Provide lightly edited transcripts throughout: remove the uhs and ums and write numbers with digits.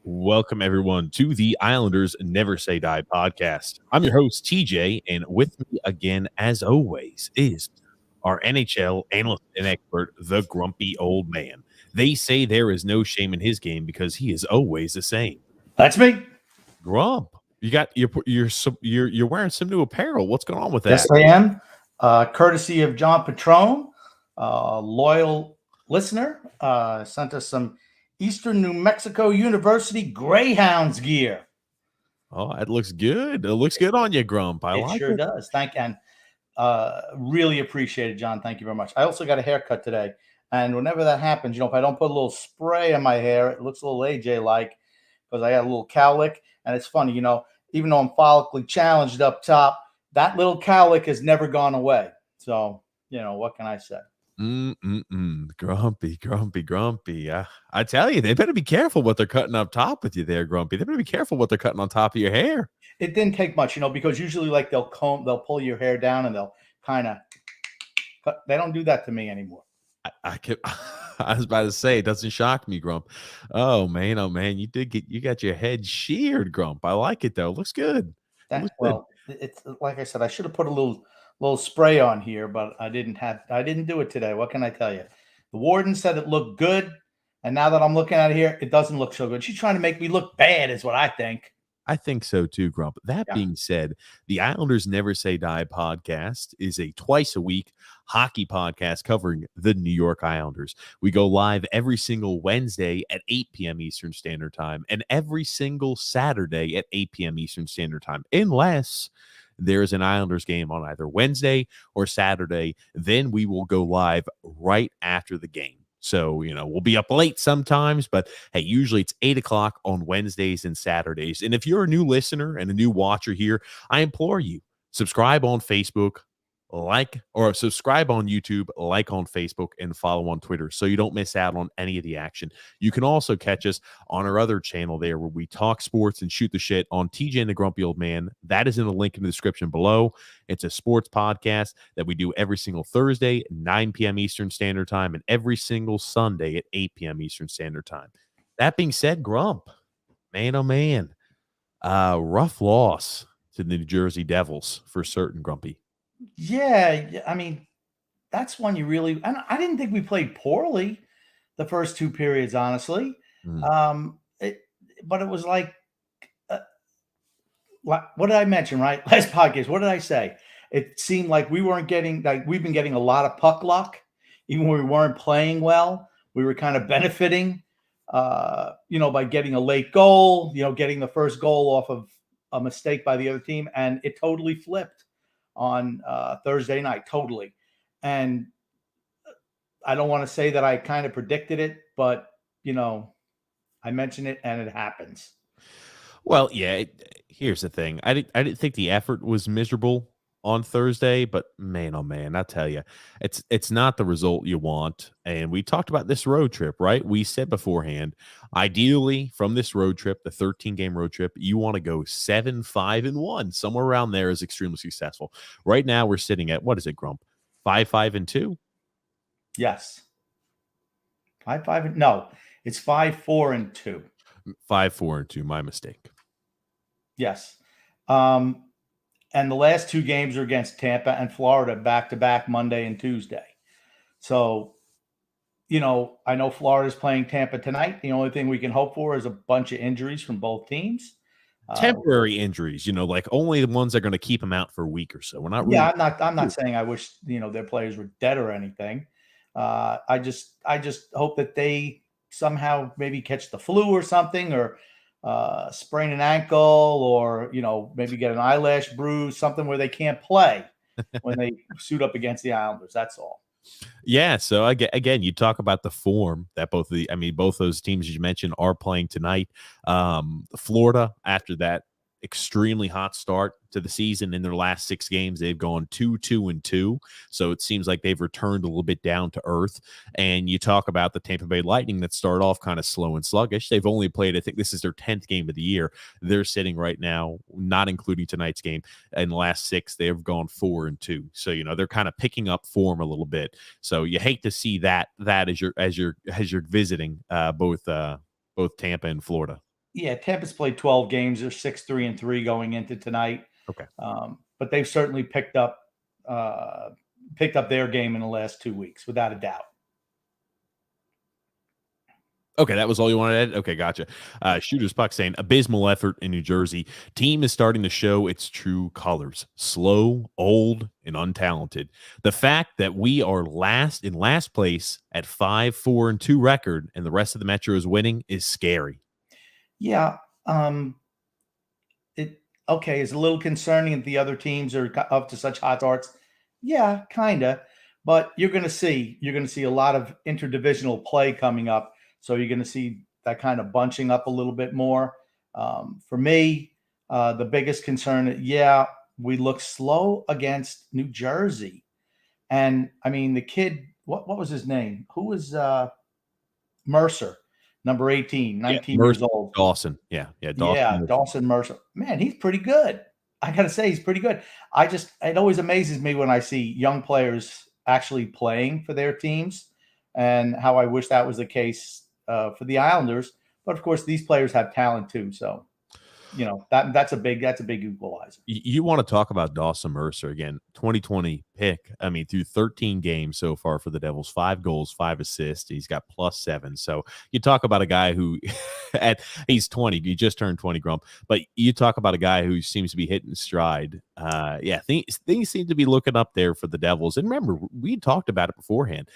Welcome, everyone, to the Islanders Never Say Die podcast. I'm your host, TJ, and with me again, as always, is our NHL analyst and expert, the grumpy old man. They say there is no shame in his game because he is always the same. That's me. Grump, you're wearing some new apparel. What's going on with that? Yes, I am. Courtesy of John Petrone, loyal listener, sent us some Eastern New Mexico University Greyhounds gear. Oh, it looks good. It looks good on you, Grump. I like Sure it. does. Really appreciate it, John. Thank you very much. I also got a haircut today. And whenever that happens, if I don't put a little spray in my hair, it looks a little AJ-like because I got a little cowlick. And it's funny, even though I'm follically challenged up top, that little cowlick has never gone away. So, what can I say? Grumpy. I tell you, they better be careful what they're cutting up top with you there, Grumpy. They better be careful what they're cutting on top of your hair. It didn't take much, because usually they'll pull your hair down and they'll kind of cut. They don't do that to me anymore. I was about to say, it doesn't shock me, Grump. Oh man, you got your head sheared, Grump. I like it though. Looks good. It's like I said, I should have put a little spray on here, but I didn't do it today. What can I tell you? The warden said it looked good, and now that I'm looking at it here, it doesn't look so good. She's trying to make me look bad, is what I think. I think so too, Grump. That being said, the Islanders Never Say Die podcast is a twice a week hockey podcast covering the New York Islanders. We go live every single Wednesday at 8 p.m. Eastern Standard Time and every single Saturday at 8 p.m. Eastern Standard Time, unless there's an Islanders game on either Wednesday or Saturday. Then we will go live right after the game. So, we'll be up late sometimes, but hey, usually it's 8 o'clock on Wednesdays and Saturdays. And if you're a new listener and a new watcher here, I implore you, subscribe on Facebook, subscribe on YouTube, like on Facebook, and follow on Twitter so you don't miss out on any of the action. You can also catch us on our other channel there where we talk sports and shoot the shit on TJ and the Grumpy Old Man. That is in the link in the description below. It's a sports podcast that we do every single Thursday at 9 p.m. Eastern Standard Time and every single Sunday at 8 p.m. Eastern Standard Time. That being said, Grump, man, oh man, rough loss to the New Jersey Devils for certain, Grumpy. Yeah, I mean, that's one you really. I didn't think we played poorly the first two periods, honestly. But it was like, what did I mention? Right, last podcast. What did I say? It seemed like we weren't getting we've been getting a lot of puck luck, even when we weren't playing well. We were kind of benefiting, by getting a late goal. Getting the first goal off of a mistake by the other team, and it totally flipped on Thursday night, totally. And I don't want to say that I kind of predicted it, but, I mentioned it and it happens. Well, yeah. Here's the thing. I didn't think the effort was miserable on Thursday, but man, oh man, I tell you, it's not the result you want. And we talked about this road trip, right? We said beforehand, ideally from this road trip, the 13-game road trip, you want to go 7-5-1. Somewhere around there is extremely successful. Right now, we're sitting at what is it, Grump? 5-5-2. Yes. 5-5. No, it's 5-4-2. 5-4-2. My mistake. Yes. And the last two games are against Tampa and Florida back to back Monday and Tuesday. So, I know Florida's playing Tampa tonight. The only thing we can hope for is a bunch of injuries from both teams. Temporary injuries, like only the ones that are going to keep them out for a week or so. We're not Yeah, really. I'm not saying I wish, their players were dead or anything. I just hope that they somehow maybe catch the flu or something, or sprain an ankle, or maybe get an eyelash bruise, something where they can't play when they suit up against the Islanders. That's all. Yeah, so again, you talk about the form that both those teams you mentioned are playing tonight. Florida, after that extremely hot start to the season in their last 6 games, they've gone 2-2-2. So it seems like they've returned a little bit down to earth. And you talk about the Tampa Bay Lightning that started off kind of slow and sluggish. They've only played, I think this is their 10th game of the year. They're sitting right now, not including tonight's game. In the last 6, they have gone 4-2. So they're kind of picking up form a little bit. So you hate to see that as you're visiting both Tampa and Florida. Yeah, Tampa's played 12 games. They're 6-3-3 going into tonight. Okay. But they've certainly picked up their game in the last 2 weeks, without a doubt. Okay, that was all you wanted to add? Okay, gotcha. Shooter's Puck saying, abysmal effort in New Jersey. Team is starting to show its true colors. Slow, old, and untalented. The fact that we are in last place at 5-4-2 record and the rest of the Metro is winning is scary. Yeah. It's a little concerning that the other teams are up to such hot starts. Yeah, kind of. But you're going to see a lot of interdivisional play coming up. So you're going to see that kind of bunching up a little bit more. For me, the biggest concern, we look slow against New Jersey. And I mean, the kid, what was his name? Who was Mercer, number 18, 19 years old. Dawson. Yeah. Dawson Mercer. Man, he's pretty good. I got to say, he's pretty good. It always amazes me when I see young players actually playing for their teams, and how I wish that was the case for the Islanders. But of course, these players have talent too. So, that's a big equalizer. You want to talk about Dawson Mercer again, 2020 pick. I mean, through 13 games so far for the Devils, 5 goals, 5 assists. He's got +7. So you talk about a guy who he's 20. He just turned 20, Grump. But you talk about a guy who seems to be hitting stride. Things seem to be looking up there for the Devils. And remember, we talked about it beforehand.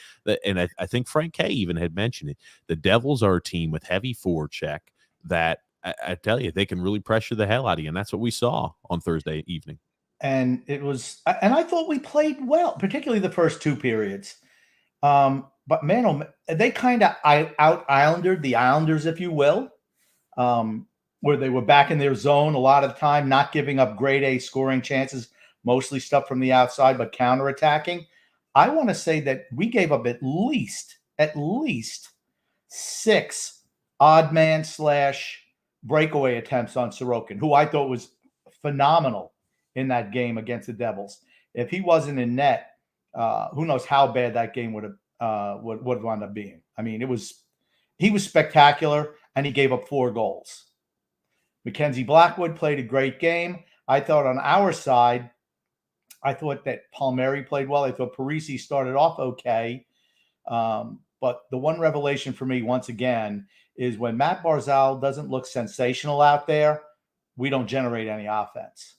And I think Frank K even had mentioned it. The Devils are a team with heavy forecheck that I tell you, they can really pressure the hell out of you. And that's what we saw on Thursday evening. And I thought we played well, particularly the first 2 periods. But man, they kind of out-Islandered the Islanders, if you will, where they were back in their zone a lot of the time, not giving up grade A scoring chances, mostly stuff from the outside, but counterattacking. I want to say that we gave up at least 6 odd man / breakaway attempts on Sorokin, who I thought was phenomenal in that game against the Devils. If he wasn't in net, who knows how bad that game would have wound up being. I mean, he was spectacular, and he gave up 4 goals. Mackenzie Blackwood played a great game. I thought on our side, I thought that Palmieri played well. I thought Parisi started off okay. But the one revelation for me, once again, is when Matt Barzal doesn't look sensational out there, we don't generate any offense.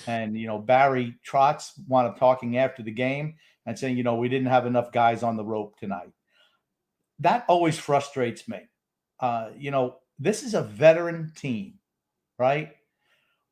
And, Barry Trotz wound up talking after the game and saying, we didn't have enough guys on the rope tonight. That always frustrates me. This is a veteran team, right?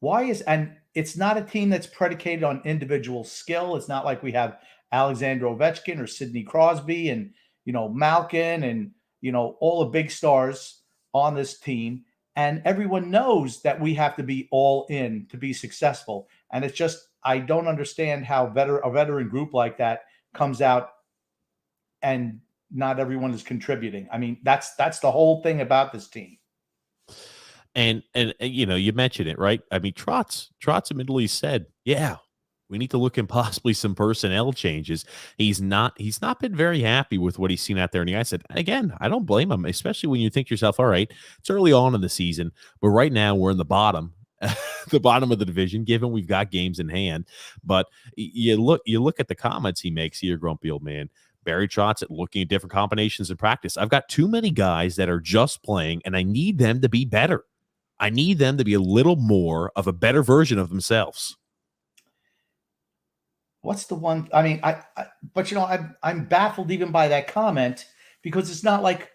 And it's not a team that's predicated on individual skill. It's not like we have Alexander Ovechkin or Sidney Crosby and, Malkin and, all the big stars on this team. And everyone knows that we have to be all in to be successful. And it's just, I don't understand how a veteran group like that comes out and not everyone is contributing. I mean, that's the whole thing about this team. And you mentioned it, right? I mean, Trotz admittedly said, yeah, we need to look in possibly some personnel changes. He's not been very happy with what he's seen out there. And I said, again, I don't blame him, especially when you think to yourself, all right, it's early on in the season, but right now we're in the bottom, the bottom of the division, given we've got games in hand. But you look at the comments he makes here, grumpy old man. Barry Trotz at looking at different combinations in practice. I've got too many guys that are just playing, and I need them to be better. I need them to be a little more of a better version of themselves. What's the one? I mean, but I'm baffled even by that comment, because it's not like,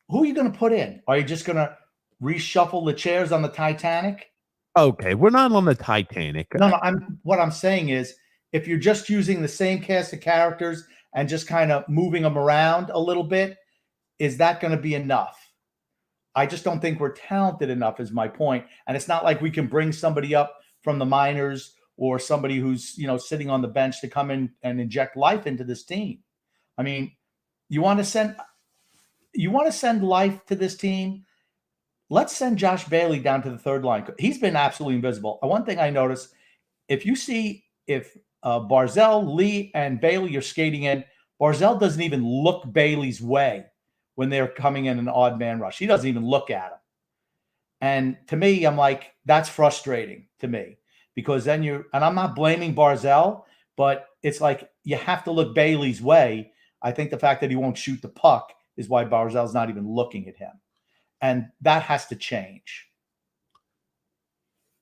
who are you going to put in? Are you just going to reshuffle the chairs on the Titanic? Okay, we're not on the Titanic. No. What I'm saying is, if you're just using the same cast of characters and just kind of moving them around a little bit, is that going to be enough? I just don't think we're talented enough, is my point. And it's not like we can bring somebody up from the minors or somebody who's, sitting on the bench to come in and inject life into this team. I mean, you want to send life to this team? Let's send Josh Bailey down to the third line. He's been absolutely invisible. One thing I noticed, if Barzal, Lee, and Bailey are skating in, Barzal doesn't even look Bailey's way when they're coming in an odd man rush. He doesn't even look at him. And to me, I'm like, that's frustrating to me, because then and I'm not blaming Barzal, but it's like you have to look Bailey's way. I think the fact that he won't shoot the puck is why Barzal's not even looking at him. And that has to change.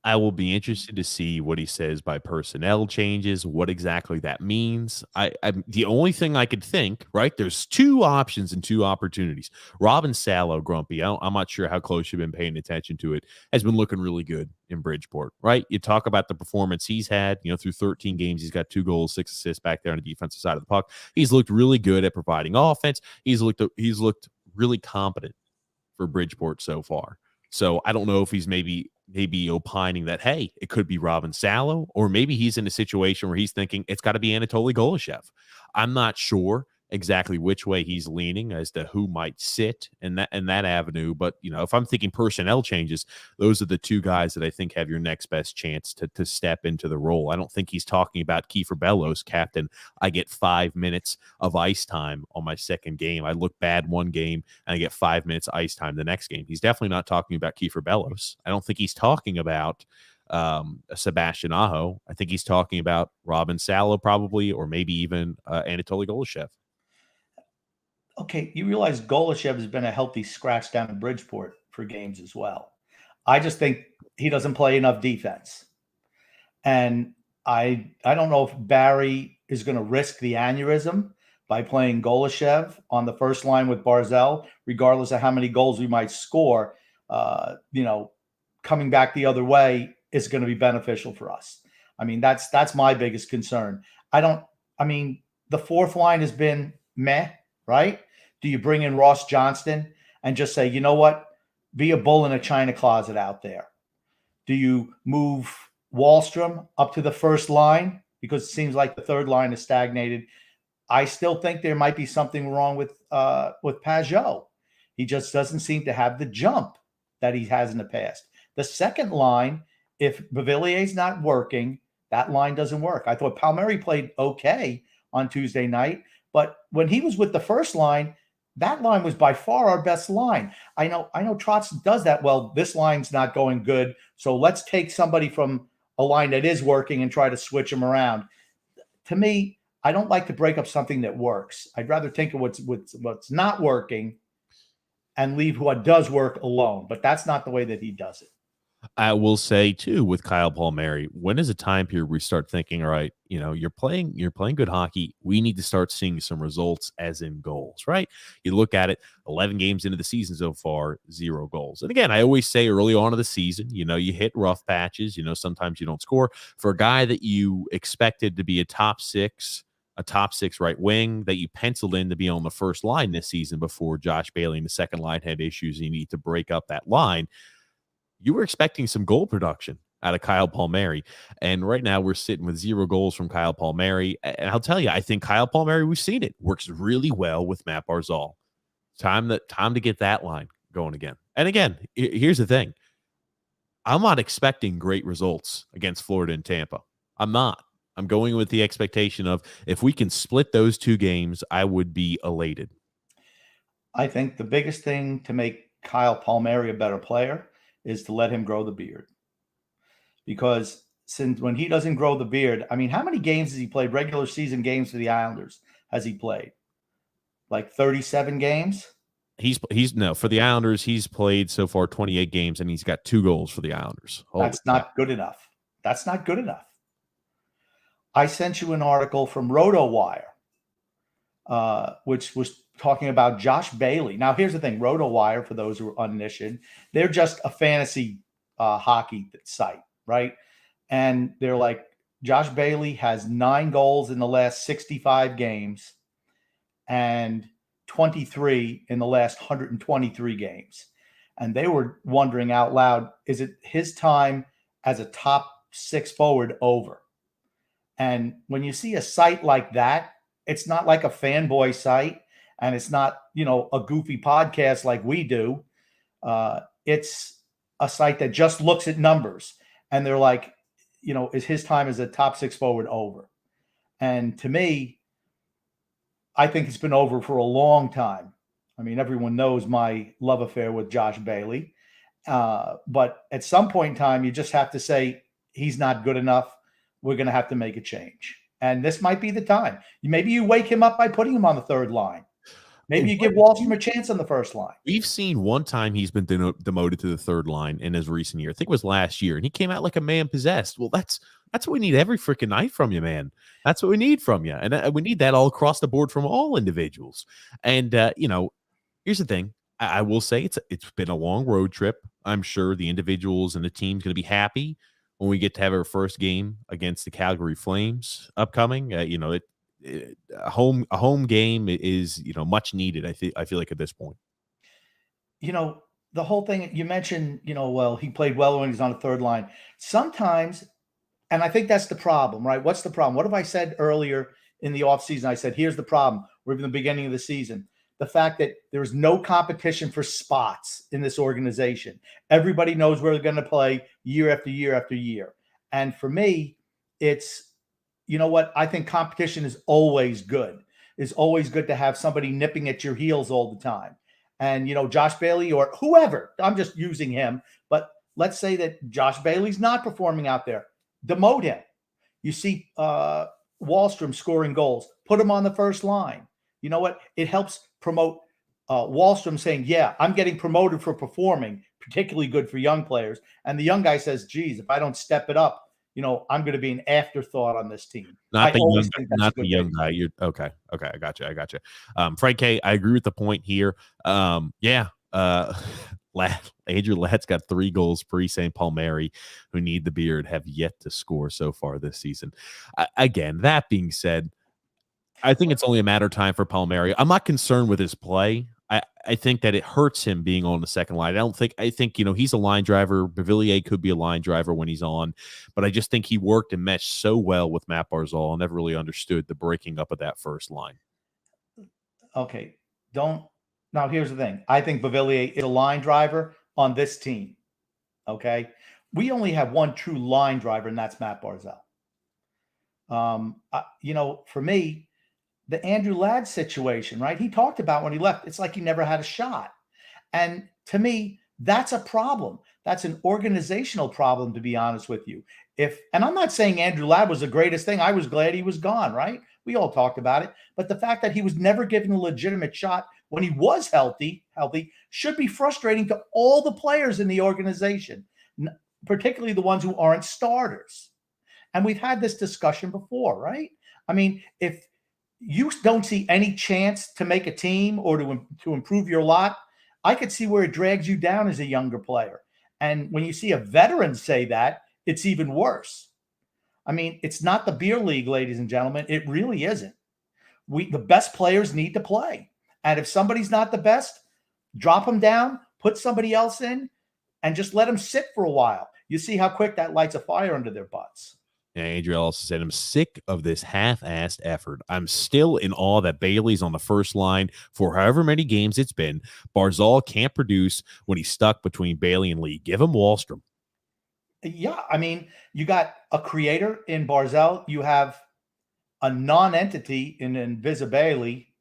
I will be interested to see what he says by personnel changes, what exactly that means. I'm the only thing I could think, right? There's two options and two opportunities. Robin Salo, grumpy. I'm not sure how close you've been paying attention to it, has been looking really good in Bridgeport, right? You talk about the performance he's had, through 13 games, he's got 2 goals, 6 assists back there on the defensive side of the puck. He's looked really good at providing offense. He's looked really competent for Bridgeport so far. So I don't know if he's maybe opining that, hey, it could be Robin Salo, or maybe he's in a situation where he's thinking it's got to be Anatoly Golishev. I'm not sure exactly which way he's leaning as to who might sit in that avenue. But, if I'm thinking personnel changes, those are the two guys that I think have your next best chance to step into the role. I don't think he's talking about Kiefer Bellows, captain. I get 5 minutes of ice time on my second game. I look bad one game and I get 5 minutes ice time the next game. He's definitely not talking about Kiefer Bellows. I don't think he's talking about Sebastian Aho. I think he's talking about Robin Salo probably, or maybe even Anatoly Golishev. Okay, you realize Golishev has been a healthy scratch down in Bridgeport for games as well. I just think he doesn't play enough defense. And I don't know if Barry is going to risk the aneurysm by playing Golishev on the first line with Barzal, regardless of how many goals we might score. Coming back the other way is going to be beneficial for us. I mean, that's my biggest concern. The fourth line has been meh, right? Do you bring in Ross Johnston and just say, you know what, be a bull in a china closet out there? Do you move Wahlstrom up to the first line because it seems like the third line is stagnated? I still think there might be something wrong with Pajot. He just doesn't seem to have the jump that he has in the past. The second line, if Bavillier's not working, that line doesn't work. I thought Palmieri played okay on Tuesday night, but when he was with the first line, that line was by far our best line. I know Trotz does that well. This line's not going good, so let's take somebody from a line that is working and try to switch them around. To me, I don't like to break up something that works. I'd rather think of what's not working and leave what does work alone. But that's not the way that he does it. I will say too, with Kyle Palmieri, when is a time period we start thinking, all right, you're playing good hockey. We need to start seeing some results, as in goals, right? You look at it, 11 games into the season so far, 0 goals. And again, I always say early on in the season, you hit rough patches, sometimes you don't score. For a guy that you expected to be a top six right wing, that you penciled in to be on the first line this season before Josh Bailey and the second line had issues, and you need to break up that line. you were expecting some goal production out of Kyle Palmieri. And right now we're sitting with 0 goals from Kyle Palmieri. And I'll tell you, I think Kyle Palmieri, we've seen it, works really well with Matt Barzal. Time to get that line going again. And again, here's the thing. I'm not expecting great results against Florida and Tampa. I'm not. I'm going with the expectation of if we can split those 2 games, I would be elated. I think the biggest thing to make Kyle Palmieri a better player is to let him grow the beard. Because since when he doesn't grow the beard, I mean, how many games has he played? Regular season games for the Islanders has he played? Like 37 games? He's no, for the Islanders, he's played so far 28 games and he's got 2 goals for the Islanders. That's not good enough. That's not good enough. I sent you an article from RotoWire, which was talking about Josh Bailey. Now, here's the thing. RotoWire, for those who are uninitiated, they're just a fantasy hockey site, right? And they're like, Josh Bailey has 9 goals in the last 65 games and 23 in the last 123 games. And they were wondering out loud, is it his time as a top 6 forward over? And when you see a site like that, it's not like a fanboy site, and it's not, a goofy podcast like we do. It's a site that just looks at numbers, and they're like, is his time as a top 6 forward over? And to me, I think it's been over for a long time. I mean, everyone knows my love affair with Josh Bailey. But at some point in time, you just have to say he's not good enough. We're going to have to make a change. And this might be the time. Maybe you wake him up by putting him on the 3rd line. Maybe you give Wallstrom a chance on the 1st line. We've seen one time he's been demoted to the 3rd line in his recent year. I think it was last year, and he came out like a man possessed. Well, that's what we need every freaking night from you, man. That's what we need from you. And we need that all across the board from all individuals. And, here's the thing. I will say it's been a long road trip. I'm sure the individuals and the team's going to be happy when we get to have our first game against the Calgary Flames upcoming. A home game is much needed. I feel like at this point. The whole thing you mentioned. Well, he played well when he's on the 3rd line. Sometimes, and I think that's the problem, right? What's the problem? What have I said earlier in the offseason? I said, here's the problem. We're in the beginning of the season. The fact that there's no competition for spots in this organization. Everybody knows where they're going to play year after year after year. And for me, it's, what? I think competition is always good. It's always good to have somebody nipping at your heels all the time. And, Josh Bailey or whoever, I'm just using him, but let's say that Josh Bailey's not performing out there. Demote him. You see Wallstrom scoring goals. Put him on the 1st line. You know what? It helps promote Wallstrom saying, yeah, I'm getting promoted for performing, particularly good for young players. And the young guy says, geez, if I don't step it up, I'm going to be an afterthought on this team. Not the young guy. You're okay. Okay. I got you. Frank K, I agree with the point here. Andrew Ladd's got 3 goals. St. Palmieri, who need the beard, have yet to score so far this season. Again, that being said, I think it's only a matter of time for Palmieri. I'm not concerned with his play. I think that it hurts him being on the 2nd line. I think he's a line driver. Beauvillier could be a line driver when he's on, but I just think he worked and meshed so well with Matt Barzal. I never really understood the breaking up of that 1st line. Okay. Now here's the thing. I think Beauvillier is a line driver on this team. Okay. We only have one true line driver, and that's Matt Barzal. For me, the Andrew Ladd situation, right? He talked about when he left, it's like he never had a shot. And to me, that's a problem. That's an organizational problem, to be honest with you. And I'm not saying Andrew Ladd was the greatest thing. I was glad he was gone, right? We all talked about it. But the fact that he was never given a legitimate shot when he was healthy should be frustrating to all the players in the organization, particularly the ones who aren't starters. And we've had this discussion before, right? I mean, if you don't see any chance to make a team or to improve your lot, I could see where it drags you down as a younger player. And when you see a veteran say that, it's even worse. I mean, it's not the beer league, ladies and gentlemen. It really isn't. The best players need to play. And if somebody's not the best, drop them down, put somebody else in. and just let them sit for a while. You see how quick that lights a fire under their butts. Yeah, Adriel also said, I'm sick of this half-assed effort. I'm still in awe that Bailey's on the first line for however many games it's been. Barzal can't produce when he's stuck between Bailey and Lee. Give him Wahlstrom. Yeah, I mean, you got a creator in Barzal. You have a non-entity in Invisibility.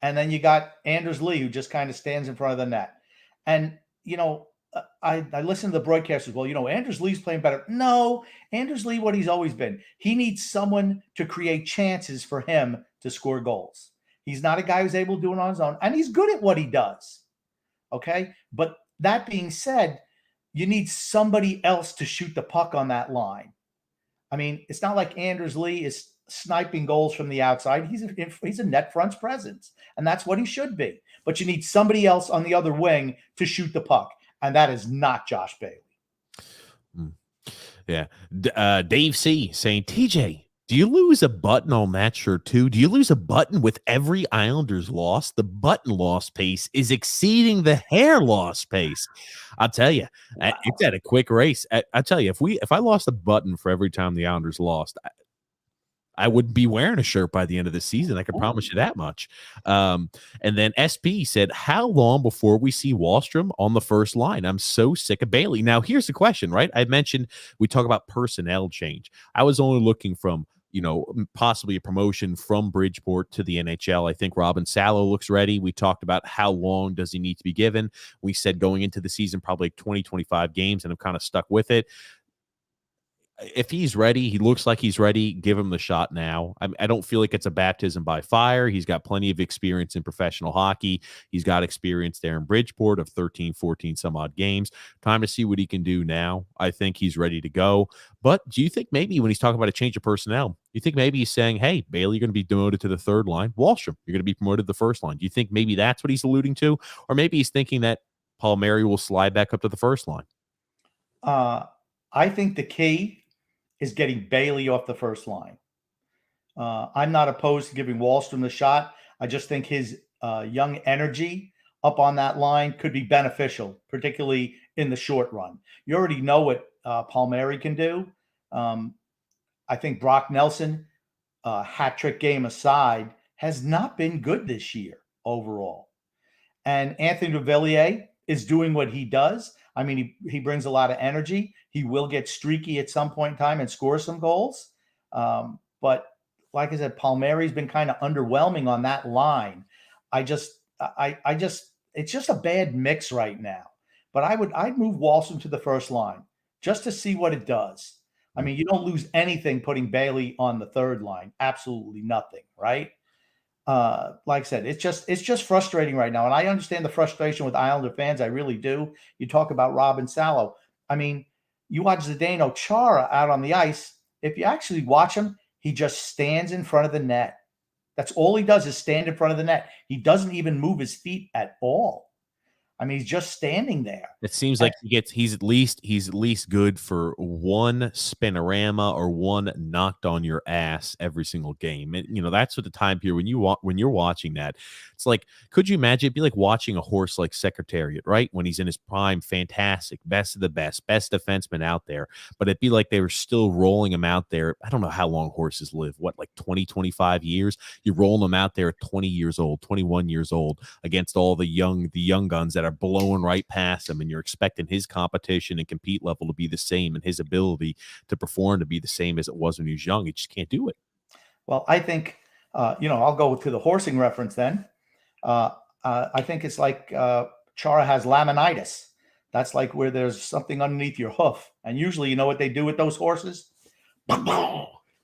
And then you got Anders Lee, who just kind of stands in front of the net. And, I listen to the broadcasters. Well, Anders Lee's playing better. No, Anders Lee, what he's always been. He needs someone to create chances for him to score goals. He's not a guy who's able to do it on his own, and he's good at what he does. Okay. But that being said, you need somebody else to shoot the puck on that line. I mean, it's not like Anders Lee is sniping goals from the outside. He's a net front presence, and that's what he should be. But you need somebody else on the other wing to shoot the puck, and that is not Josh Bailey. Yeah. Dave C saying, TJ, do you lose a button on that shirt too? Do you lose a button with every Islanders loss? The button loss pace is exceeding the hair loss pace. I'll tell you, wow. It's at a quick race. I tell you, if I lost a button for every time the Islanders lost, I wouldn't be wearing a shirt by the end of the season. I can promise you that much. And then SP said, how long before we see Wahlstrom on the first line? I'm so sick of Bailey. Now, here's the question, right? I mentioned we talk about personnel change. I was only looking from, possibly a promotion from Bridgeport to the NHL. I think Robin Salo looks ready. We talked about how long does he need to be given. We said going into the season, probably 20, 25 games, and I'm kind of stuck with it. If he's ready, he looks like he's ready, give him the shot now. I don't feel like it's a baptism by fire. He's got plenty of experience in professional hockey. He's got experience there in Bridgeport of 13, 14 some odd games. Time to see what he can do now. I think he's ready to go. But do you think maybe when he's talking about a change of personnel, you think maybe he's saying, hey, Bailey, you're going to be demoted to the third line. Wahlstrom, you're going to be promoted to the first line. Do you think maybe that's what he's alluding to? Or maybe he's thinking that Palmieri will slide back up to the first line? I think the key is getting Bailey off the first line. I'm not opposed to giving Wahlstrom the shot. I just think his young energy up on that line could be beneficial, particularly in the short run. You already know what Palmieri can do. I think Brock Nelson, hat trick game aside, has not been good this year overall. And Anthony Duvillier is doing what he does. I mean, he brings a lot of energy. He will get streaky at some point in time and score some goals. But like I said, Palmieri's been kind of underwhelming on that line. It's just a bad mix right now. But I'd move Wahlstrom to the first line just to see what it does. I mean, you don't lose anything putting Bailey on the third line. Absolutely nothing, right? Like I said, it's just frustrating right now. And I understand the frustration with Islander fans. I really do. You talk about Robin Salo. I mean, you watch Zdeno Chara out on the ice. If you actually watch him, he just stands in front of the net. That's all he does is stand in front of the net. He doesn't even move his feet at all. I mean, he's just standing there. It seems like he's at least good for one spinorama or one knocked on your ass every single game. And that's what the time period when you're watching that. It's like, could you imagine? It'd be like watching a horse like Secretariat, right? When he's in his prime, fantastic, best of the best defenseman out there. But it'd be like they were still rolling him out there. I don't know how long horses live. What, like 20, 25 years? You're rolling them out there at 20 years old, 21 years old against all the young guns that are blowing right past him, and you're expecting his competition and compete level to be the same and his ability to perform to be the same as it was when he was young. He just can't do it. Well, I think, I'll go to the horsing reference then. I think it's like Chara has laminitis. That's like where there's something underneath your hoof. And usually, you know what they do with those horses?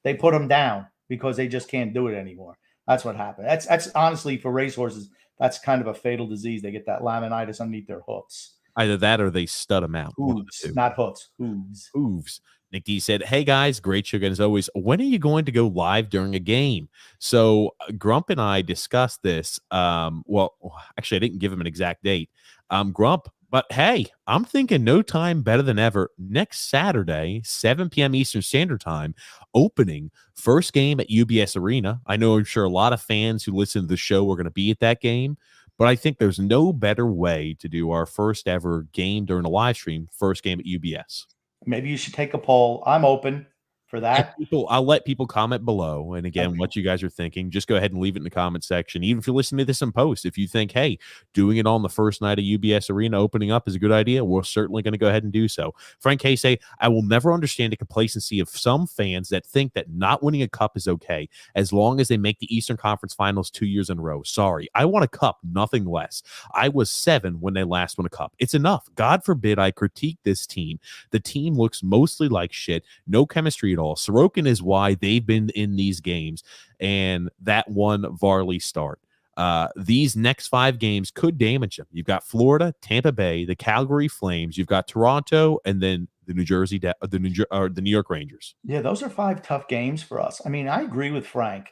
They put them down because they just can't do it anymore. That's what happened. That's honestly, for racehorses, that's kind of a fatal disease. They get that laminitis underneath their hoofs. Either that or they stud them out. Hooves, not hoofs. Hooves. Nick D said, hey, guys, great show again as always. When are you going to go live during a game? So Grump and I discussed this. Well, actually, I didn't give him an exact date. Grump, but hey, I'm thinking no time better than ever. Next Saturday, 7 p.m. Eastern Standard Time, opening first game at UBS Arena. I know I'm sure a lot of fans who listen to the show are going to be at that game. but I think there's no better way to do our first ever game during a live stream, first game at UBS. Maybe you should take a poll. I'm open for that. I'll let people comment below. And again, what you guys are thinking, just go ahead and leave it in the comment section. Even if you're listening to this in post, if you think, hey, doing it on the first night of UBS Arena opening up is a good idea, we're certainly going to go ahead and do so. Frank K say, I will never understand the complacency of some fans that think that not winning a cup is okay as long as they make the Eastern Conference Finals 2 years in a row. Sorry, I want a cup, nothing less. I was 7 when they last won a cup. It's enough. God forbid I critique this team. The team looks mostly like shit. No chemistry at all. Sorokin is why they've been in these games, and that one Varley start. These next 5 games could damage them. You've got Florida, Tampa Bay, the Calgary Flames. You've got Toronto, and then the New York Rangers. Yeah, those are 5 tough games for us. I mean, I agree with Frank,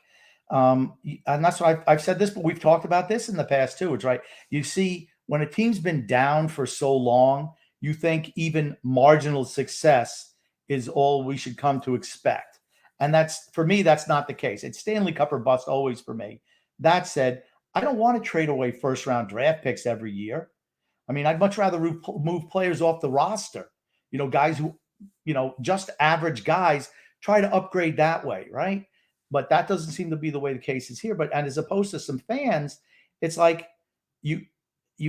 and that's why I've said this, but we've talked about this in the past too. It's right. You see, when a team's been down for so long, you think even marginal success is all we should come to expect. And that's, for me, that's not the case. It's Stanley Cup or bust always for me. That said, I don't want to trade away first-round draft picks every year. I mean, I'd much rather move players off the roster. Guys who, just average guys, try to upgrade that way, right? But that doesn't seem to be the way the case is here. And as opposed to some fans, it's like you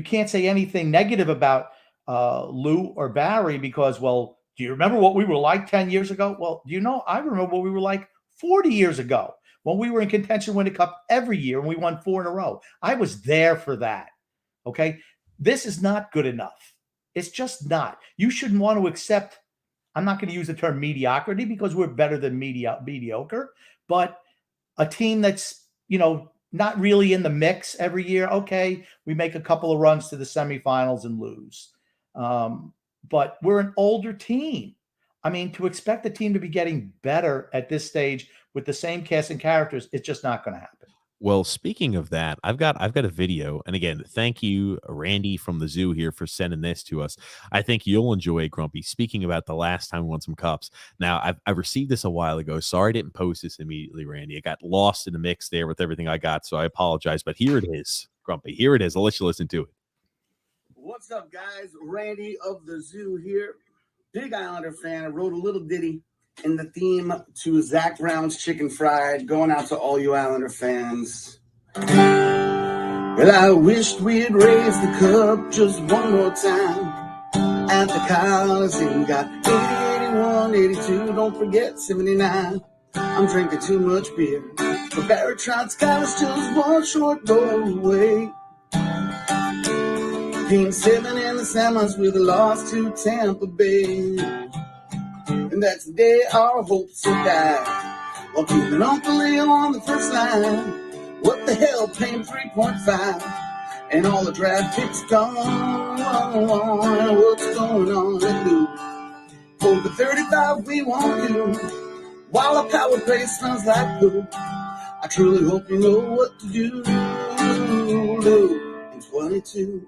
can't say anything negative about Lou or Barry because, well, do you remember what we were like 10 years ago? Well, I remember what we were like 40 years ago when we were in contention to win a cup every year and we won 4 in a row. I was there for that. Okay. This is not good enough. It's just not. You shouldn't want to accept, I'm not going to use the term mediocrity because we're better than mediocre, but a team that's, not really in the mix every year. Okay. We make a couple of runs to the semifinals and lose. But we're an older team. I mean, to expect the team to be getting better at this stage with the same cast and characters, it's just not going to happen. Well, speaking of that, I've got a video, and again, thank you, Randy from the zoo here, for sending this to us. I think you'll enjoy, Grumpy. Speaking about the last time we won some cups. Now, I received this a while ago. Sorry, I didn't post this immediately, Randy. I got lost in the mix there with everything I got, so I apologize. But here it is, Grumpy. Here it is. I'll let you listen to it. What's up, guys? Randy of the zoo here. Big Islander fan. I wrote a little ditty in the theme to Zach Brown's Chicken Fried, going out to all you Islander fans. Well, I wished we'd raise the cup just one more time at the Coliseum. Got 80, 81, 82, don't forget 79. I'm drinking too much beer, but Barry Trout's got us just one short goal away. Game 7 in the semis with a loss to Tampa Bay. And that's the day our hopes will die. While keeping Uncle Leo on the first line. What the hell, paying 3.5 and all the draft picks gone. What's going on with Lou? For the 35 we won't do, while our power play smells like poop. I truly hope you know what to do, Lou. 22.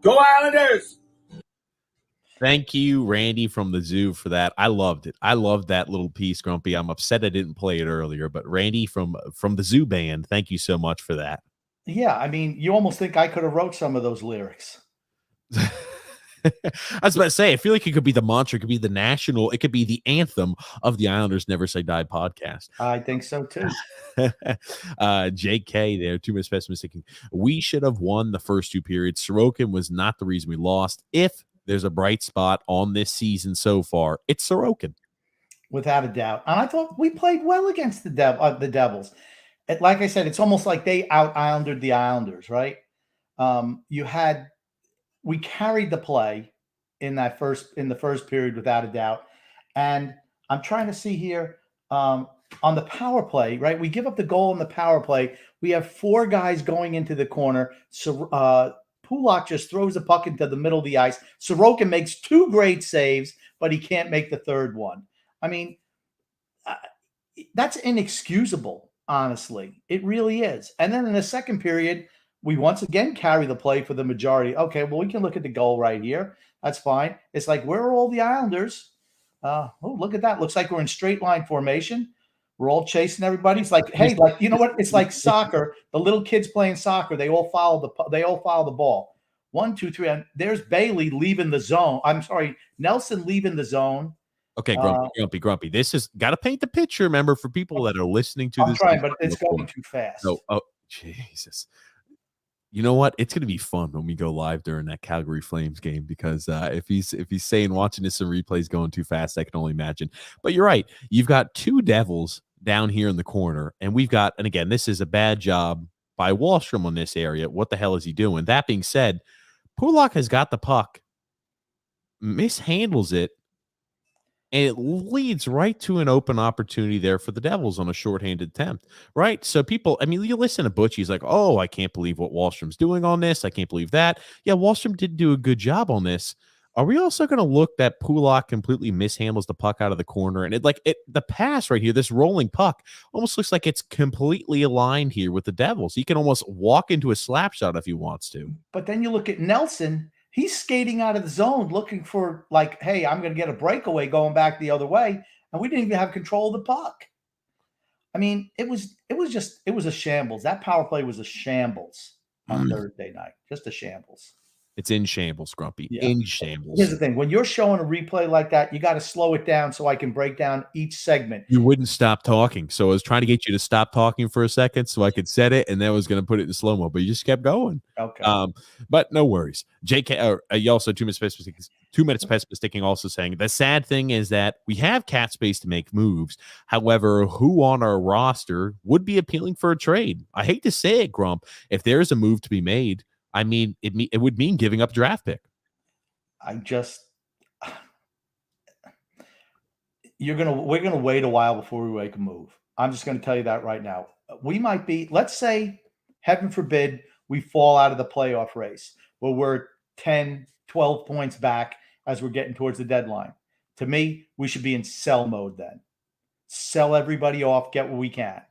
Go Islanders! Thank you, Randy from the zoo, for that. I loved it. I loved that little piece, Grumpy. I'm upset I didn't play it earlier, but Randy from the zoo band, thank you so much for that. Yeah, I mean, you almost think I could have wrote some of those lyrics. I was about to say, I feel like it could be the mantra, it could be the national, it could be the anthem of the Islanders Never Say Die podcast. I think so too. JK there, 2 minutes pessimistic. We should have won the first 2 periods. Sorokin was not the reason we lost. If there's a bright spot on this season so far, it's Sorokin. Without a doubt. And I thought we played well against the Devils. Like I said, it's almost like they out-Islandered the Islanders, right? We carried the play in the first period without a doubt. And I'm trying to see here on the power play, right? We give up the goal on the power play. We have 4 guys going into the corner. So Pulak just throws the puck into the middle of the ice. Sorokin makes 2 great saves, but he can't make the third one. I mean, that's inexcusable, honestly. It really is. And then in the second period, we once again carry the play for the majority. Okay, well, we can look at the goal right here. That's fine. It's like, where are all the Islanders? Oh, look at that. Looks like we're in straight line formation. We're all chasing everybody. It's like, hey, like, you know what? It's like soccer. The little kids playing soccer, they all follow the ball. 1, 2, 3. And there's Bailey leaving the zone. I'm sorry, Nelson leaving the zone. Okay, grumpy. This is got to paint the picture. Remember, for people that are listening to this, I'm trying, but it's going too fast. Oh, Jesus. You know what? It's going to be fun when we go live during that Calgary Flames game, because if he's saying watching this in replays going too fast, I can only imagine. But you're right. You've got two Devils down here in the corner, and we've got, and again, this is a bad job by Wahlstrom on this area. What the hell is he doing? That being said, Pulock has got the puck, mishandles it, and it leads right to an open opportunity there for the Devils on a shorthanded attempt, right? So people, I mean, you listen to Butch, he's like, oh, I can't believe what Wahlstrom's doing on this. I can't believe that. Yeah, Wahlstrom did do a good job on this. Are we also going to look that Pulock completely mishandles the puck out of the corner? And the pass right here, this rolling puck, almost looks like it's completely aligned here with the Devils. He can almost walk into a slap shot if he wants to. But then you look at Nelson. He's skating out of the zone looking for, like, hey, I'm going to get a breakaway going back the other way. And we didn't even have control of the puck. I mean, it was a shambles. That power play was a shambles on Thursday night. Just a shambles. It's in shambles, Grumpy. Yeah. In shambles. Here's the thing. When you're showing a replay like that, you got to slow it down so I can break down each segment. You wouldn't stop talking. So I was trying to get you to stop talking for a second so I could set it, and then I was going to put it in slow-mo, but you just kept going. Okay. But no worries. JK, you also 2 minutes pessimistic, also saying the sad thing is that we have cap space to make moves. However, who on our roster would be appealing for a trade? I hate to say it, Grump. If there's a move to be made, I mean, it would mean giving up draft pick. We're gonna wait a while before we make a move. I'm just gonna tell you that right now. We might be, let's say, heaven forbid, we fall out of the playoff race where we're 10, 12 points back as we're getting towards the deadline. To me, we should be in sell mode then. Sell everybody off, get what we can.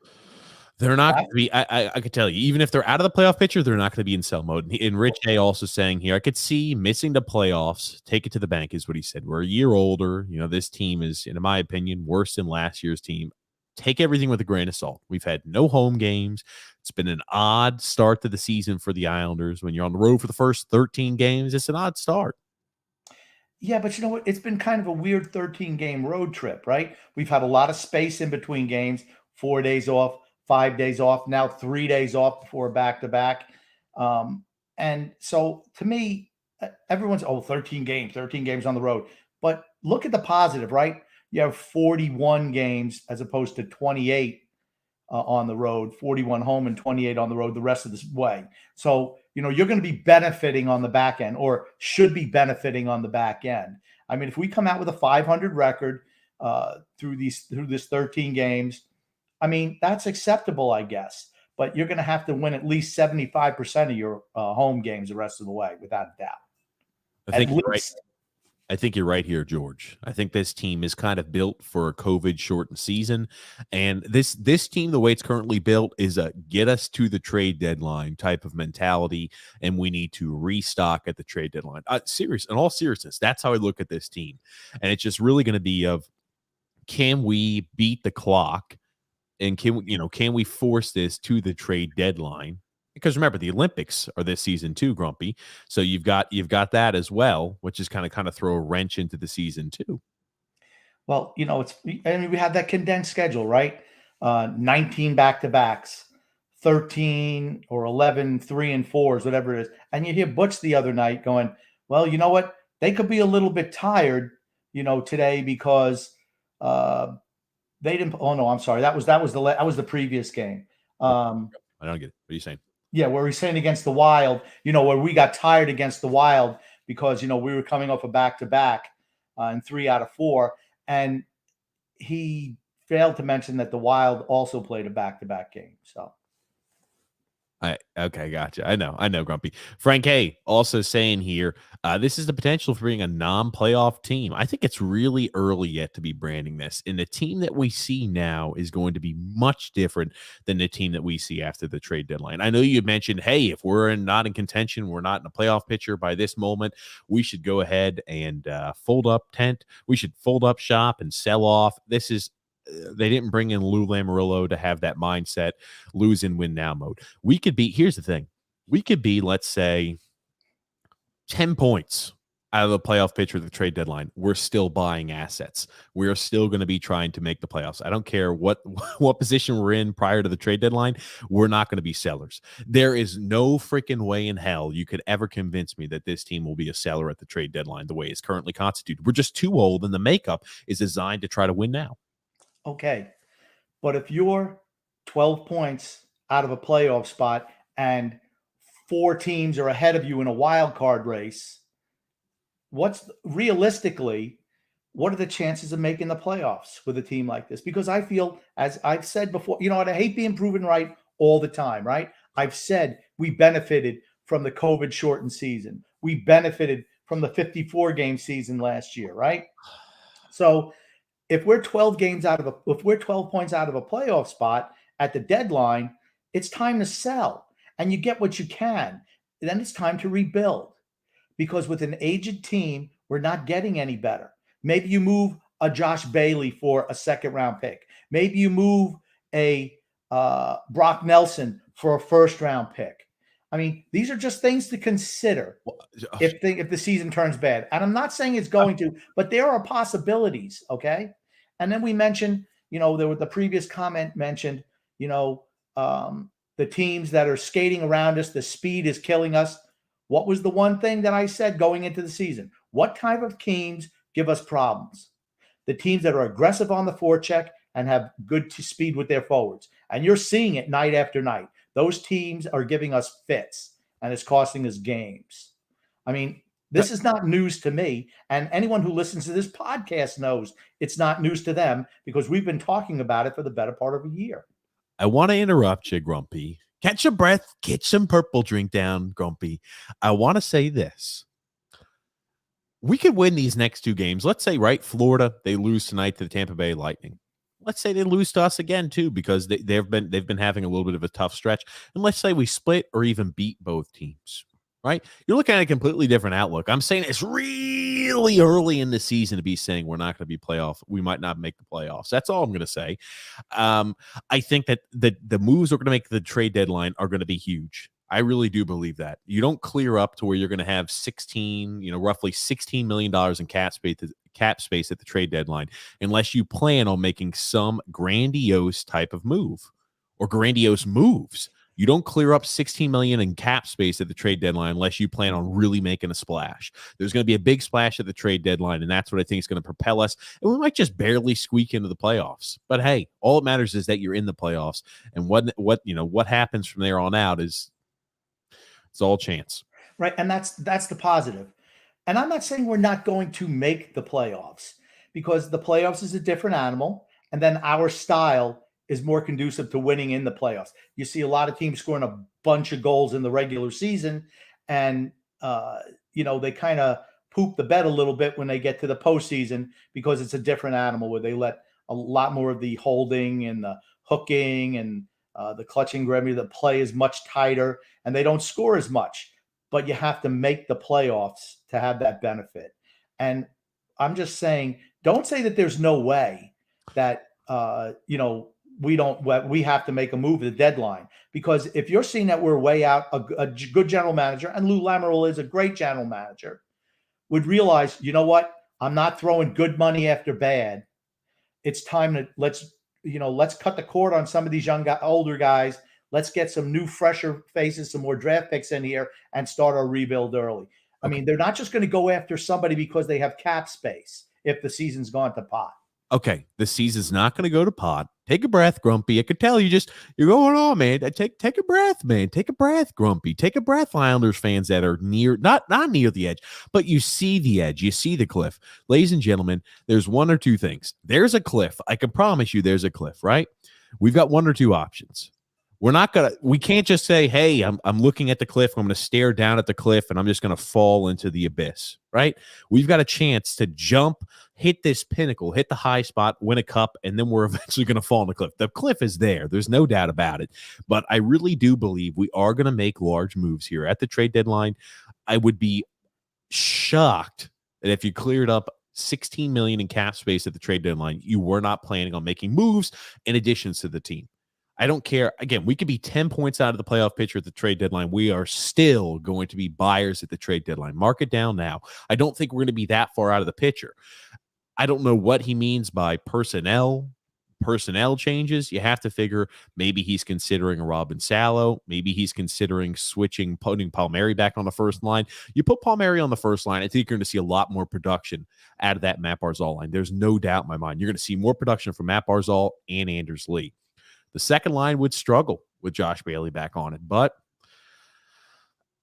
They're not going to be, I could tell you, even if they're out of the playoff picture, they're not going to be in sell mode. And Rich A also saying here, I could see missing the playoffs, take it to the bank is what he said. We're a year older. You know, this team is, in my opinion, worse than last year's team. Take everything with a grain of salt. We've had no home games. It's been an odd start to the season for the Islanders. When you're on the road for the first 13 games, it's an odd start. Yeah, but you know what? It's been kind of a weird 13-game road trip, right? We've had a lot of space in between games, 4 days off, 5 days off, now 3 days off before back-to-back. And so to me, everyone's, 13 games on the road. But look at the positive, right? You have 41 games as opposed to 28 on the road, 41 home and 28 on the road the rest of this way. So, you know, you're going to be benefiting on the back end, or should be benefiting on the back end. I mean, if we come out with a 500 record through this 13 games, I mean, that's acceptable, I guess. But you're going to have to win at least 75% of your home games the rest of the way, without a doubt. I think you're right here, George. I think this team is kind of built for a COVID-shortened season. And this team, the way it's currently built, is a get us to the trade deadline type of mentality, and we need to restock at the trade deadline. In all seriousness, that's how I look at this team. And it's just really going to be of, can we beat the clock? And can we force this to the trade deadline? Because remember, the Olympics are this season too, Grumpy. So you've got that as well, which is kind of throw a wrench into the season too. Well, you know, we have that condensed schedule, right? 19 back-to-backs, 13 or 11 3 and 4s, whatever it is. And you hear Butch the other night going, well, you know what? They could be a little bit tired, you know, today because they didn't. Oh no, I'm sorry. That was the previous game. I don't get it. What are you saying? Yeah, where he's saying against the Wild, you know, where we got tired against the Wild because, you know, we were coming off a back-to-back in 3 out of 4. And he failed to mention that the Wild also played a back-to-back game. So. Okay, gotcha. I know, Grumpy. Frank A. also saying here, this is the potential for being a non-playoff team. I think it's really early yet to be branding this. And the team that we see now is going to be much different than the team that we see after the trade deadline. I know you mentioned, hey, if we're not in contention, we're not in a playoff picture by this moment, we should go ahead and fold up tent. We should fold up shop and sell off. This is They didn't bring in Lou Lamoriello to have that mindset, lose and win now mode. We could be, here's the thing. We could be, let's say, 10 points out of the playoff picture at the trade deadline. We're still buying assets. We're still going to be trying to make the playoffs. I don't care what position we're in prior to the trade deadline. We're not going to be sellers. There is no freaking way in hell you could ever convince me that this team will be a seller at the trade deadline the way it's currently constituted. We're just too old, and the makeup is designed to try to win now. Okay. But if you're 12 points out of a playoff spot and 4 teams are ahead of you in a wild card race, realistically, what are the chances of making the playoffs with a team like this? Because I feel, as I've said before, you know what, I hate being proven right all the time, right? I've said we benefited from the COVID shortened season. We benefited from the 54 game season last year, right? So if we're 12 points out of a playoff spot at the deadline, it's time to sell and you get what you can. Then it's time to rebuild. Because with an aged team, we're not getting any better. Maybe you move a Josh Bailey for a second-round pick. Maybe you move a Brock Nelson for a first-round pick. I mean, these are just things to consider if the season turns bad. And I'm not saying it's going to, but there are possibilities, okay? And then we mentioned, the previous comment mentioned, the teams that are skating around us, the speed is killing us. What was the one thing that I said going into the season? What type of teams give us problems? The teams that are aggressive on the forecheck and have good speed with their forwards. And you're seeing it night after night. Those teams are giving us fits, and it's costing us games. I mean, this is not news to me. And anyone who listens to this podcast knows it's not news to them because we've been talking about it for the better part of a year. I want to interrupt you, Grumpy. Catch your breath, get some purple drink down, Grumpy. I want to say this. We could win these next 2 games. Let's say, right, Florida, they lose tonight to the Tampa Bay Lightning. Let's say they lose to us again, too, because they've been having a little bit of a tough stretch. And let's say we split or even beat both teams, right? You're looking at a completely different outlook. I'm saying it's really early in the season to be saying we're not going to be playoff. We might not make the playoffs. That's all I'm going to say. I think that the moves we're going to make the trade deadline are going to be huge. I really do believe that. You don't clear up to where you're going to have roughly $16 million in cap space at the trade deadline unless you plan on making some grandiose type of move or grandiose moves. You don't clear up $16 million in cap space at the trade deadline unless you plan on really making a splash. There's going to be a big splash at the trade deadline, and that's what I think is going to propel us. And we might just barely squeak into the playoffs. But hey, all that matters is that you're in the playoffs, and what happens from there on out it's all chance. Right, and that's the positive. And I'm not saying we're not going to make the playoffs because the playoffs is a different animal, and then our style is more conducive to winning in the playoffs. You see a lot of teams scoring a bunch of goals in the regular season, and they kind of poop the bed a little bit when they get to the postseason because it's a different animal where they let a lot more of the holding and the hooking and the clutching gravity. The play is much tighter, and they don't score as much. But you have to make the playoffs to have that benefit. And I'm just saying, don't say that there's no way that we have to make a move at the deadline, because if you're seeing that we're way out, a good general manager, and Lou Lamoriello is a great general manager, would realize, you know what, I'm not throwing good money after bad. It's time to let's cut the cord on some of these older guys. Let's get some new, fresher faces, some more draft picks in here, and start our rebuild early. I mean, they're not just going to go after somebody because they have cap space if the season's gone to pot. Okay, the season's not going to go to pot. Take a breath, Grumpy. I could tell you're going on, man. Take a breath, man. Take a breath, Grumpy. Take a breath, Islanders fans that are not near the edge, but you see the edge. You see the cliff. Ladies and gentlemen, there's one or two things. There's a cliff. I can promise you there's a cliff, right? We've got one or two options. We can't just say, hey, I'm looking at the cliff. I'm going to stare down at the cliff and I'm just going to fall into the abyss, right? We've got a chance to jump, hit this pinnacle, hit the high spot, win a cup, and then we're eventually going to fall in the cliff. The cliff is there. There's no doubt about it. But I really do believe we are going to make large moves here at the trade deadline. I would be shocked that if you cleared up $16 million in cap space at the trade deadline. You were not planning on making moves in additions to the team. I don't care. Again, we could be 10 points out of the playoff picture at the trade deadline. We are still going to be buyers at the trade deadline. Mark it down now. I don't think we're going to be that far out of the picture. I don't know what he means by personnel changes. You have to figure maybe he's considering a Robin Salo. Maybe he's considering putting Palmieri back on the first line. You put Palmieri on the first line, I think you're going to see a lot more production out of that Matt Barzal line. There's no doubt in my mind. You're going to see more production from Matt Barzal and Anders Lee. The second line would struggle with Josh Bailey back on it, but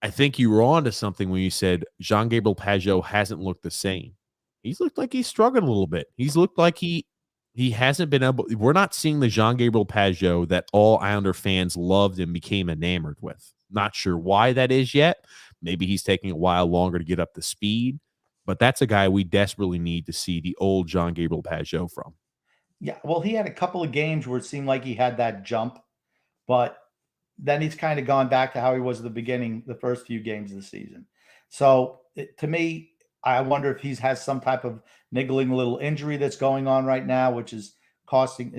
I think you were on to something when you said Jean-Gabriel Pageau hasn't looked the same. He's looked like he's struggled a little bit. He's looked like he hasn't been able. We're not seeing the Jean-Gabriel Pageau that all Islander fans loved and became enamored with. Not sure why that is yet. Maybe he's taking a while longer to get up to speed, but that's a guy we desperately need to see the old Jean-Gabriel Pageau from. Yeah, well, he had a couple of games where it seemed like he had that jump, but then he's kind of gone back to how he was at the beginning, the first few games of the season. So to me, I wonder if he has some type of niggling little injury that's going on right now, which is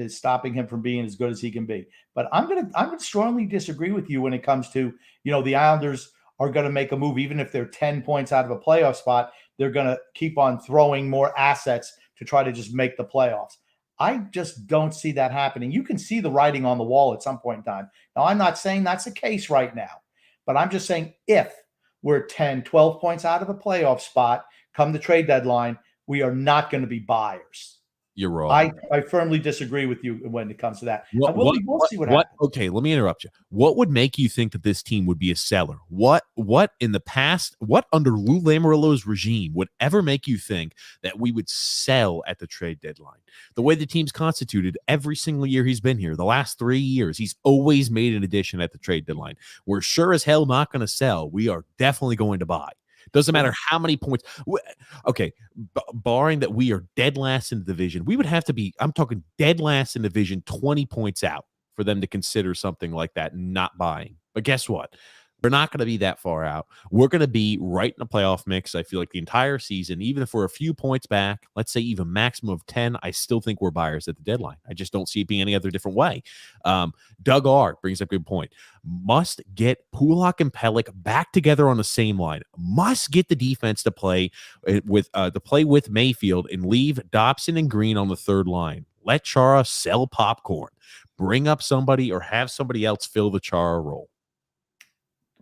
stopping him from being as good as he can be. But I'm gonna strongly disagree with you when it comes to, the Islanders are going to make a move, even if they're 10 points out of a playoff spot. They're going to keep on throwing more assets to try to just make the playoffs. I just don't see that happening. You can see the writing on the wall at some point in time. Now, I'm not saying that's the case right now, but I'm just saying if we're 10, 12 points out of a playoff spot come the trade deadline, we are not going to be buyers. You're wrong. I firmly disagree with you when it comes to that. We'll see what happens. Okay, let me interrupt you. What would make you think that this team would be a seller? What in the past, what under Lou Lamoriello's regime would ever make you think that we would sell at the trade deadline? The way the team's constituted every single year he's been here, the last 3 years, he's always made an addition at the trade deadline. We're sure as hell not going to sell. We are definitely going to buy. Doesn't matter how many points. Okay, barring that we are dead last in the division, we would have to be, I'm talking dead last in the division, 20 points out for them to consider something like that not buying. But guess what? We're not going to be that far out. We're going to be right in the playoff mix. I feel like the entire season, even if we're a few points back, let's say even maximum of 10, I still think we're buyers at the deadline. I just don't see it being any other different way. Doug R. brings up a good point. Must get Pulock and Pelech back together on the same line. Must get the defense to play with Mayfield and leave Dobson and Green on the third line. Let Chara sell popcorn. Bring up somebody or have somebody else fill the Chara role.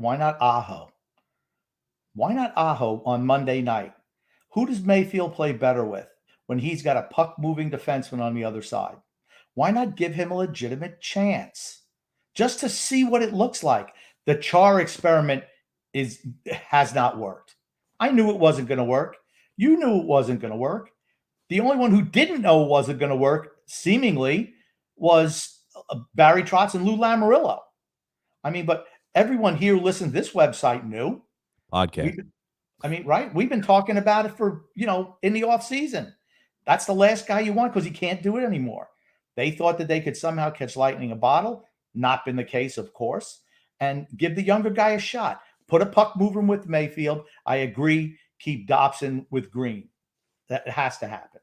Why not Aho? Why not Aho on Monday night? Who does Mayfield play better with when he's got a puck-moving defenseman on the other side? Why not give him a legitimate chance just to see what it looks like? The Chara experiment has not worked. I knew it wasn't going to work. You knew it wasn't going to work. The only one who didn't know it wasn't going to work, seemingly, was Barry Trotz and Lou Lamoriello. I mean, but everyone here listening to this website knew. Podcast. Right? We've been talking about it for, in the off season. That's the last guy you want because he can't do it anymore. They thought that they could somehow catch lightning in a bottle. Not been the case, of course. And give the younger guy a shot. Put a puck mover with Mayfield. I agree. Keep Dobson with Green. That has to happen.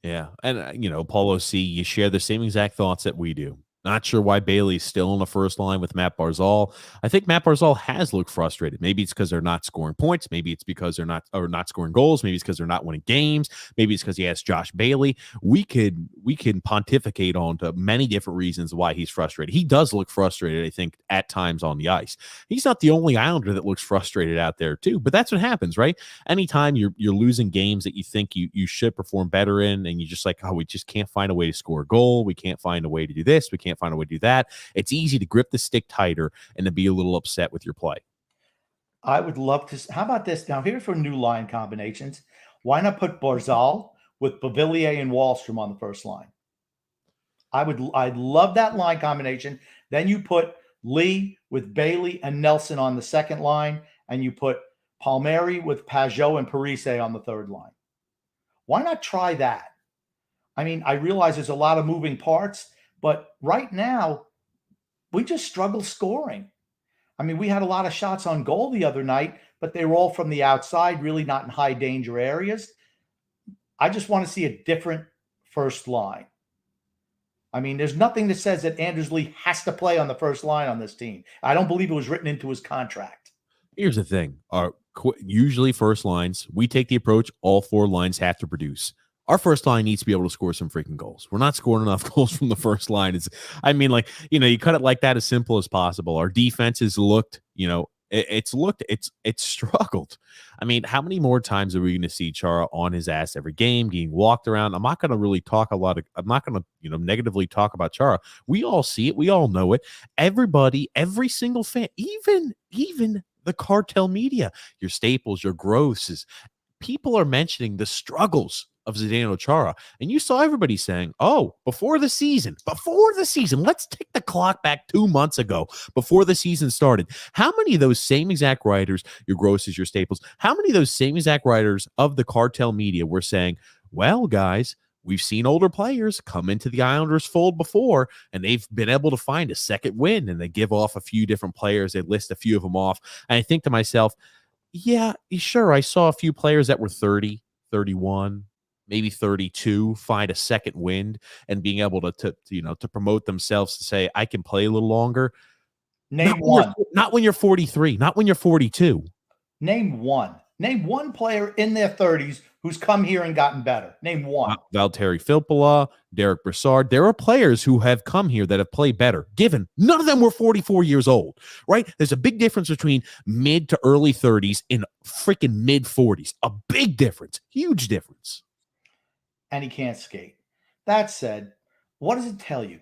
Yeah. And, Paulo C., you share the same exact thoughts that we do. Not sure why Bailey's still on the first line with Matt Barzal. I think Matt Barzal has looked frustrated. Maybe it's because they're not scoring points. Maybe it's because they're not scoring goals. Maybe it's because they're not winning games. Maybe it's because he has Josh Bailey. We can pontificate on to many different reasons why he's frustrated. He does look frustrated, I think, at times on the ice. He's not the only Islander that looks frustrated out there, too. But that's what happens, right? Anytime you're losing games that you think you should perform better in, and you're just like, we just can't find a way to score a goal. We can't find a way to do this. We can't find a way to do that. It's easy to grip the stick tighter and to be a little upset with your play. I would love to. How about this? Now, here for new line combinations. Why not put Barzal with Beauvillier and Wahlstrom on the first line? I'd love that line combination. Then you put Lee with Bailey and Nelson on the second line, and you put Palmieri with Pageau and Parise on the third line. Why not try that? I mean, I realize there's a lot of moving parts, but right now, we just struggle scoring. I mean, we had a lot of shots on goal the other night, but they were all from the outside, really not in high danger areas. I just want to see a different first line. I mean, there's nothing that says that Anders Lee has to play on the first line on this team. I don't believe it was written into his contract. Here's the thing. Usually first lines, we take the approach all 4 lines have to produce. Our first line needs to be able to score some freaking goals. We're not scoring enough goals from the first line. You cut it like that as simple as possible. Our defense has looked, it's struggled. I mean, how many more times are we going to see Chara on his ass every game, getting walked around? I'm not going to negatively talk about Chara. We all see it. We all know it. Everybody, every single fan, even the cartel media, your Staples, your Grosses, people are mentioning the struggles of Zdeno Chara. And you saw everybody saying, before the season, let's take the clock back 2 months ago, before the season started. How many of those same exact writers, your Grosses, your Staples, how many of those same exact writers of the cartel media were saying, well, guys, we've seen older players come into the Islanders fold before, and they've been able to find a second win, and they give off a few different players. They list a few of them off. And I think to myself, yeah, sure, I saw a few players that were 30, 31, maybe 32 find a second wind and being able to promote themselves to say, I can play a little longer. Name one. Not when you're 43, not when you're 42. Name one player in their 30s who's come here and gotten better. Name one. Valtteri Filppula, Derek Brassard. There are players who have come here that have played better. Given none of them were 44 years old, right? There's a big difference between mid to early 30s and freaking mid 40s. A big difference. Huge difference. And he can't skate. That said, what does it tell you?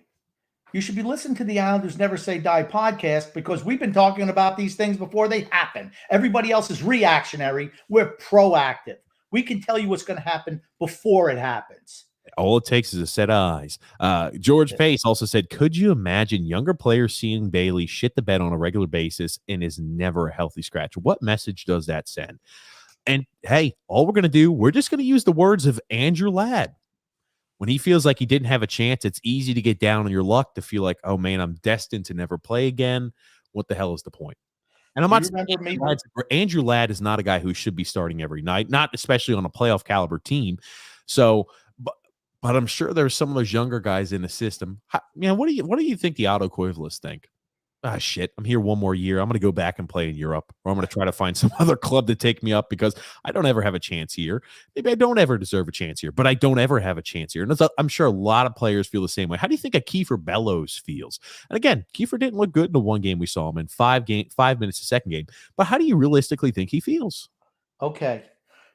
You should be listening to the Islanders Never Say Die podcast, because we've been talking about these things before they happen. Everybody else is reactionary. We're proactive. We can tell you what's going to happen before it happens. All it takes is a set of eyes. George Pace also said, could you imagine younger players seeing Bailey shit the bed on a regular basis and is never a healthy scratch? What message does that send? And hey, all we're going to do, we're just going to use the words of Andrew Ladd. When he feels like he didn't have a chance, it's easy to get down on your luck, to feel like, oh man, I'm destined to never play again. What the hell is the point? And I'm not saying Andrew Ladd is not a guy who should be starting every night, not especially on a playoff caliber team. So, but I'm sure there's some of those younger guys in the system. What do you think the autocoivalists think? Shit, I'm here one more year. I'm going to go back and play in Europe, or I'm going to try to find some other club to take me up, because I don't ever have a chance here. Maybe I don't ever deserve a chance here, but I don't ever have a chance here. And I'm sure a lot of players feel the same way. How do you think a Kiefer Bellows feels? And again, Kiefer didn't look good in the one game we saw him in, 5 minutes the second game. But how do you realistically think he feels? Okay.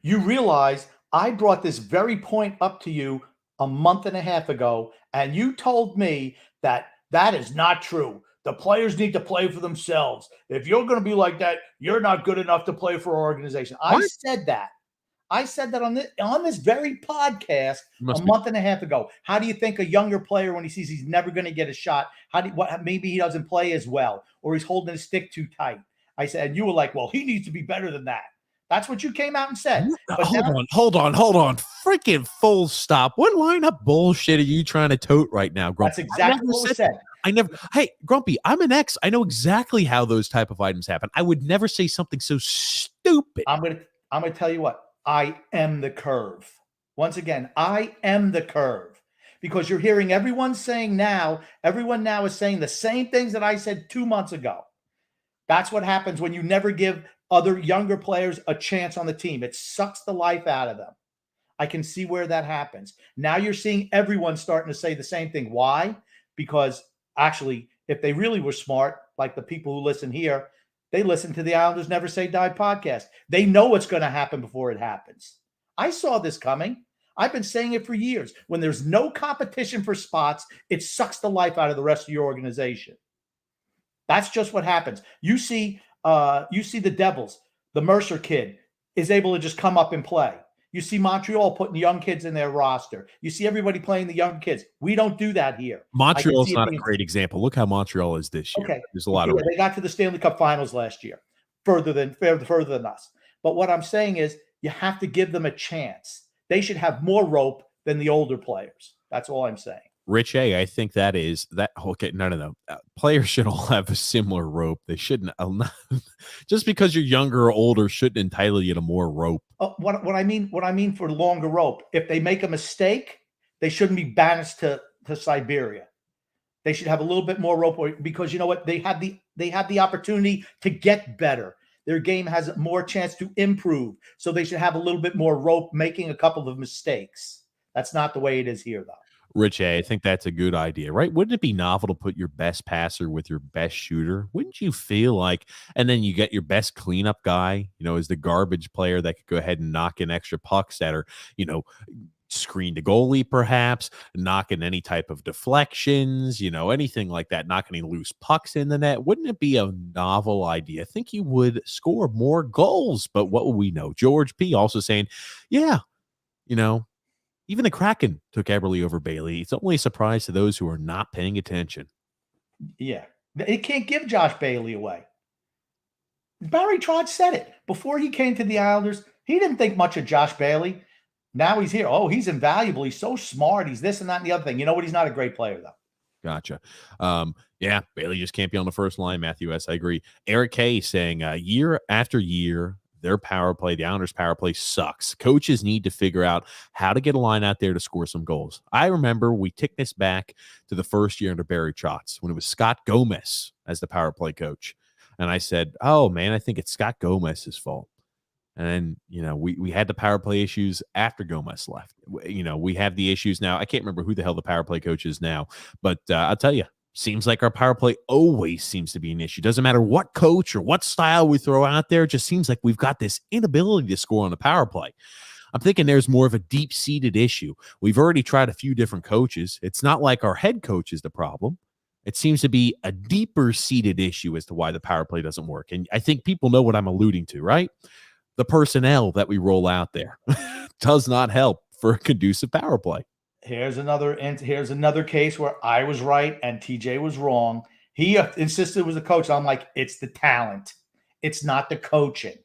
You realize I brought this very point up to you a month and a half ago, and you told me that is not true. The players need to play for themselves. If you're going to be like that, you're not good enough to play for our organization. I said that on this very podcast a month and a half ago. How do you think a younger player, when he sees he's never going to get a shot, maybe he doesn't play as well, or he's holding his stick too tight? I said, and you were like, well, he needs to be better than that. That's what you came out and said. But hold on. Freaking full stop. What lineup bullshit are you trying to tote right now, Grumpy? That's exactly what was said. Hey, Grumpy, I'm an ex. I know exactly how those type of items happen. I would never say something so stupid. I'm gonna tell you what. I am the curve. Once again, I am the curve. Because you're hearing everyone now is saying the same things that I said 2 months ago. That's what happens when you never give other younger players a chance on the team. It sucks the life out of them. I can see where that happens. Now you're seeing everyone starting to say the same thing. Why? Because actually, if they really were smart, like the people who listen here, they listen to the Islanders Never Say Die podcast. They know what's going to happen before it happens. I saw this coming. I've been saying it for years. When there's no competition for spots, it sucks the life out of the rest of your organization. That's just what happens. You see the Devils. The Mercer kid is able to just come up and play. You see Montreal putting young kids in their roster. You see everybody playing the young kids. We don't do that here. Montreal's not a great example. Look how Montreal is this year. Okay. There's a lot They got to the Stanley Cup Finals last year, further than us. But what I'm saying is, you have to give them a chance. They should have more rope than the older players. That's all I'm saying. Rich A, I think that is that. Okay, no. Players should all have a similar rope. They shouldn't. Just because you're younger or older shouldn't entitle you to more rope. What I mean for longer rope. If they make a mistake, they shouldn't be banished to Siberia. They should have a little bit more rope because you know what? They have the opportunity to get better. Their game has more chance to improve. So they should have a little bit more rope making a couple of mistakes. That's not the way it is here, though. Rich A, I think that's a good idea, right? Wouldn't it be novel to put your best passer with your best shooter? Wouldn't you feel like, and then you get your best cleanup guy, as the garbage player that could go ahead and knock in extra pucks that are, screen to goalie, perhaps, knocking any type of deflections, anything like that, knocking any loose pucks in the net. Wouldn't it be a novel idea? I think you would score more goals, but what would we know? George P also saying, yeah, even the Kraken took Eberle over Bailey. It's only a surprise to those who are not paying attention. Yeah. It can't give Josh Bailey away. Barry Trotz said it. Before he came to the Islanders, he didn't think much of Josh Bailey. Now he's here. Oh, he's invaluable. He's so smart. He's this and that and the other thing. You know what? He's not a great player, though. Gotcha. Yeah, Bailey just can't be on the first line, Matthew S. I agree. Eric K saying year after year, their power play, the Islanders' power play sucks. Coaches need to figure out how to get a line out there to score some goals. I remember we ticked this back to the first year under Barry Trotz when it was Scott Gomez as the power play coach. And I said, oh, man, I think it's Scott Gomez's fault. And then, we had the power play issues after Gomez left. We have the issues now. I can't remember who the hell the power play coach is now, but I'll tell you, seems like our power play always seems to be an issue. Doesn't matter what coach or what style we throw out there. It just seems like we've got this inability to score on the power play. I'm thinking there's more of a deep-seated issue. We've already tried a few different coaches. It's not like our head coach is the problem. It seems to be a deeper-seated issue as to why the power play doesn't work. And I think people know what I'm alluding to, right? The personnel that we roll out there does not help for a conducive power play. Here's another case where I was right and TJ was wrong. He insisted it was the coach. I'm like, it's the talent. It's not the coaching.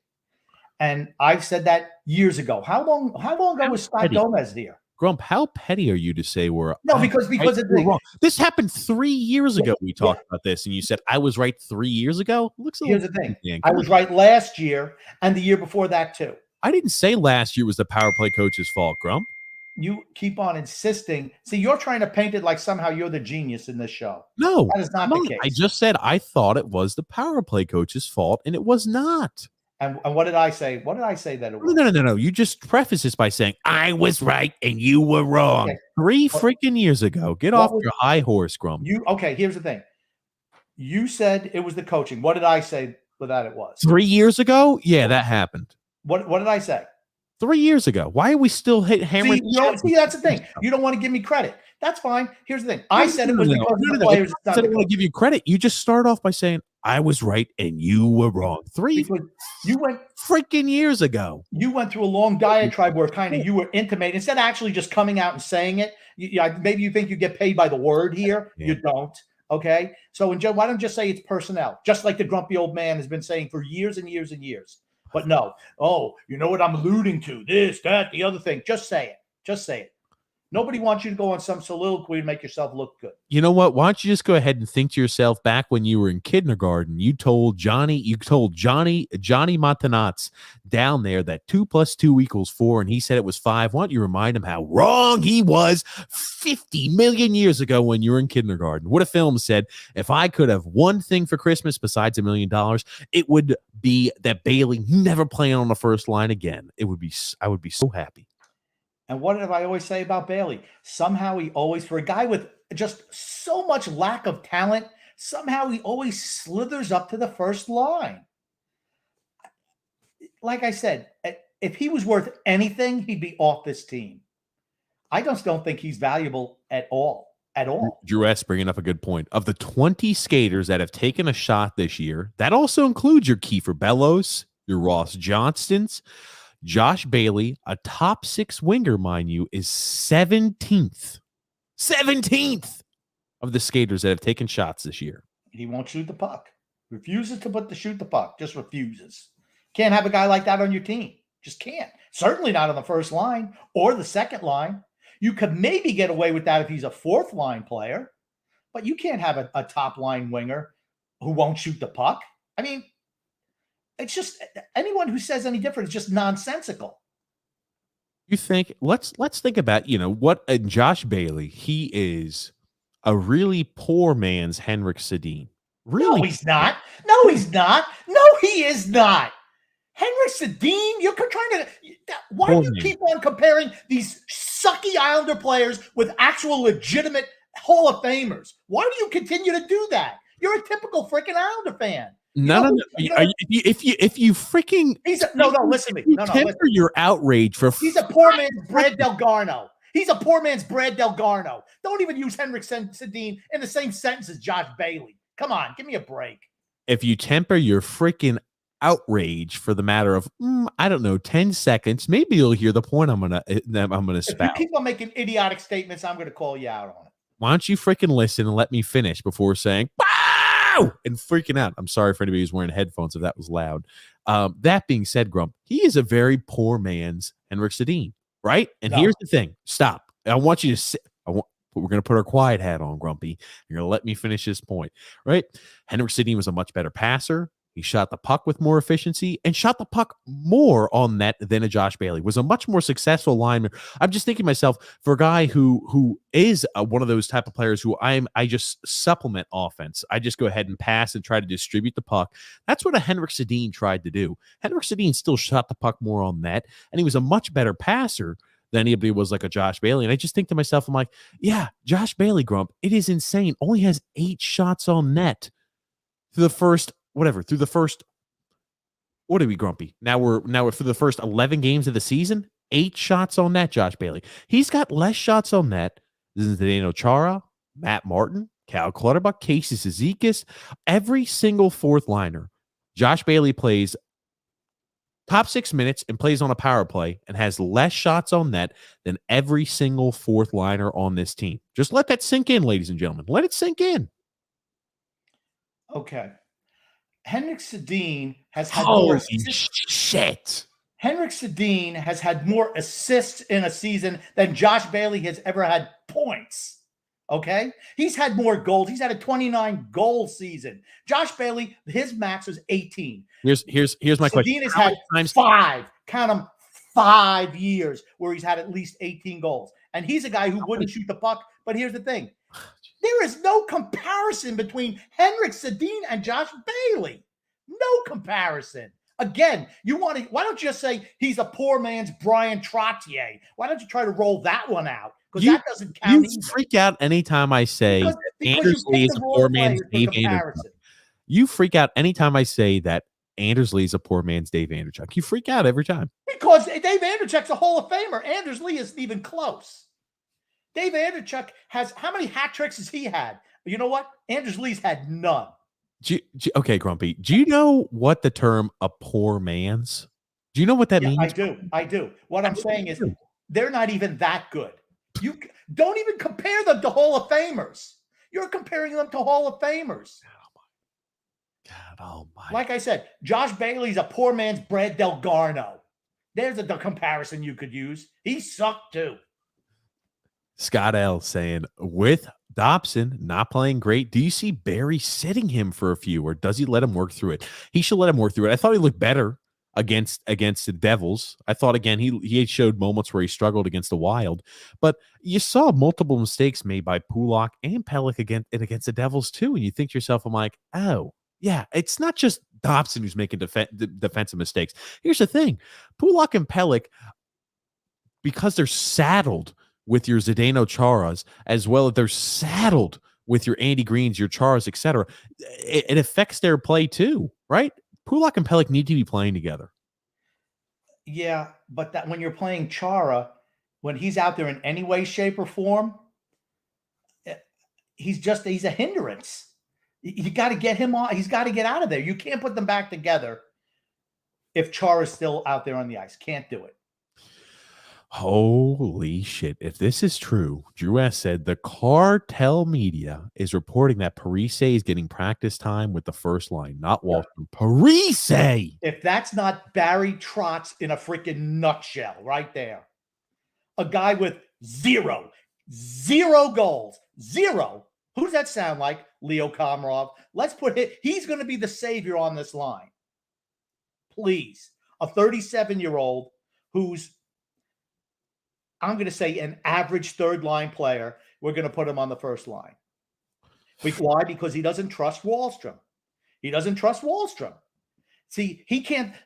And I've said that years ago. How long ago was Scott Gomez here? Grump, how petty are you to say we're because we're wrong? This happened 3 years ago. We talked about this, and you said I was right 3 years ago. Here's the thing: I was right last year and the year before that too. I didn't say last year was the power play coach's fault, Grump. You keep on insisting. See, you're trying to paint it like somehow you're the genius in this show. No, that is not the case. I just said I thought it was the power play coach's fault, and it was not. And what did I say? What did I say that it was? No. You just preface this by saying I was right and you were wrong. Okay. 3 freaking years ago. Get off your high horse, Grump. Okay, here's the thing. You said it was the coaching. What did I say that it was? 3 years ago? Yeah, that happened. What did I say? 3 years ago. Why are we still hammering? See, that's the thing. You don't want to give me credit. That's fine. Here's the thing. I said it was because of the players. I don't want to give you credit. You just start off by saying I was right and you were wrong. You went freaking years ago. You went through a long diatribe where kind of you were intimating instead of actually just coming out and saying it. Maybe you think you get paid by the word here. Yeah. You don't. Okay. So why don't you just say it's personnel, just like the grumpy old man has been saying for years and years and years. But no. Oh, you know what I'm alluding to? This, that, the other thing. Just say it. Just say it. Nobody wants you to go on some soliloquy and make yourself look good. You know what? Why don't you just go ahead and think to yourself back when you were in kindergarten, you told Johnny Montanats down there that 2 + 2 = 4, and he said it was 5. Why don't you remind him how wrong he was 50 million years ago when you were in kindergarten? What a film said, if I could have one thing for Christmas besides $1 million, it would be that Bailey never playing on the first line again. I would be so happy. And what did I always say about Bailey? Somehow he always, for a guy with just so much lack of talent, somehow he always slithers up to the first line. Like I said, if he was worth anything, he'd be off this team. I just don't think he's valuable at all. At all. Drew S. bringing up a good point. Of the 20 skaters that have taken a shot this year, that also includes your Kiefer Bellows, your Ross Johnstons, Josh Bailey, a top 6 winger, mind you, is 17th. 17th of the skaters that have taken shots this year. He won't shoot the puck. Refuses to shoot the puck. Just refuses. Can't have a guy like that on your team. Just can't. Certainly not on the first line or the second line. You could maybe get away with that if he's a fourth line player, but you can't have a top line winger who won't shoot the puck. I mean, it's just anyone who says any different is just nonsensical. You think let's think about, what Josh Bailey, he is a really poor man's Henrik Sedin. Really? No, he's not. No, he's not. No, he is not. Henrik Sedin, you're trying to. Why do you keep on comparing these sucky Islander players with actual legitimate Hall of Famers? Why do you continue to do that? You're a typical freaking Islander fan. No. If you freaking listen to me. Temper your outrage for. He's a poor man's Brad Delgarno. He's a poor man's Brad Delgarno. Don't even use Henrik Sedin in the same sentence as Josh Bailey. Come on, give me a break. If you temper your freaking outrage for the matter of 10 seconds, maybe you'll hear the point I'm gonna spout. If you keep on making idiotic statements, I'm gonna call you out on it. Why don't you freaking listen and let me finish before saying "Wow!" and freaking out? I'm sorry for anybody who's wearing headphones if that was loud. That being said, Grump, he is a very poor man's Henrik Sedin, right? And here's the thing. Stop. I want you to sit. We're going to put our quiet hat on, Grumpy. You're going to let me finish this point, right? Henrik Sedin was a much better passer. He shot the puck with more efficiency and shot the puck more on net than a Josh Bailey. Was a much more successful lineman. I'm just thinking to myself, for a guy who is one of those type of players who I just supplement offense. I just go ahead and pass and try to distribute the puck. That's what a Henrik Sedin tried to do. Henrik Sedin still shot the puck more on net, and he was a much better passer than anybody was like a Josh Bailey. And I just think to myself, I'm like, yeah, Josh Bailey, Grump, it is insane. Only has 8 shots on net through the first, what are we, Grumpy? Now we're for the first 11 games of the season, 8 shots on net, Josh Bailey. He's got less shots on net than Zdeno Chara, Matt Martin, Cal Clutterbuck, Casey Cizikas, every single fourth liner. Josh Bailey plays top 6 minutes and plays on a power play and has less shots on net than every single fourth liner on this team. Just let that sink in, ladies and gentlemen. Let it sink in. Okay. Henrik Sedin has had more shit. Henrik Sedin has had more assists in a season than Josh Bailey has ever had points. Okay? He's had more goals. He's had a 29 goal season. Josh Bailey, his max was 18. Here's my question. Sedin has had 5, count them, 5 years where he's had at least 18 goals. And he's a guy who wouldn't shoot the puck. But here's the thing. There is no comparison between Henrik Sedin and Josh Bailey. No comparison. Again, why don't you just say he's a poor man's Brian Trottier? Why don't you try to roll that one out? Because that doesn't count. You freak out anytime I say Anders Lee is a poor man's Dave Vanderchuk. You freak out anytime I say that Anders Lee is a poor man's Dave Vanderchuk. You freak out every time. Because Dave Vanderchuk's a Hall of Famer. Anders Lee isn't even close. Dave Vanderchuk has, how many hat tricks has he had? You know what? Anders Lee's had none. Okay, Grumpy. Do you know what the term a poor man's? Do you know what that means? I do. What I'm saying is they're not even that good. You don't even compare them to Hall of Famers. You're comparing them to Hall of Famers. Oh my God. Oh my. Like I said, Josh Bailey's a poor man's Brad Delgarno. There's the comparison you could use. He sucked too. Scott L saying, with Dobson not playing great, do you see Barry sitting him for a few, or does he let him work through it? He should let him work through it. I thought he looked better against the Devils. I thought, again, he showed moments where he struggled against the Wild, but you saw multiple mistakes made by Pulock and Pelech against the Devils too, and you think to yourself, I'm like, oh, yeah, it's not just Dobson who's making defensive mistakes. Here's the thing. Pulock and Pelech, because they're saddled with your Zdeno Charas, as well as they're saddled with your Andy Greens, your Charas, etc., it affects their play too, right? Pulock and Pelech need to be playing together. Yeah, but that when you're playing Chara, when he's out there in any way, shape, or form, he's a hindrance. You got to get him on. He's got to get out of there. You can't put them back together if Chara's still out there on the ice. Can't do it. Holy shit. If this is true, Drew S. said the Cartel media is reporting that Parise is getting practice time with the first line, not Walton. Parise! If that's not Barry Trotz in a freaking nutshell right there. a guy with zero goals, zero. Who does that sound like? Leo Komarov. Let's put it. He's going to be the savior on this line. Please, a 37-year-old who's, I'm going to say, an average third-line player. We're going to put him on the first line. Why? Because he doesn't trust Wahlstrom. He doesn't trust Wahlstrom. See,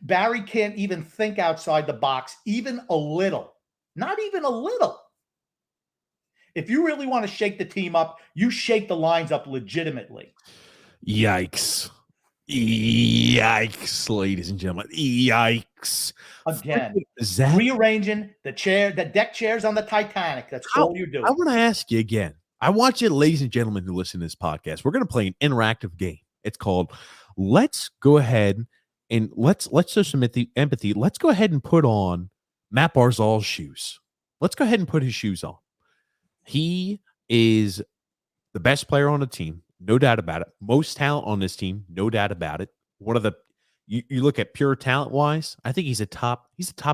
Barry can't even think outside the box, even a little. Not even a little. If you really want to shake the team up, you shake the lines up legitimately. Yikes. Yikes, ladies and gentlemen. Yikes. Again, rearranging the deck chairs on the Titanic. That's all you're doing. I want to ask you again. I want you, ladies and gentlemen who listen to this podcast, we're going to play an interactive game. It's called Let's Go Ahead and let's show some empathy. Let's go ahead and put on Matt Barzal's shoes. Let's go ahead and put his shoes on. He is the best player on the team, no doubt about it. Most talent on this team, no doubt about it. One of the you look at pure talent wise, I think he's a top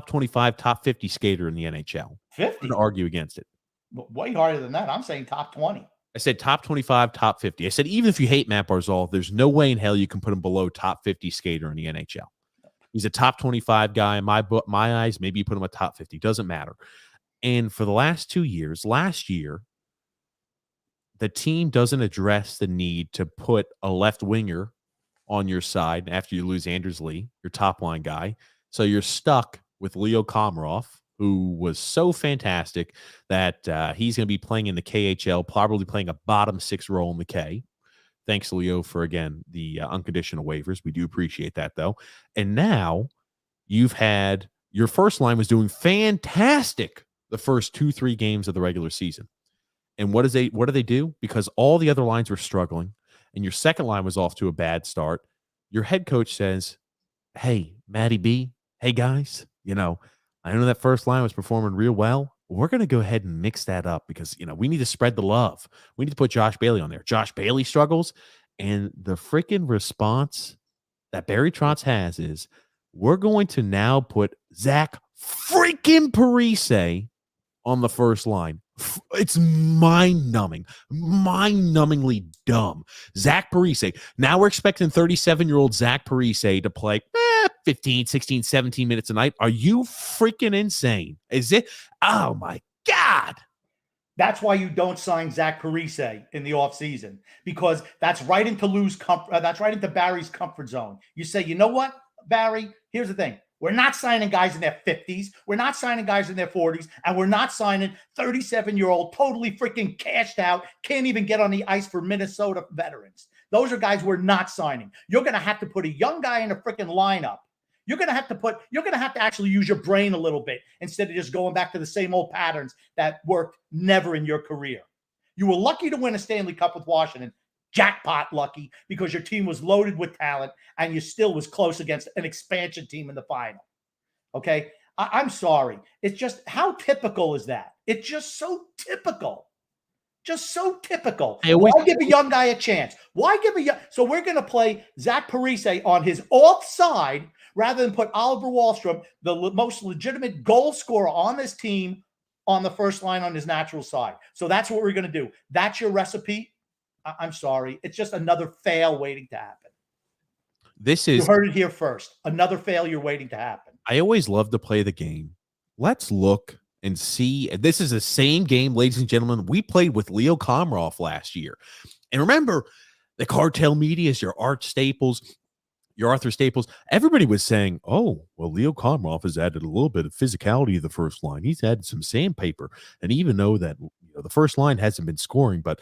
25, top 50 skater in the NHL. 50. I'm going to argue against it. Way harder than that. I'm saying top 20. I said top 25, top 50. I said even if you hate Matt Barzal, there's no way in hell you can put him below top 50 skater in the NHL. He's a top 25 guy in my eyes. Maybe you put him a top 50. Doesn't matter. And for the last 2 years, last year, the team doesn't address the need to put a left winger on your side after you lose Anders Lee, your top line guy. So you're stuck with Leo Komarov, who was so fantastic that he's going to be playing in the KHL, probably playing a bottom six role in the K. Thanks, Leo, for, again, the unconditional waivers. We do appreciate that, though. And now you've had your first line was doing fantastic the first 2-3 games of the regular season. And what do they do? Because all the other lines were struggling and your second line was off to a bad start, your head coach says, hey, Matty B, hey, guys, I know that first line was performing real well. We're going to go ahead and mix that up because, we need to spread the love. We need to put Josh Bailey on there. Josh Bailey struggles. And the freaking response that Barry Trotz has is, we're going to now put Zach freaking Parise on the first line. It's mind-numbingly dumb. Zach Parise. Now we're expecting 37-year-old Zach Parise to play 15, 16, 17 minutes a night. Are you freaking insane? Is it? Oh, my God. That's why you don't sign Zach Parise in the offseason, because that's right into that's right into Barry's comfort zone. You say, you know what, Barry? Here's the thing. We're not signing guys in their 50s. We're not signing guys in their 40s. And we're not signing 37-year-old, totally freaking cashed out, can't even get on the ice for Minnesota veterans. Those are guys we're not signing. You're going to have to put a young guy in a freaking lineup. You're going to have to actually use your brain a little bit instead of just going back to the same old patterns that worked never in your career. You were lucky to win a Stanley Cup with Washington. Jackpot lucky, because your team was loaded with talent and you still was close against an expansion team in the final. Okay? I'm sorry. It's just, how typical is that? It's just so typical. Just so typical. Why give a young guy a chance? So we're going to play Zach Parise on his offside rather than put Oliver Wahlstrom, the most legitimate goal scorer on this team, on the first line on his natural side. So that's what we're going to do. That's your recipe. I'm sorry. It's just another fail waiting to happen. You heard it here first. Another failure waiting to happen. I always love to play the game. Let's look and see. This is the same game, ladies and gentlemen, we played with Leo Komarov last year. And remember, the cartel media is your Arthur Staples. Everybody was saying, oh, well, Leo Komarov has added a little bit of physicality to the first line. He's added some sandpaper. And even though that the first line hasn't been scoring, but,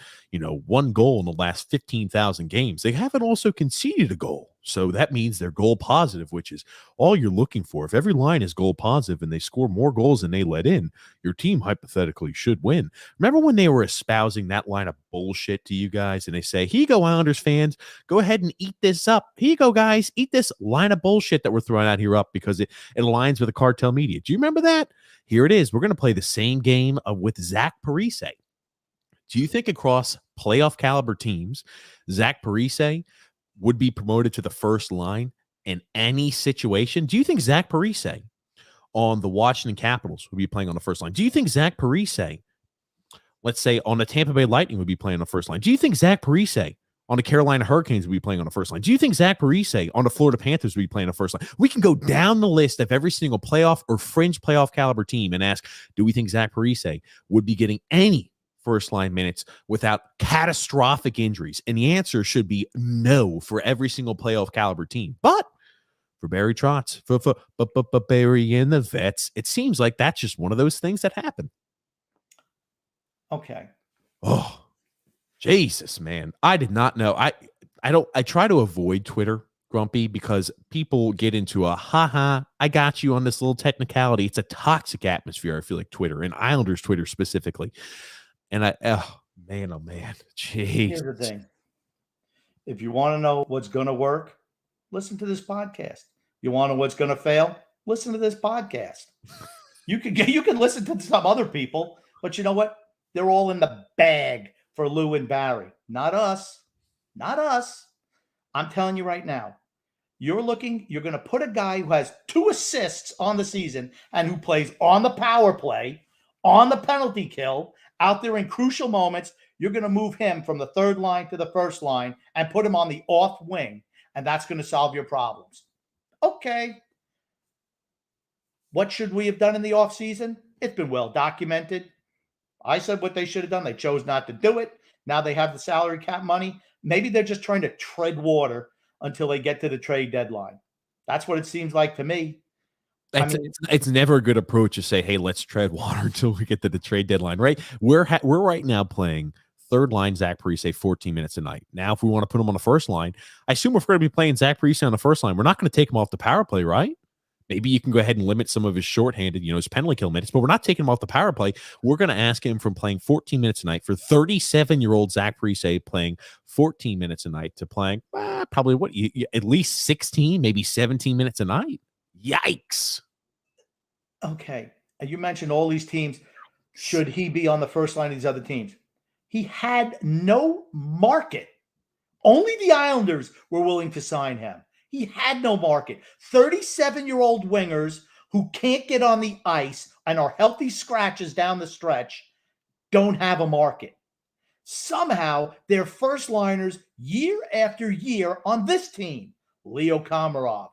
one goal in the last 15,000 games, they haven't also conceded a goal. So that means they're goal positive, which is all you're looking for. If every line is goal positive and they score more goals than they let in, your team hypothetically should win. Remember when they were espousing that line of bullshit to you guys and they say, here you go, Islanders fans, go ahead and eat this up. Here you go, guys, eat this line of bullshit that we're throwing out here up because it aligns with the cartel media. Do you remember that? Here it is. We're going to play the same game with Zach Parise. Do you think across playoff caliber teams, Zach Parise would be promoted to the first line in any situation? Do you think Zach Parise on the Washington Capitals would be playing on the first line? Do you think Zach Parise, let's say, on the Tampa Bay Lightning would be playing on the first line? Do you think Zach Parise on the Carolina Hurricanes would be playing on the first line? Do you think Zach Parise on the Florida Panthers would be playing on the first line? We can go down the list of every single playoff or fringe playoff caliber team and ask, do we think Zach Parise would be getting any first line minutes without catastrophic injuries? And the answer should be no for every single playoff caliber team. But for Barry Trotz, for Barry and the vets, it seems like that's just one of those things that happen. Okay. Oh, Jesus, man. I did not know. I try to avoid Twitter, Grumpy, because people get into a I got you on this little technicality. It's a toxic atmosphere, I feel like, Twitter, and Islanders Twitter specifically. And oh man, jeez. Here's the thing. If you want to know what's going to work, listen to this podcast. You want to know what's going to fail? Listen to this podcast. You can listen to some other people, but you know what? They're all in the bag for Lou and Barry. Not us. Not us. I'm telling you right now. You're going to put a guy who has 2 assists on the season and who plays on the power play, on the penalty kill, out there in crucial moments. You're going to move him from the third line to the first line and put him on the off wing, and that's going to solve your problems. Okay. What should we have done in the offseason? It's been well documented. I said what they should have done. They chose not to do it. Now they have the salary cap money. Maybe they're just trying to tread water until they get to the trade deadline. That's what it seems like to me. It's never a good approach to say, hey, let's tread water until we get to the trade deadline, right? We're right now playing third line Zach Parise 14 minutes a night. Now, if we want to put him on the first line, I assume if we're going to be playing Zach Parise on the first line, we're not going to take him off the power play, right? Maybe you can go ahead and limit some of his shorthanded, his penalty kill minutes, but we're not taking him off the power play. We're going to ask him from playing 14 minutes a night for 37-year-old Zach Parise playing 14 minutes a night to playing probably at least 16, maybe 17 minutes a night. Yikes. Okay. And you mentioned all these teams. Should he be on the first line of these other teams? He had no market. Only the Islanders were willing to sign him. He had no market. 37-year-old wingers who can't get on the ice and are healthy scratches down the stretch don't have a market. Somehow, they're first liners year after year on this team. Leo Komarov,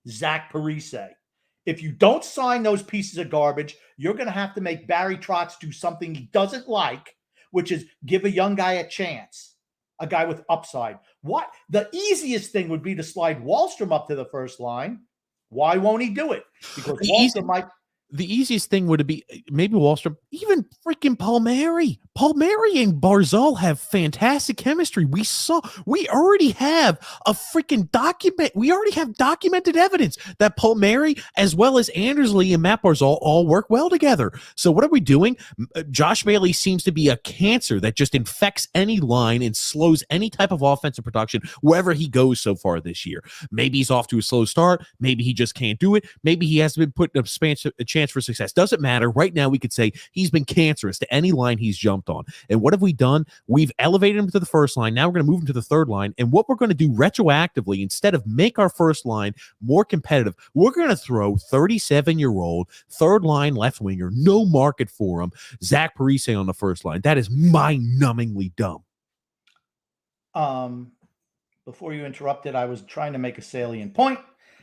Zach Parise. If you don't sign those pieces of garbage, you're going to have to make Barry Trotz do something he doesn't like, which is give a young guy a chance. A guy with upside. What? The easiest thing would be to slide Wahlstrom up to the first line. Why won't he do it? Because Wahlstrom might. The easiest thing would be maybe Wahlstrom, even freaking Palmieri. Palmieri and Barzal have fantastic chemistry. We already have a freaking document. We already have documented evidence that Palmieri as well as Andersley and Matt Barzal all work well together. So what are we doing? Josh Bailey seems to be a cancer that just infects any line and slows any type of offensive production wherever he goes so far this year. Maybe he's off to a slow start. Maybe he just can't do it. Maybe he hasn't been put in a chance for success. Doesn't matter. Right now, we could say he's been cancerous to any line he's jumped on. And what have we done? We've elevated him to the first line. Now we're going to move him to the third line. And what we're going to do retroactively, instead of make our first line more competitive, we're going to throw 37-year-old third line left winger, no market for him, Zach Parise on the first line. That is mind-numbingly dumb. Before you interrupted, I was trying to make a salient point,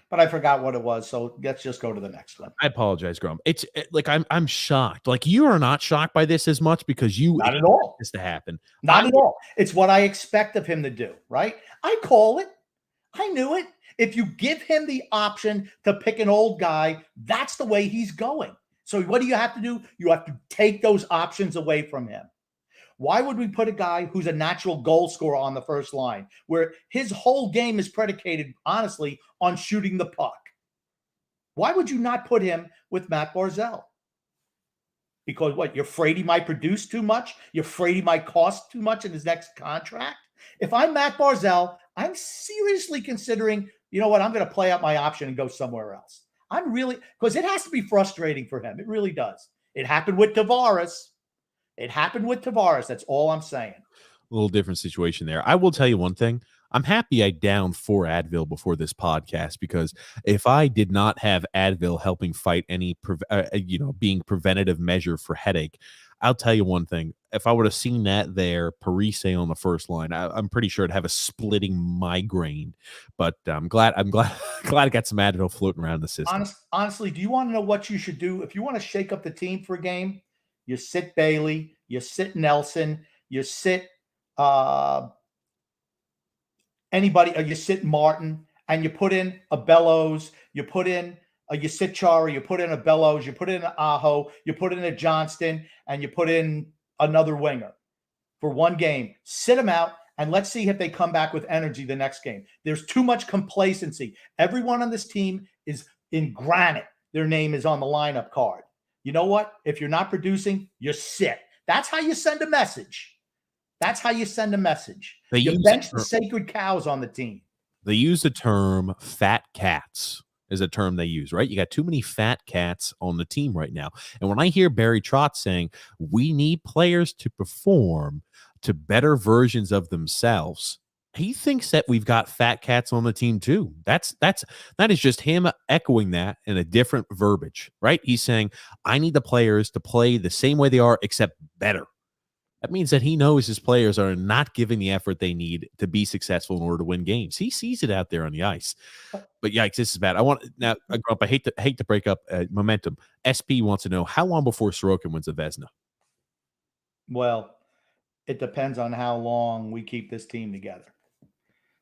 but I forgot what it was. So let's just go to the next one. I apologize, Grum. It's like I'm shocked. Like you are not shocked by this as much because you not at all this to happen. Not at all. It's what I expect of him to do. Right? I call it. I knew it. If you give him the option to pick an old guy, that's the way he's going. So what do you have to do? You have to take those options away from him. Why would we put a guy who's a natural goal scorer on the first line, where his whole game is predicated, honestly, on shooting the puck? Why would you not put him with Matt Barzal? Because what? You're afraid he might produce too much? You're afraid he might cost too much in his next contract? If I'm Matt Barzal, I'm seriously considering, you know what, I'm going to play out my option and go somewhere else. I'm really, because it has to be frustrating for him. It really does. It happened with Tavares. That's all I'm saying. A little different situation there. I will tell you one thing. I'm happy I downed 4 Advil before this podcast, because if I did not have Advil helping fight any, being preventative measure for headache, I'll tell you one thing. If I would have seen that there, Parise on the first line, I'm pretty sure I'd have a splitting migraine. But I'm glad glad I got some Advil floating around the system. Honestly, do you want to know what you should do? If you want to shake up the team for a game, you sit Bailey, you sit Nelson, you sit anybody, you sit Martin, and you put in a Bellows, you put in you sit Chara, you put in a Bellows, you put in an Aho, you put in a Johnston, and you put in another winger for one game. Sit them out, and let's see if they come back with energy the next game. There's too much complacency. Everyone on this team is in granite. Their name is on the lineup card. You know what? If you're not producing, you sit. That's how you send a message. That's how you send a message. You bench the sacred cows on the team. They use the term fat cats is a term they use, right? You got too many fat cats on the team right now. And when I hear Barry Trotz saying we need players to perform to better versions of themselves, he thinks that we've got fat cats on the team too. That is just him echoing that in a different verbiage, right? He's saying, I need the players to play the same way they are, except better. That means that he knows his players are not giving the effort they need to be successful in order to win games. He sees it out there on the ice. But yikes, this is bad. I hate to break up momentum. SP wants to know, how long before Sorokin wins a Vezina? Well, it depends on how long we keep this team together.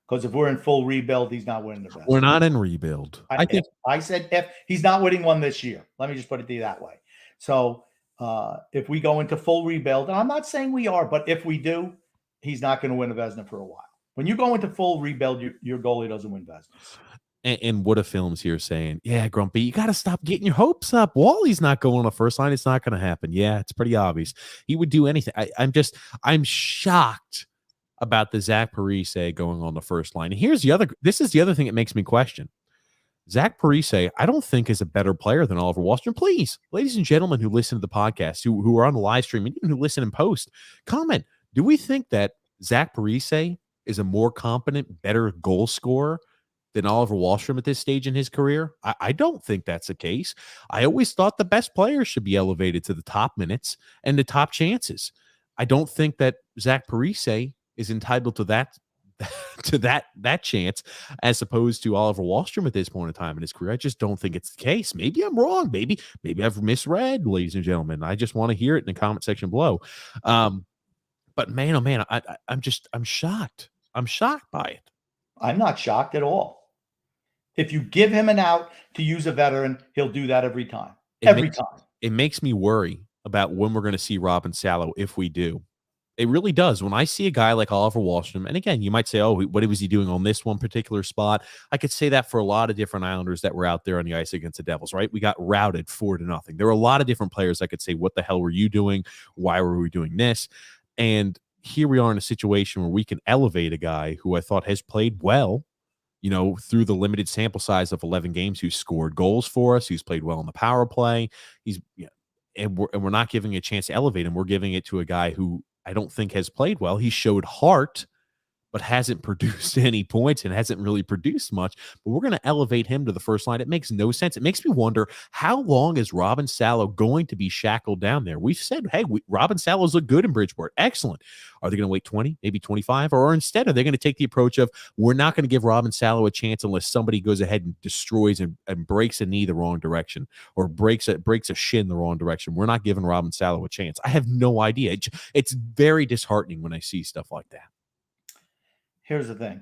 Because if we're in full rebuild, he's not winning the Vezina. We're not in rebuild. I said if he's not winning one this year. Let me just put it to you that way. So if we go into full rebuild, and I'm not saying we are, but if we do, he's not going to win a Vezina for a while. When you go into full rebuild, your goalie doesn't win Vezinas. And what a film's here saying, yeah, Grumpy, you got to stop getting your hopes up. Wally's not going on the first line. It's not going to happen. Yeah, it's pretty obvious. He would do anything. I'm shocked about the Zach Parise going on the first line. And this is the other thing that makes me question. Zach Parise, I don't think is a better player than Oliver Wahlstrom. Please, ladies and gentlemen who listen to the podcast, who are on the live stream, and even who listen and post, comment. Do we think that Zach Parise is a more competent, better goal scorer than Oliver Wahlstrom at this stage in his career? I don't think that's the case. I always thought the best players should be elevated to the top minutes and the top chances. I don't think that Zach Parise is entitled to that chance as opposed to Oliver Wahlstrom at this point in time in his career. I just don't think it's the case. Maybe I'm wrong. Maybe I've misread, ladies and gentlemen. I just want to hear it in the comment section below. But man, oh man, I'm shocked. I'm shocked by it. I'm not shocked at all. If you give him an out to use a veteran, he'll do that every time. It makes me worry about when we're going to see Robin Salo if we do. It really does. When I see a guy like Oliver Wahlstrom, and again, you might say, oh, what was he doing on this one particular spot? I could say that for a lot of different Islanders that were out there on the ice against the Devils, right? We got routed 4-0. There were a lot of different players I could say, what the hell were you doing? Why were we doing this? And here we are in a situation where we can elevate a guy who I thought has played well, through the limited sample size of 11 games, who's scored goals for us, who's played well in the power play. And we're not giving a chance to elevate him. We're giving it to a guy who I don't think has played well. He showed heart, but hasn't produced any points and hasn't really produced much. But we're going to elevate him to the first line. It makes no sense. It makes me wonder, how long is Robin Salo going to be shackled down there? We've said, hey, Robin Salo's look good in Bridgeport. Excellent. Are they going to wait 20, maybe 25? Or instead, are they going to take the approach of, we're not going to give Robin Salo a chance unless somebody goes ahead and destroys and breaks a knee the wrong direction, or breaks a shin the wrong direction? We're not giving Robin Salo a chance. I have no idea. It's very disheartening when I see stuff like that. Here's the thing.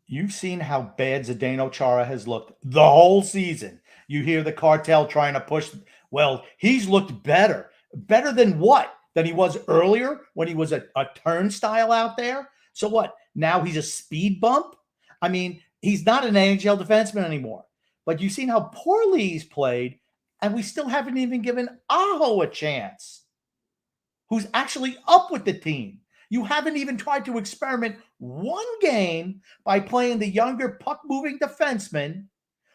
You've seen how bad Zdeno Chara has looked the whole season. You hear the cartel trying to push. Well, he's looked better. Better than what? Than he was earlier when he was a turnstile out there? So what? Now he's a speed bump? I mean, he's not an NHL defenseman anymore. But you've seen how poorly he's played, and we still haven't even given Aho a chance, who's actually up with the team. You haven't even tried to experiment one game by playing the younger puck-moving defenseman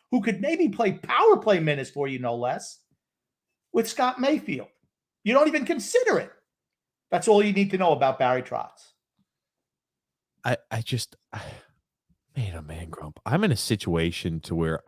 who could maybe play power play minutes for you, no less, with Scott Mayfield. You don't even consider it. That's all you need to know about Barry Trotz. I just man, oh man, Grump. I'm in a situation to where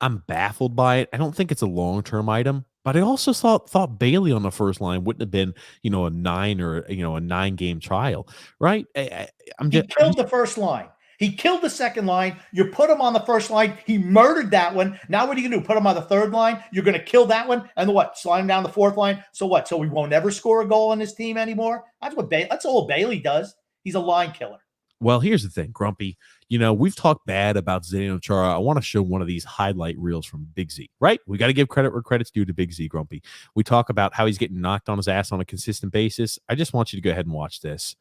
I'm baffled by it. I don't think it's a long-term item, but I also thought Bailey on the first line wouldn't have been, a 9-game trial, right? He killed the first line. He killed the second line. You put him on the first line. He murdered that one. Now what are you going to do? Put him on the third line? You're going to kill that one? And what? Slide him down the fourth line? So what? So we won't ever score a goal on this team anymore? That's all Bailey does. He's a line killer. Well, here's the thing, Grumpy. We've talked bad about Zdeno Chara. I want to show one of these highlight reels from Big Z, right? We got to give credit where credit's due to Big Z, Grumpy. We talk about how he's getting knocked on his ass on a consistent basis. I just want you to go ahead and watch this.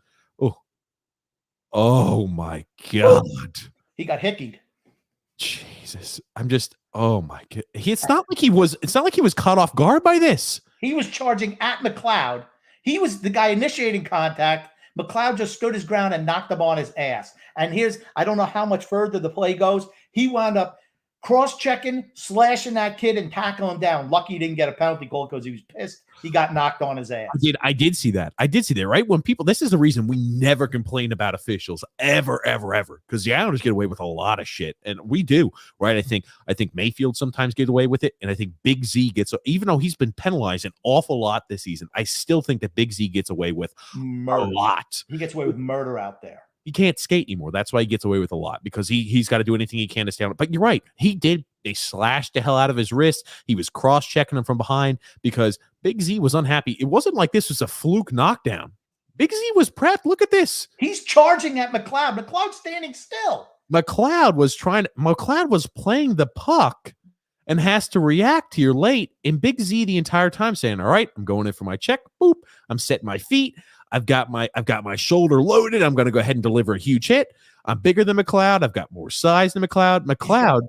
Oh my God. He got hickied. Jesus. Oh my God. It's not like he was caught off guard by this. He was charging at McLeod. He was the guy initiating contact. McLeod just stood his ground and knocked him on his ass. And I don't know how much further the play goes. He wound up cross-checking, slashing that kid, and tackling him down. Lucky he didn't get a penalty goal because he was pissed. He got knocked on his ass. I did see that. Right? When this is the reason we never complain about officials ever, because the Islanders get away with a lot of shit, and we do, right? I think Mayfield sometimes gets away with it, and I think Big Z even though he's been penalized an awful lot this season, I still think that Big Z gets away with murder. A lot. He gets away with murder out there. He can't skate anymore. That's why he gets away with a lot, because he's got to do anything he can to stay on it. But you're right. He did. They slashed the hell out of his wrist. He was cross-checking him from behind because Big Z was unhappy. It wasn't like this was a fluke knockdown. Big Z was prepped. Look at this. He's charging at McLeod. McLeod's standing still. McLeod was playing the puck and has to react here late. And Big Z the entire time saying, all right, I'm going in for my check. Boop. I'm setting my feet. I've got my shoulder loaded. I'm going to go ahead and deliver a huge hit. I'm bigger than McLeod. I've got more size than McLeod. McLeod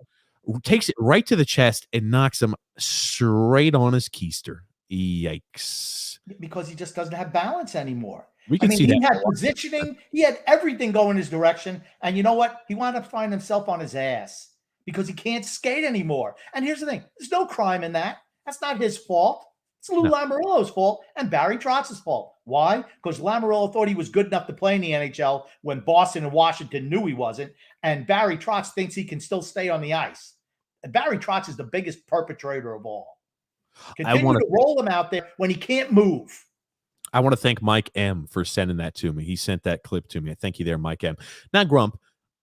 takes it right to the chest and knocks him straight on his keister. Yikes. Because he just doesn't have balance anymore. We can see that. He had positioning. He had everything going his direction. And you know what? He wound up finding himself on his ass because he can't skate anymore. And here's the thing. There's no crime in that. That's not his fault. It's Lou Lamoriello's fault and Barry Trotz's fault. Why? Because Lamoriello thought he was good enough to play in the NHL when Boston and Washington knew he wasn't, and Barry Trotz thinks he can still stay on the ice. And Barry Trotz is the biggest perpetrator of all. Continue to roll him out there when he can't move. I want to thank Mike M for sending that to me. He sent that clip to me. I thank you there, Mike M. Now, Grump,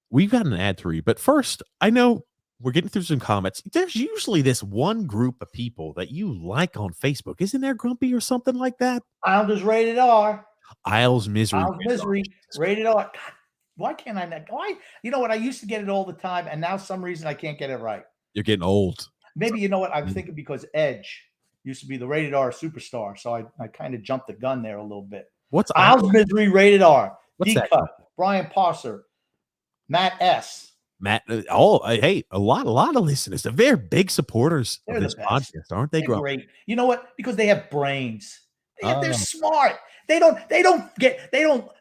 we've got an ad to read, but first, I know we're getting through some comments. There's usually this one group of people that you like on Facebook. Isn't there, Grumpy, or something like that? Islanders Rated R. Isles Misery. Isles Misery. Rated R. God, why can't I not? Why? You know what? I used to get it all the time, and now some reason I can't get it right. You're getting old. Maybe, you know what? I'm thinking because Edge used to be the Rated R superstar, so I kind of jumped the gun there a little bit. What's Isles Misery Rated R? What's that? Brian Parser, Matt S. Hey, a lot of listeners. They're very big supporters of this podcast, aren't they? They're great. You know what? Because they have brains. They're smart. They don't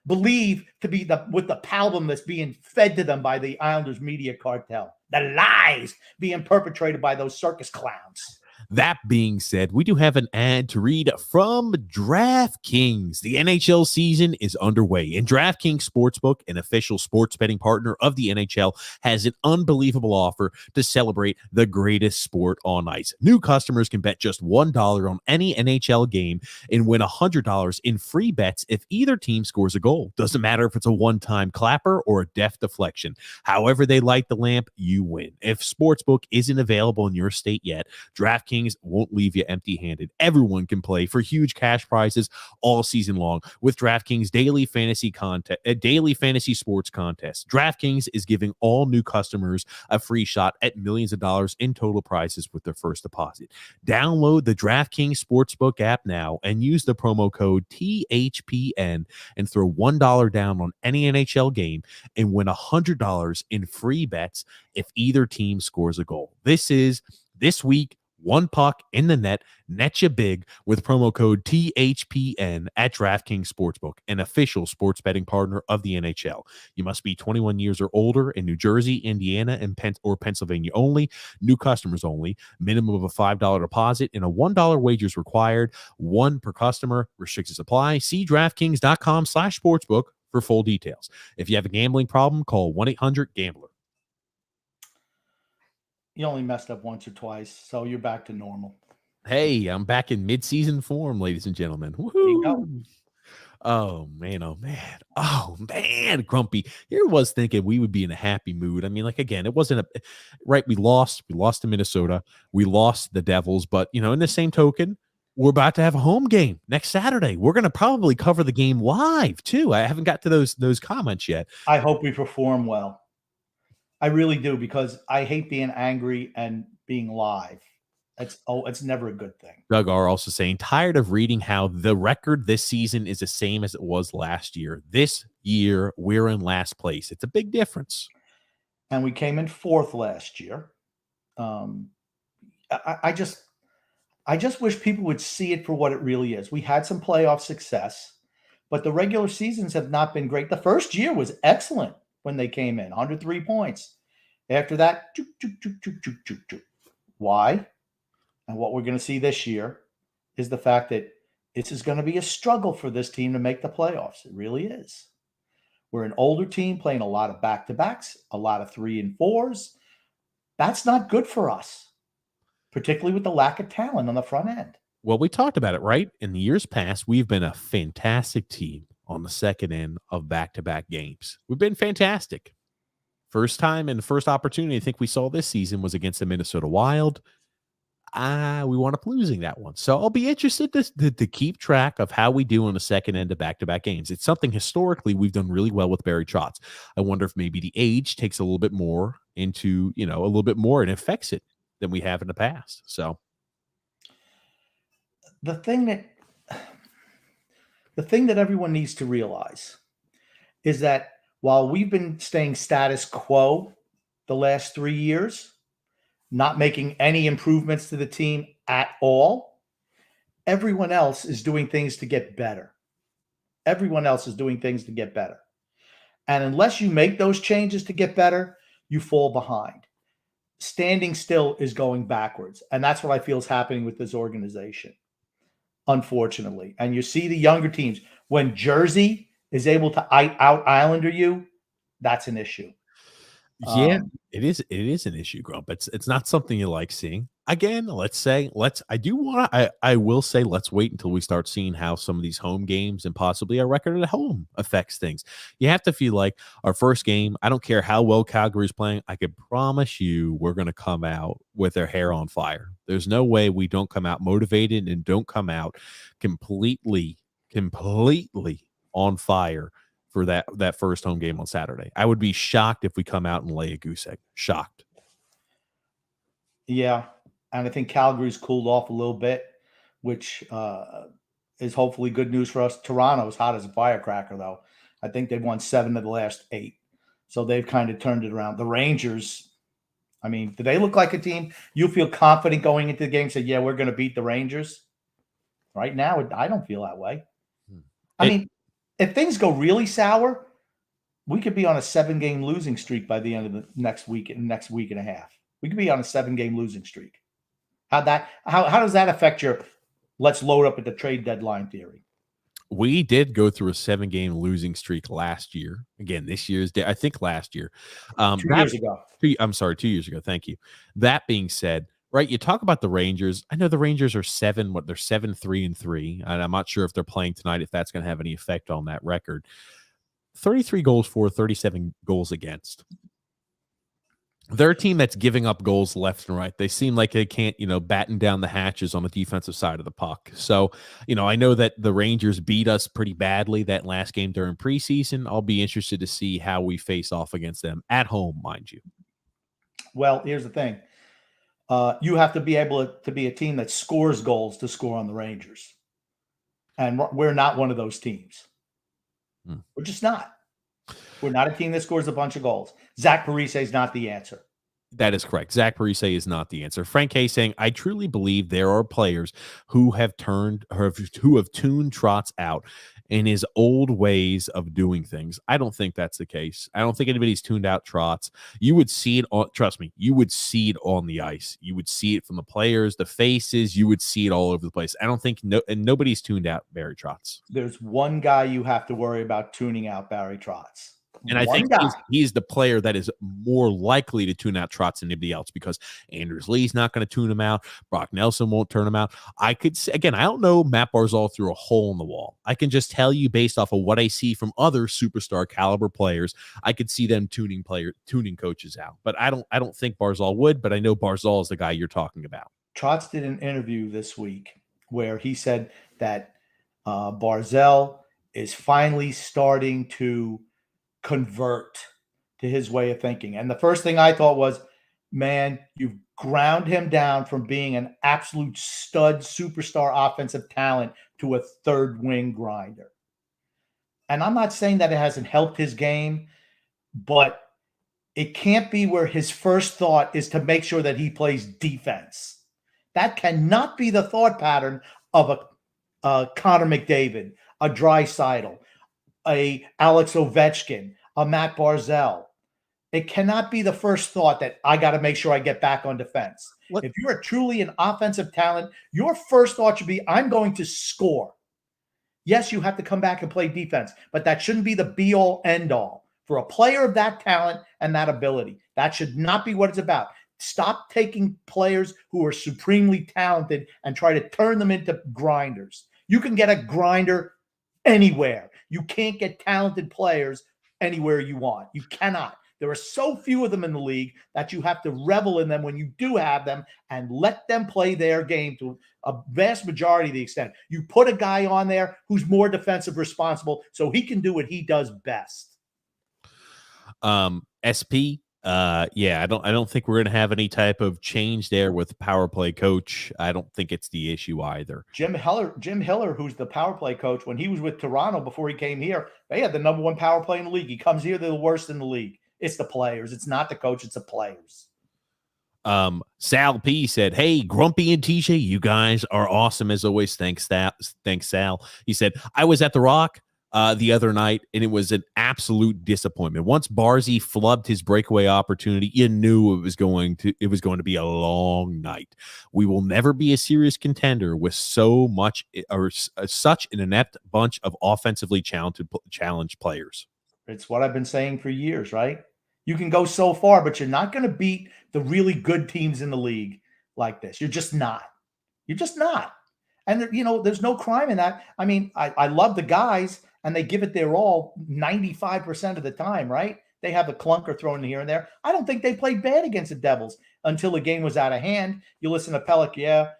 believe to be with the pablum that's being fed to them by the Islanders media cartel. The lies being perpetrated by those circus clowns. That being said, we do have an ad to read from Draftkings. The NHL season is underway, and Draftkings Sportsbook, an official sports betting partner of the NHL, has an unbelievable offer to celebrate the greatest sport on ice. New customers can bet just $1 on any NHL game and win $100 in free bets if either team scores a goal. Doesn't matter if it's a one-time clapper or a deft deflection. However they light the lamp, you win. If Sportsbook isn't available in your state yet, Draftkings won't leave you empty-handed. Everyone can play for huge cash prizes all season long with DraftKings daily fantasy sports contest. DraftKings is giving all new customers a free shot at millions of dollars in total prizes with their first deposit. Download the DraftKings Sportsbook app now and use the promo code THPN and throw $1 down on any NHL game and win $100 in free bets if either team scores a goal. This week, one puck in the net you big with promo code THPN at DraftKings Sportsbook, an official sports betting partner of the NHL. You must be 21 years or older in New Jersey, Indiana, and Pennsylvania only. New customers only. Minimum of a $5 deposit and a $1 wagers required. One per customer. Restrictions apply. See DraftKings.com/sportsbook for full details. If you have a gambling problem, call 1-800-GAMBLER. You only messed up once or twice, so you're back to normal. Hey, I'm back in mid-season form, ladies and gentlemen. Woohoo! There you go. Oh man, oh man, oh man, Grumpy. Here was thinking we would be in a happy mood. I mean, like, again, it wasn't a right. We lost to Minnesota. We lost the Devils, but in the same token, we're about to have a home game next Saturday. We're going to probably cover the game live too. I haven't got to those comments yet. I hope we perform well. I really do, because I hate being angry and being live. It's never a good thing. Doug R. also saying, tired of reading how the record this season is the same as it was last year. This year, we're in last place. It's a big difference. And we came in fourth last year. I just wish people would see it for what it really is. We had some playoff success, but the regular seasons have not been great. The first year was excellent when they came in, 103 points. After that, why? And what we're going to see this year is the fact that this is going to be a struggle for this team to make the playoffs. It really is. We're an older team playing a lot of back-to-backs, a lot of 3 and 4s. That's not good for us, particularly with the lack of talent on the front end. Well, we talked about it, right? In the years past, we've been a fantastic team on the second end of back-to-back games. We've been fantastic. First time and the first opportunity I think we saw this season was against the Minnesota Wild. We wound up losing that one. So I'll be interested to keep track of how we do on the second end of back-to-back games. It's something historically we've done really well with Barry Trotz. I wonder if maybe the age takes a little bit more into, a little bit more and affects it than we have in the past. So the thing that everyone needs to realize is that while we've been staying status quo the last 3 years, not making any improvements to the team at all, everyone else is doing things to get better. Everyone else is doing things to get better. And unless you make those changes to get better, you fall behind. Standing still is going backwards. And that's what I feel is happening with this organization, unfortunately. And you see the younger teams, when Jersey is able to out-Islander you, that's an issue. Yeah, it is an issue, Grump. It's not something you like seeing. Again, I will say let's wait until we start seeing how some of these home games and possibly our record at home affects things. You have to feel like our first game, I don't care how well Calgary's playing, I can promise you we're going to come out with their hair on fire. There's no way we don't come out motivated and don't come out completely on fire for that first home game on Saturday. I would be shocked if we come out and lay a goose egg. Shocked. Yeah, and I think Calgary's cooled off a little bit, which is hopefully good news for us. Toronto's hot as a firecracker, though. I think they've won 7 of the last 8. So they've kind of turned it around. The Rangers, I mean, do they look like a team you feel confident going into the game, say, yeah, we're going to beat the Rangers? Right now, I don't feel that way. I mean, if things go really sour, we could be on a 7-game losing streak by the end of the next week and a half. We could be on a 7-game losing streak. How does that affect your let's load up at the trade deadline theory? We did go through a 7-game losing streak last year. Again, this year's day, I think last year. 2 years ago. 2 years ago. Thank you. That being said, right, you talk about the Rangers. I know the Rangers are they're 7-3-3, and I'm not sure if they're playing tonight, if that's going to have any effect on that record. 33 goals for, 37 goals against. They're a team that's giving up goals left and right. They seem like they can't, batten down the hatches on the defensive side of the puck. So, I know that the Rangers beat us pretty badly that last game during preseason. I'll be interested to see how we face off against them at home, mind you. Well, here's the thing. You have to be able to be a team that scores goals to score on the Rangers. And we're not one of those teams. We're just not. We're not a team that scores a bunch of goals. Zach Parise is not the answer. That is correct. Zach Parise is not the answer. Frank Hay saying, I truly believe there are players who have tuned Trotz out in his old ways of doing things. I don't think that's the case. I don't think anybody's tuned out Trotz. You would see it on, trust me, you would see it on the ice. You would see it from the players, the faces. You would see it all over the place. I don't think nobody's tuned out Barry Trotz. There's one guy you have to worry about tuning out Barry Trotz. And I think he's the player that is more likely to tune out Trotz than anybody else, because Anders Lee's not going to tune him out. Brock Nelson won't turn him out. I could say, again, I don't know Matt Barzal through a hole in the wall. I can just tell you based off of what I see from other superstar caliber players, I could see them tuning coaches out. But I don't think Barzal would, but I know Barzal is the guy you're talking about. Trotz did an interview this week where he said that Barzal is finally starting to convert to his way of thinking. And the first thing I thought was, man, you've ground him down from being an absolute stud superstar offensive talent to a third wing grinder. And I'm not saying that it hasn't helped his game, but it can't be where his first thought is to make sure that he plays defense. That cannot be the thought pattern of a Connor McDavid, a Draisaitl, a Alex Ovechkin, a Matt Barzal. It cannot be the first thought that I got to make sure I get back on defense. If you're truly an offensive talent, your first thought should be, I'm going to score. Yes, you have to come back and play defense, but that shouldn't be the be-all, end-all. For a player of that talent and that ability, that should not be what it's about. Stop taking players who are supremely talented and try to turn them into grinders. You can get a grinder anywhere. You can't get talented players anywhere you want. You cannot. There are so few of them in the league that you have to revel in them when you do have them and let them play their game to a vast majority of the extent. You put a guy on there who's more defensive responsible so he can do what he does best. SP, yeah, I don't think we're going to have any type of change there with power play coach. I don't think it's the issue either. Jim Hiller, who's the power play coach, when he was with Toronto before he came here, they had the number one power play in the league. He comes here, they're the worst in the league. It's the players. It's not the coach. It's the players. Sal P said, hey, Grumpy and TJ, you guys are awesome as always. Thanks, Sal. He said, I was at the Rock the other night, and it was an absolute disappointment. Once Barzy flubbed his breakaway opportunity, you knew it was going to be a long night. We will never be a serious contender with so much or such an inept bunch of offensively challenged players. It's what I've been saying for years, right? You can go so far, but you're not going to beat the really good teams in the league like this. You're just not. You're just not. And, there's no crime in that. I mean, I love the guys, and they give it their all 95% of the time, right? They have a clunker thrown in here and there. I don't think they played bad against the Devils until the game was out of hand. You listen to Pelech,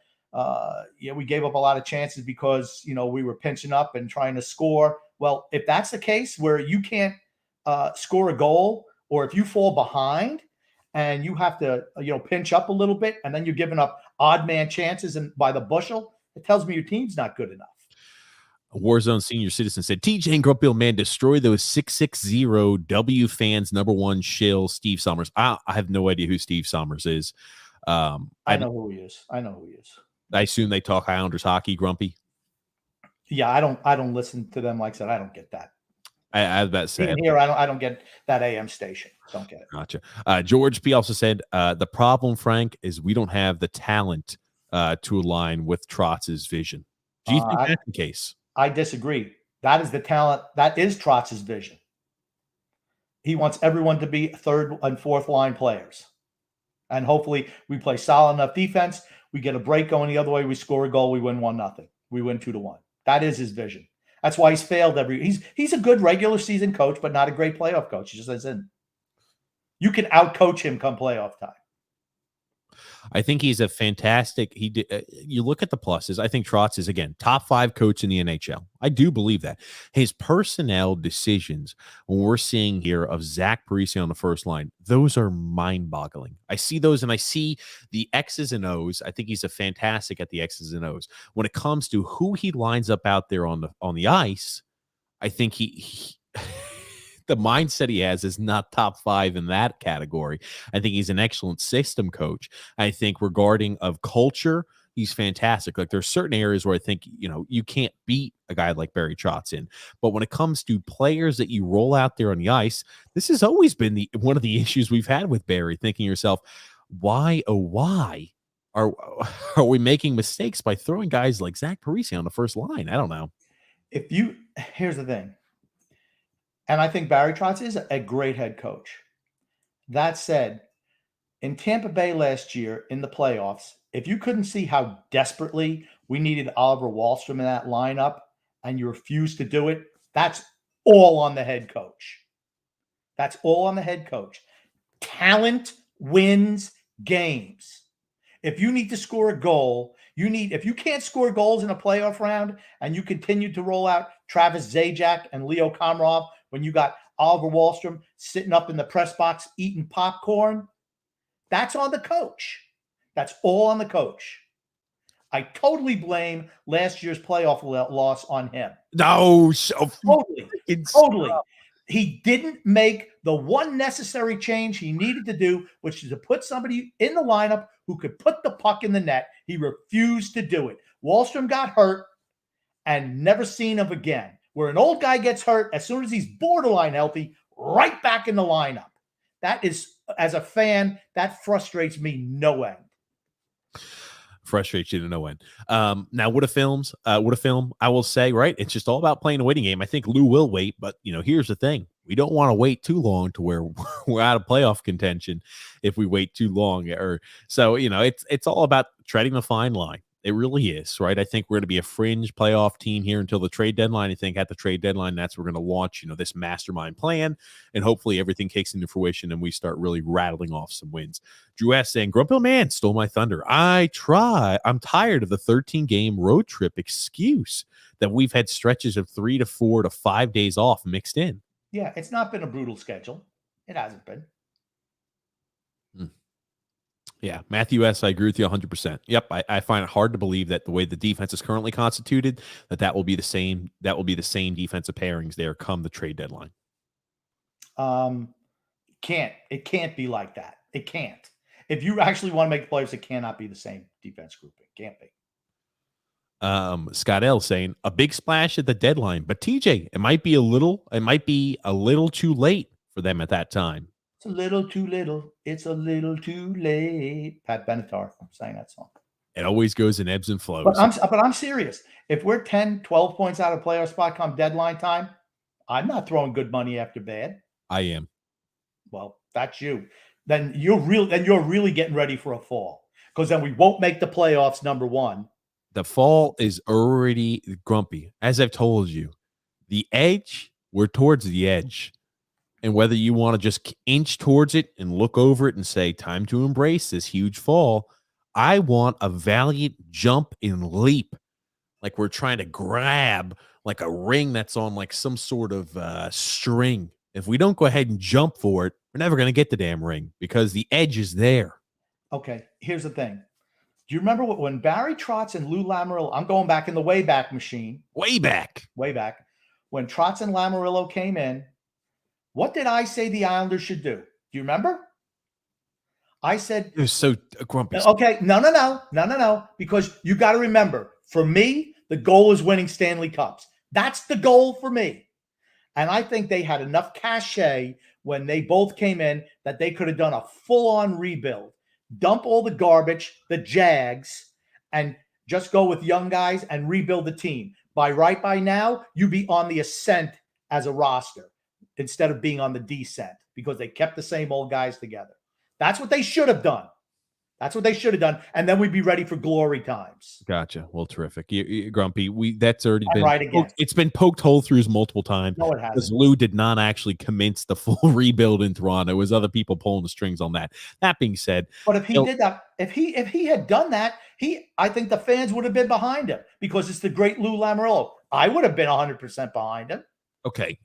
we gave up a lot of chances because, we were pinching up and trying to score. Well, if that's the case where you can't score a goal, or if you fall behind and you have to, pinch up a little bit, and then you're giving up odd man chances and by the bushel, it tells me your team's not good enough. Warzone Senior Citizen said, TJ and Grumpy Man, destroy those 660 W fans #1 shill, Steve Somers. I have no idea who Steve Somers is. I know who he is. I assume they talk Islanders hockey, Grumpy. Yeah, I don't listen to them. Like I said, I don't get that. I bet said here, I don't get that AM station. Don't get it. Gotcha. George P also said, the problem, Frank, is we don't have the talent to align with Trotz's vision. Do you think that's the case? I disagree. That is the talent. That is Trotz's vision. He wants everyone to be third and fourth line players. And hopefully we play solid enough defense. We get a break going the other way. We score a goal. We win 1-0. We win 2-1. That is his vision. That's why he's failed he's a good regular season coach, but not a great playoff coach. He just isn't. You can outcoach him come playoff time. I think he's a fantastic. You look at the pluses. I think Trotz is, again, top 5 coach in the NHL. I do believe that. His personnel decisions, when we're seeing here of Zach Parise on the first line, those are mind-boggling. I see those, and I see the X's and O's. I think he's a fantastic at the X's and O's. When it comes to who he lines up out there on the ice, I think he the mindset he has is not top 5 in that category. I think he's an excellent system coach. I think regarding of culture, he's fantastic. Like there's certain areas where I think, you can't beat a guy like Barry Trotz in. But when it comes to players that you roll out there on the ice, this has always been one of the issues we've had with Barry, thinking to yourself, why, oh, why are we making mistakes by throwing guys like Zach Parise on the first line? I don't know. Here's the thing. And I think Barry Trotz is a great head coach. That said, in Tampa Bay last year in the playoffs, if you couldn't see how desperately we needed Oliver Wahlstrom in that lineup and you refused to do it, that's all on the head coach. That's all on the head coach. Talent wins games. If you need to score a goal, if you can't score goals in a playoff round and you continue to roll out Travis Zajac and Leo Komarov when you got Oliver Wahlstrom sitting up in the press box eating popcorn, that's on the coach. That's all on the coach. I totally blame last year's playoff loss on him. No, Totally. He didn't make the one necessary change he needed to do, which is to put somebody in the lineup who could put the puck in the net. He refused to do it. Wahlstrom got hurt and never seen him again. Where an old guy gets hurt, as soon as he's borderline healthy, right back in the lineup. That is, as a fan, that frustrates me no end. Frustrates you to no end. Now, what a film, I will say, right? It's just all about playing a waiting game. I think Lou will wait, but, here's the thing. We don't want to wait too long to where we're out of playoff contention if we wait too long. So, it's all about treading the fine line. It really is, right? I think we're going to be a fringe playoff team here until the trade deadline. I think at the trade deadline, that's where we're going to launch, this mastermind plan, and hopefully everything kicks into fruition and we start really rattling off some wins. Drew S. saying, Grumpy Man stole my thunder. I'm tired of the 13-game road trip excuse that we've had stretches of 3 to 4 to 5 days off mixed in. Yeah, it's not been a brutal schedule. It hasn't been. Yeah, Matthew S., I agree with you 100%. Yep, I find it hard to believe that the way the defense is currently constituted, that will be the same defensive pairings there come the trade deadline. It can't be like that. It can't. If you actually want to make the playoffs, it cannot be the same defense group. It can't be. Scott L. saying a big splash at the deadline, but TJ, it might be a little too late for them at that time. It's a little too little. It's a little too late. Pat Benatar sang that song. It always goes in ebbs and flows. But I'm serious. If we're 10, 12 points out of playoff spot come deadline time, I'm not throwing good money after bad. I am. Well, that's you. Then you're really getting ready for a fall, because then we won't make the playoffs, number one. The fall is already grumpy. As I've told you, we're towards the edge. And whether you want to just inch towards it and look over it and say, time to embrace this huge fall, I want a valiant jump and leap. Like we're trying to grab like a ring that's on like some sort of string. If we don't go ahead and jump for it, we're never going to get the damn ring because the edge is there. Okay, here's the thing. Do you remember when Barry Trotz and Lou Lamoriello, I'm going back in the Wayback Machine. Way back. When Trotz and Lamoriello came in, what did I say the Islanders should do? Do you remember? I said... It was so grumpy. Okay, no. Because you got to remember, for me, the goal is winning Stanley Cups. That's the goal for me. And I think they had enough cachet when they both came in that they could have done a full-on rebuild. Dump all the garbage, the Jags, and just go with young guys and rebuild the team. By now, you'd be on the ascent as a roster, instead of being on the descent, because they kept the same old guys together. That's what they should have done. And then we'd be ready for glory times. Gotcha. Well, terrific. Grumpy. That's already been right again. It's been poked holes through multiple times. No, it hasn't. Because Lou did not actually commence the full rebuild in Toronto. It was other people pulling the strings on that. That being said, but if he did that, if he had done that, I think the fans would have been behind him, because it's the great Lou Lamoriello. I would have been 100% behind him. Okay.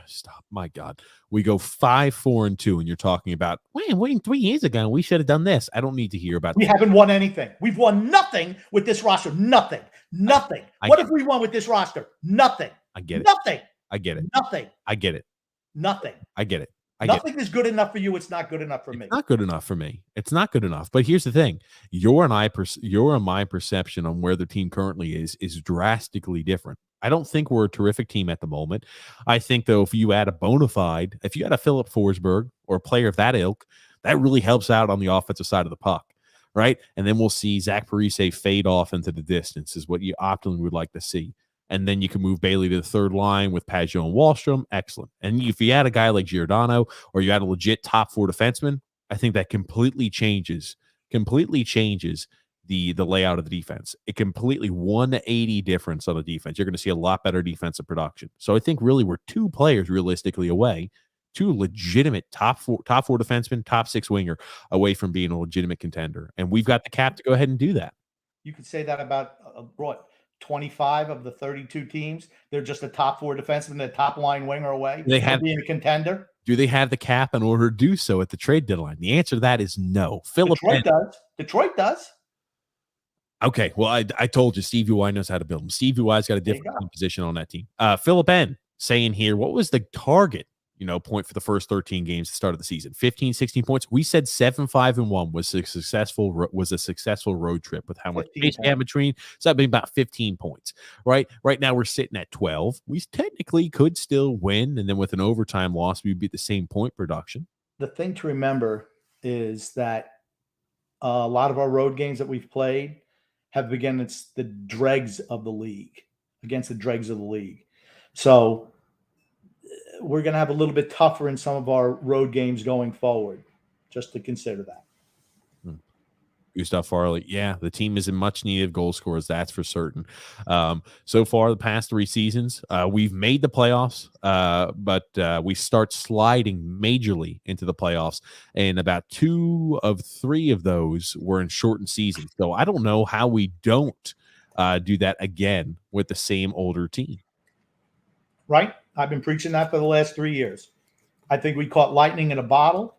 Stop. My God. We go 5-4-2, and you're talking about, waiting 3 years ago, we should have done this. I don't need to hear about We haven't won anything. We've won nothing with this roster. Nothing. What have we won with this roster? Nothing. I get it. Nothing. I get it. Nothing. I get it. Nothing. I get it. Nothing is good enough for you. It's not good enough for me. It's not good enough for me. It's not good enough. But here's the thing: your and my perception on where the team currently is drastically different. I don't think we're a terrific team at the moment. I think, though, if you add if you add a Philip Forsberg or a player of that ilk, that really helps out on the offensive side of the puck, right? And then we'll see Zach Parise fade off into the distance is what you optimally would like to see. And then you can move Bailey to the third line with Pajot and Wallstrom. Excellent. And if you add a guy like Giordano or you add a legit top 4 defenseman, I think that completely changes the layout of the defense. It completely 180 difference on the defense. You're going to see a lot better defensive production. So I think really we're 2 players realistically away, 2 legitimate top four defensemen, top 6 winger away from being a legitimate contender. And we've got the cap to go ahead and do that. You could say that about 25 of the 32 teams. They're just a top 4 defenseman, a top line winger away from being a contender. Do they have the cap in order to do so at the trade deadline? The answer to that is no. Detroit does. Okay, well, I told you Stevie Y knows how to build them. Stevie Y's got a different position on that team. Philip N saying here, what was the target, point for the first 13 games at the start of the season? 15, 16 points. We said 7-5-1 was a successful road trip with how much space we had between. So that'd be about 15 points, right? Right now we're sitting at 12. We technically could still win, and then with an overtime loss, we'd be at the same point production. The thing to remember is that a lot of our road games that we've played have been against the dregs of the league. So we're going to have a little bit tougher in some of our road games going forward, just to consider that. Gustav Farley, yeah, the team is in much need of goal scorers, that's for certain. So far, the past 3 seasons, we've made the playoffs, but we start sliding majorly into the playoffs, and about 2 of 3 of those were in shortened seasons. So I don't know how we don't do that again with the same older team. Right? I've been preaching that for the last 3 years. I think we caught lightning in a bottle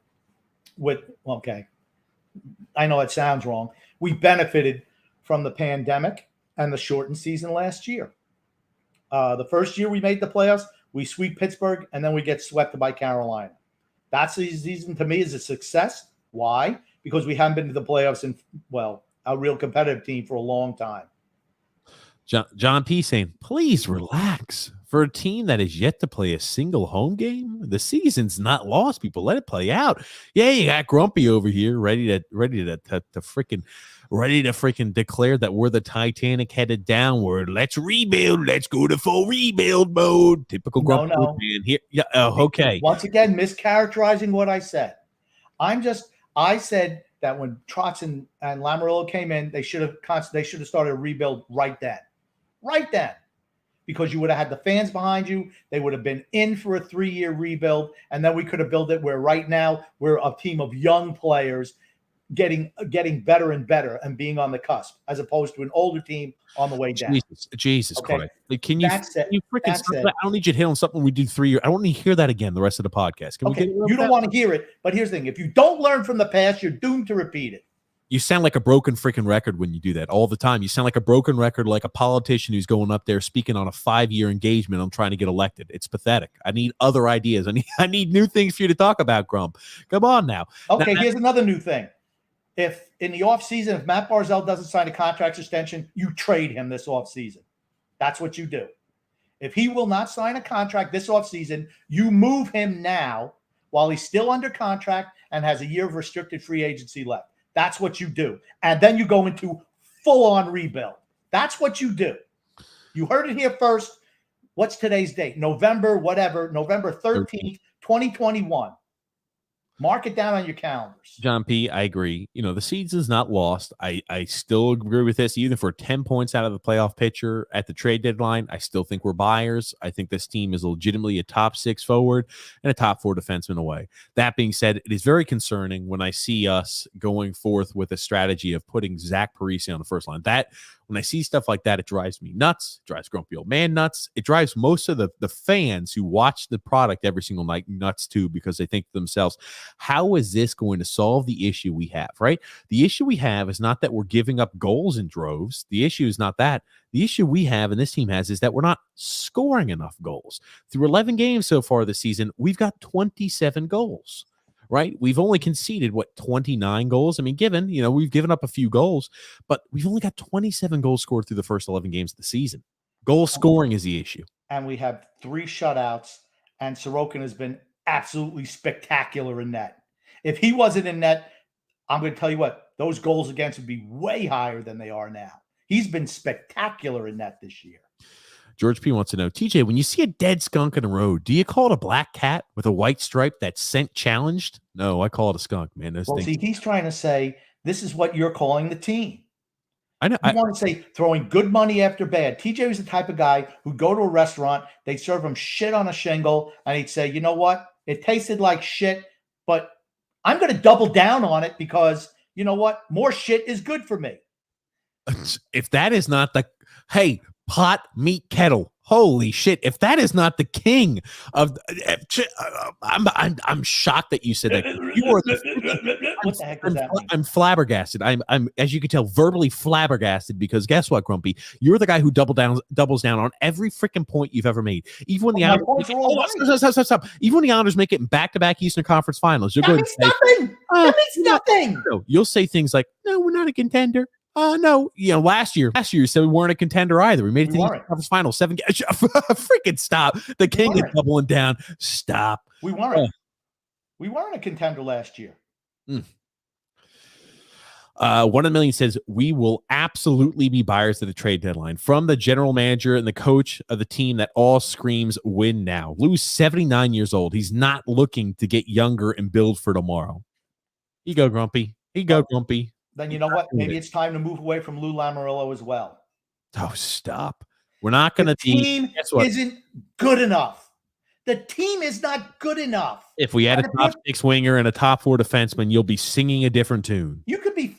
I know it sounds wrong. We benefited from the pandemic and the shortened season last year. The first year we made the playoffs, we sweep Pittsburgh, and then we get swept by Carolina. That season to me is a success. Why? Because we haven't been to the playoffs in, a real competitive team for a long time. John P. saying, please relax. For a team that is yet to play a single home game, the season's not lost. People, let it play out. Yeah, you got Grumpy over here, ready to freaking declare that we're the Titanic headed downward. Let's rebuild. Let's go to full rebuild mode. Typical Grumpy man here. Yeah. Okay. Once again, mischaracterizing what I said. I said that when Trotz and Lamoriello came in, they should have started a rebuild right then. Because you would have had the fans behind you. They would have been in for a 3-year rebuild, and then we could have built it where right now we're a team of young players getting better and better and being on the cusp, as opposed to an older team on the way down. Jesus Christ. Can you freaking stop that? I don't need you to hit on something we did 3 years. I don't need to hear that again the rest of the podcast. You don't want to hear it, but here's the thing. If you don't learn from the past, you're doomed to repeat it. You sound like a broken freaking record when you do that all the time. You sound like a broken record, like a politician who's going up there speaking on a 5-year engagement on trying to get elected. It's pathetic. I need other ideas. I need new things for you to talk about, Grump. Come on now. Okay, here's another new thing. If in the offseason, if Matt Barzal doesn't sign a contract extension, you trade him this offseason. That's what you do. If he will not sign a contract this offseason, you move him now while he's still under contract and has a year of restricted free agency left. That's what you do. And then you go into full-on rebuild. That's what you do. You heard it here first. What's today's date? November 13th, 2021. Mark it down on your calendars. John P., I agree. The season's not lost. I still agree with this. Even for 10 points out of the playoff picture at the trade deadline, I still think we're buyers. I think this team is legitimately a top 6 forward and a top 4 defenseman away. That being said, it is very concerning when I see us going forth with a strategy of putting Zach Parise on the first line. That When I see stuff like that, it drives me nuts. It drives grumpy old man nuts. It drives most of the fans who watch the product every single night nuts too, because they think to themselves, how is this going to solve the issue we have, right? The issue we have is not that we're giving up goals in droves. The issue is not that. The issue we have and this team has is that we're not scoring enough goals. Through 11 games so far this season, we've got 27 goals. Right? We've only conceded 29 goals. I mean, we've given up a few goals, but we've only got 27 goals scored through the first 11 games of the season. Goal scoring is the issue. And we have 3 shutouts, and Sorokin has been absolutely spectacular in net. If he wasn't in net, I'm going to tell you what, those goals against would be way higher than they are now. He's been spectacular in net this year. George P. wants to know, TJ, when you see a dead skunk in the road, do you call it a black cat with a white stripe that's scent challenged? No, I call it a skunk, man. See, he's trying to say this is what you're calling the team. I know. You want to say throwing good money after bad. TJ was the type of guy who'd go to a restaurant, they'd serve him shit on a shingle, and he'd say, you know what? It tasted like shit, but I'm going to double down on it because, you know what? More shit is good for me. If that is not pot, meat, kettle. Holy shit. If that is not the king of I'm shocked that you said that. You are what the heck does that mean? I'm flabbergasted. I'm as you can tell, verbally flabbergasted, because guess what, Grumpy? You're the guy who doubles down on every freaking point you've ever made. Even when the Islanders Even when the Islanders make it in back-to-back Eastern Conference Finals, you'll go and say nothing. That means nothing. No, you'll say things like, no, we're not a contender. No, last year you said we weren't a contender either. We made it to the conference final 7 games. Freaking stop. The king is doubling down. Stop. We weren't. We weren't a contender last year. 1 in a million says we will absolutely be buyers at the trade deadline from the general manager and the coach of the team that all screams win now. Lou's 79 years old. He's not looking to get younger and build for tomorrow. You go, Grumpy. Grumpy. Then you know what? Maybe it's time to move away from Lou Lamoriello as well. Oh, stop. We're not going to be. The team isn't good enough. The team is not good enough. If we had a top 6 winger and a top 4 defenseman, you'll be singing a different tune. You could be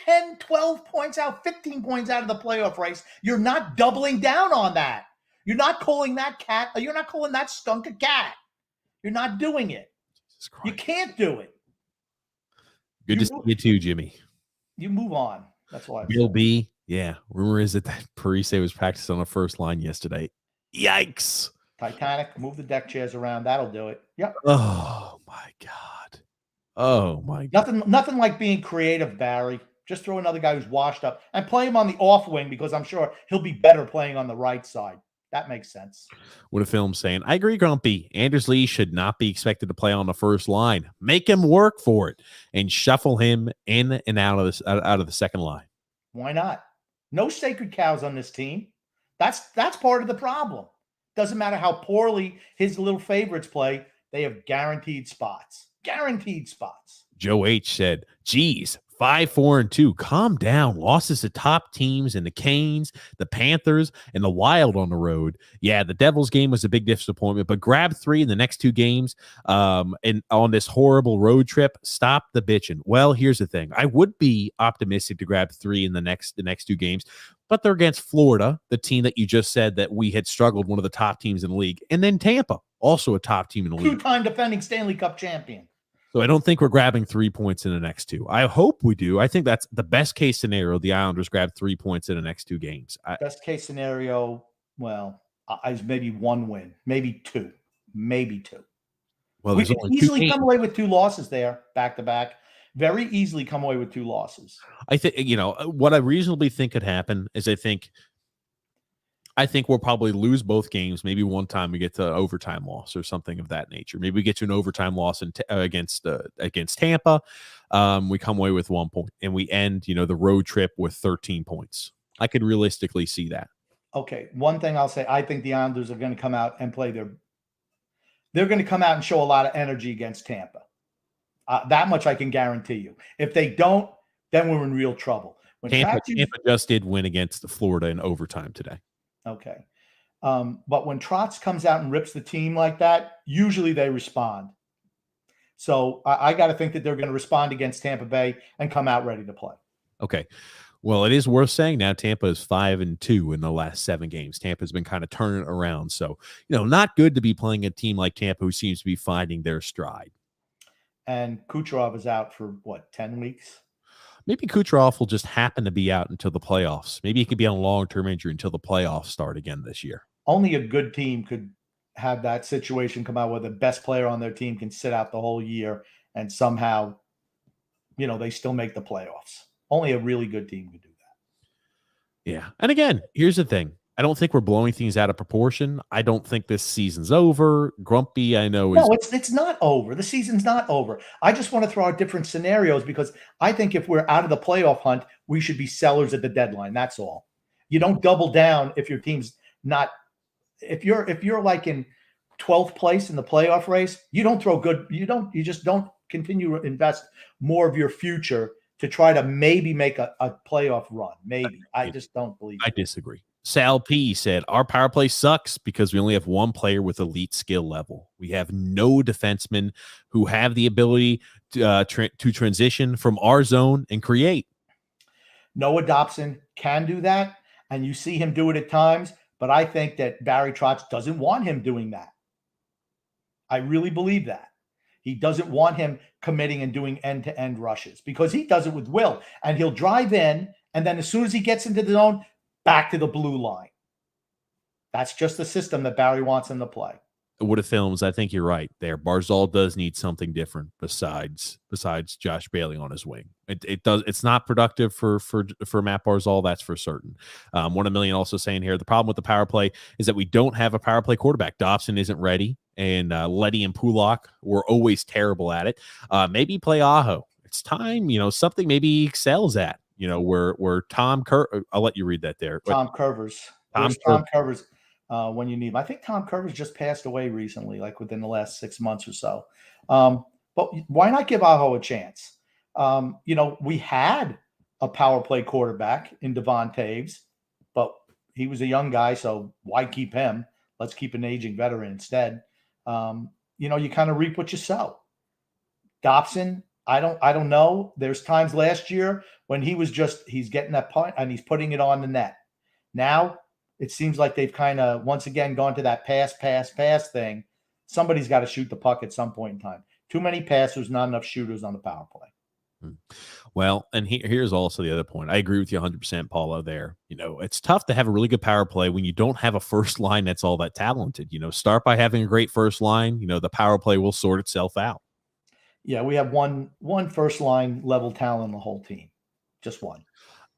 10, 12 points out, 15 points out of the playoff race. You're not doubling down on that. You're not calling that cat. You're not calling that skunk a cat. You're not doing it. You can't do it. Good to see you too, Jimmy. You move on. That's why. Bill B. Yeah. Rumor is that Parise was practicing on the first line yesterday. Yikes. Titanic, move the deck chairs around. That'll do it. Yep. Oh my God. Oh my God. Nothing like being creative, Barry. Just throw another guy who's washed up and play him on the off wing, because I'm sure he'll be better playing on the right side. That makes sense. What a film saying. I agree, Grumpy. Anders Lee should not be expected to play on the first line. Make him work for it and shuffle him in and out of the second line. Why not? No sacred cows on this team. That's part of the problem. Doesn't matter how poorly his little favorites play. They have guaranteed spots. Guaranteed spots. Joe H said, geez, 5-4-2. Calm down. Losses to top teams and the Canes, the Panthers, and the Wild on the road. Yeah, the Devils game was a big disappointment, but grab 3 in the next 2 games and on this horrible road trip. Stop the bitching. Well, here's the thing. I would be optimistic to grab 3 in the next 2 games, but they're against Florida, the team that you just said that we had struggled, one of the top teams in the league, and then Tampa, also a top team in the league. 2-time defending Stanley Cup champion. So I don't think we're grabbing 3 points in the next 2. I hope we do. I think that's the best case scenario. The Islanders grab 3 points in the next 2 games. Best case scenario, well, is maybe 1 win, maybe 2, maybe 2. Well, we can easily come away with 2 losses there, back to back. Very easily come away with 2 losses. I think, what I reasonably think could happen is I think we'll probably lose both games. Maybe one time we get to overtime loss or something of that nature. Maybe we get to an overtime loss against Tampa. We come away with 1 point and we end, the road trip with 13 points. I could realistically see that. Okay. One thing I'll say, I think the Islanders are going to come out and they're going to come out and show a lot of energy against Tampa. That much I can guarantee you. If they don't, then we're in real trouble. Tampa just did win against Florida in overtime today. Okay. But when Trotz comes out and rips the team like that, usually they respond. So I got to think that they're going to respond against Tampa Bay and come out ready to play. Okay. Well, it is worth saying now Tampa is 5-2 in the last 7 games. Tampa's been kind of turning it around. So, not good to be playing a team like Tampa who seems to be finding their stride. And Kucherov is out for 10 weeks? Maybe Kucherov will just happen to be out until the playoffs. Maybe he could be on a long-term injury until the playoffs start again this year. Only a good team could have that situation come out where the best player on their team can sit out the whole year and somehow, they still make the playoffs. Only a really good team could do that. Yeah. And again, here's the thing. I don't think we're blowing things out of proportion. I don't think this season's over. Grumpy, I know. No, it's not over. The season's not over. I just want to throw out different scenarios because I think if we're out of the playoff hunt, we should be sellers at the deadline. That's all. You don't double down if your team's not. If you're like in 12th place in the playoff race, you don't throw good. You just don't continue to invest more of your future to try to maybe make a playoff run. Maybe. I just don't believe it. I disagree. Sal P said, our power play sucks because we only have one player with elite skill level. We have no defensemen who have the ability to transition from our zone and create. Noah Dobson can do that, and you see him do it at times, but I think that Barry Trotz doesn't want him doing that. I really believe that. He doesn't want him committing and doing end-to-end rushes because he does it with will, and he'll drive in, and then as soon as he gets into the zone, back to the blue line. That's just the system that Barry wants him to play. Would have films. I think you're right there. Barzal does need something different besides Josh Bailey on his wing. It does. It's not productive for Matt Barzal. That's for certain. 1 million also saying here the problem with the power play is that we don't have a power play quarterback. Dobson isn't ready, and Letty and Pulak were always terrible at it. Maybe play Aho. It's time. Something maybe he excels at. Where Tom I'll let you read that there. Tom Curvers. Tom Curvers when you need him. I think Tom Curvers just passed away recently, like within the last 6 months or so. But why not give Aho a chance? We had a power play quarterback in Devon Taves, but he was a young guy, so why keep him? Let's keep an aging veteran instead. You kind of reap what you sow. Dobson, I don't know. There's times last year when he's getting that punt and he's putting it on the net. Now it seems like they've kind of once again gone to that pass thing. Somebody's got to shoot the puck at some point in time. Too many passers, not enough shooters on the power play. Well, and here's also the other point. I agree with you 100%, Paulo, there. It's tough to have a really good power play when you don't have a first line that's all that talented. Start by having a great first line. The power play will sort itself out. Yeah, we have one first line level talent on the whole team. Just one.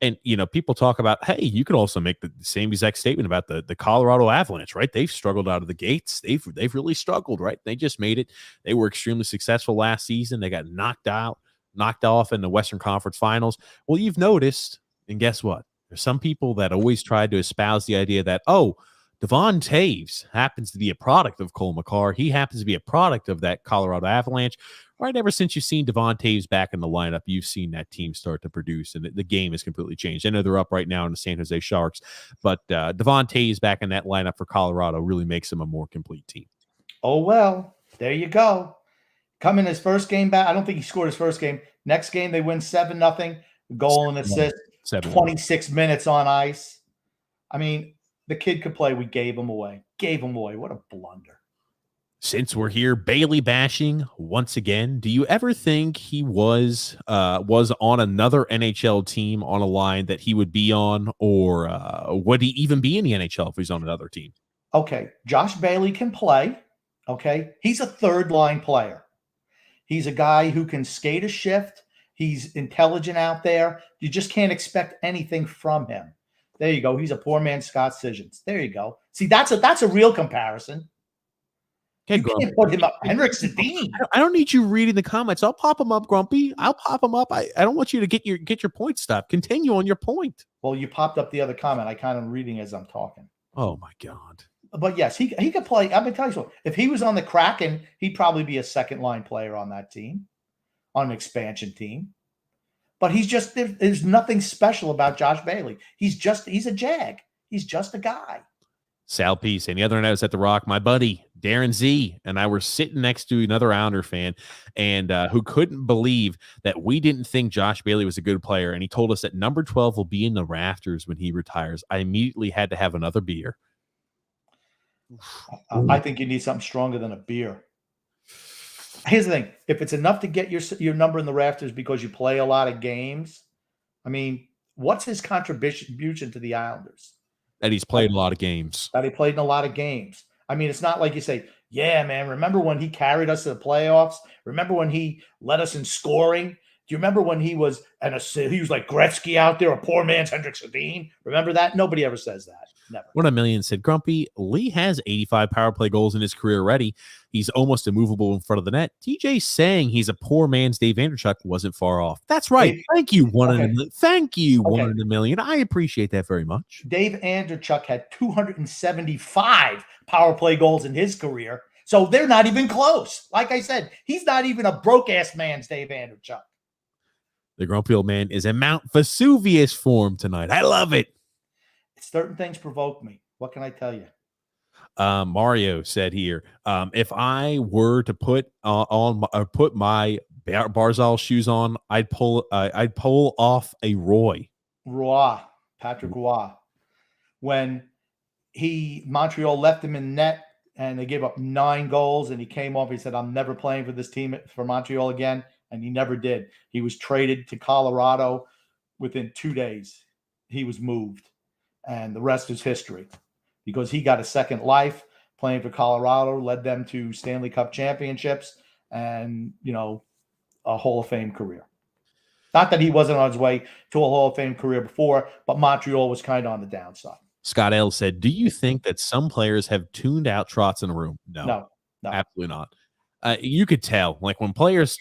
And, people talk about, hey, you could also make the same exact statement about the Colorado Avalanche, right? They've struggled out of the gates. They've really struggled, right? They just made it. They were extremely successful last season. They got knocked off in the Western Conference Finals. Well, you've noticed, and guess what? There's some people that always tried to espouse the idea that, Devon Taves happens to be a product of Cole Makar. He happens to be a product of that Colorado Avalanche. Right ever since you've seen Devon Taves back in the lineup, you've seen that team start to produce, and the game has completely changed. I know they're up right now in the San Jose Sharks, but Devon Taves back in that lineup for Colorado really makes them a more complete team. Oh, well, there you go. Coming his first game back, I don't think he scored his first game. Next game, they win 7-0, goal and assist, 26 minutes on ice. I mean, the kid could play. We gave him away. What a blunder. Since we're here Bailey bashing once again, do you ever think he was on another NHL team on a line that he would be on, or would he even be in the NHL if he's on another team? Okay, Josh Bailey can play. Okay, he's a third line player. He's a guy who can skate a shift. He's intelligent out there. You just can't expect anything from him. There you go. He's a poor man Scott Sissons. There you go. See, that's a real comparison. You can't put him up. Henrik Sedin. I don't need you reading the comments. I'll pop them up, Grumpy. I'll pop them up. I don't want you to get your point stopped. Continue on your point. Well, you popped up the other comment. I kind of reading as I'm talking. Oh my God. But yes, he could play. I'm gonna tell you something. If he was on the Kraken, he'd probably be a second line player on that team, on an expansion team. But there's nothing special about Josh Bailey. He's a Jag. He's just a guy. Sal Peace. Any other notes at the Rock? My buddy, Darren Z and I were sitting next to another Islander fan and who couldn't believe that we didn't think Josh Bailey was a good player. And he told us that number 12 will be in the rafters when he retires. I immediately had to have another beer. I think you need something stronger than a beer. Here's the thing. If it's enough to get your number in the rafters because you play a lot of games, I mean, what's his contribution to the Islanders? That he's played a lot of games. That he played in a lot of games. I mean, it's not like you say, yeah, man, remember when he carried us to the playoffs? Remember when he led us in scoring? Do you remember when he was like Gretzky out there, a poor man's Hendrik Sedin? Remember that? Nobody ever says that. Never. 1 million said, Grumpy, Lee has 85 power play goals in his career already. He's almost immovable in front of the net. TJ saying he's a poor man's Dave Vanderchuk wasn't far off. That's right. Thank you, one in a million. Thank you, one in a million. I appreciate that very much. Dave Vanderchuk had 275 power play goals in his career, so they're not even close. Like I said, he's not even a broke-ass man's Dave Vanderchuk. The grumpy old man is in Mount Vesuvius form tonight. I love it. Certain things provoke me. What can I tell you? Mario said here, if I were to put my Barzal shoes on, I'd pull off a Roy. Patrick Roy. When Montreal left him in net and they gave up 9 goals and he came off, he said, I'm never playing for this team for Montreal again. And he never did. He was traded to Colorado within 2 days. He was moved. And the rest is history because he got a second life playing for Colorado, led them to Stanley Cup championships and, a Hall of Fame career. Not that he wasn't on his way to a Hall of Fame career before, but Montreal was kind of on the downside. Scott L said, do you think that some players have tuned out Trotz in the room? No, absolutely not. You could tell, like when players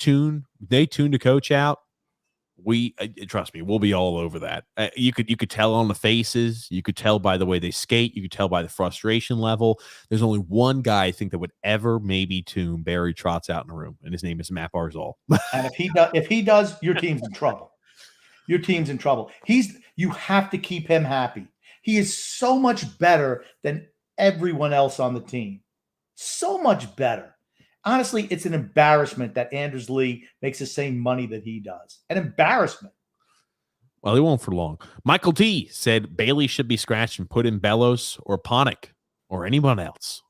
they tune the coach out. Trust me, we'll be all over that. You could tell on the faces. You could tell by the way they skate. You could tell by the frustration level. There's only one guy I think that would ever maybe tune Barry Trotz out in the room, and his name is Matt Barzal. And if he does, your team's in trouble. Your team's in trouble. You have to keep him happy. He is so much better than everyone else on the team. So much better. Honestly, it's an embarrassment that Anders Lee makes the same money that he does. An embarrassment. Well, he won't for long. Michael T said Bailey should be scratched and put in Bellows or Ponick or anyone else.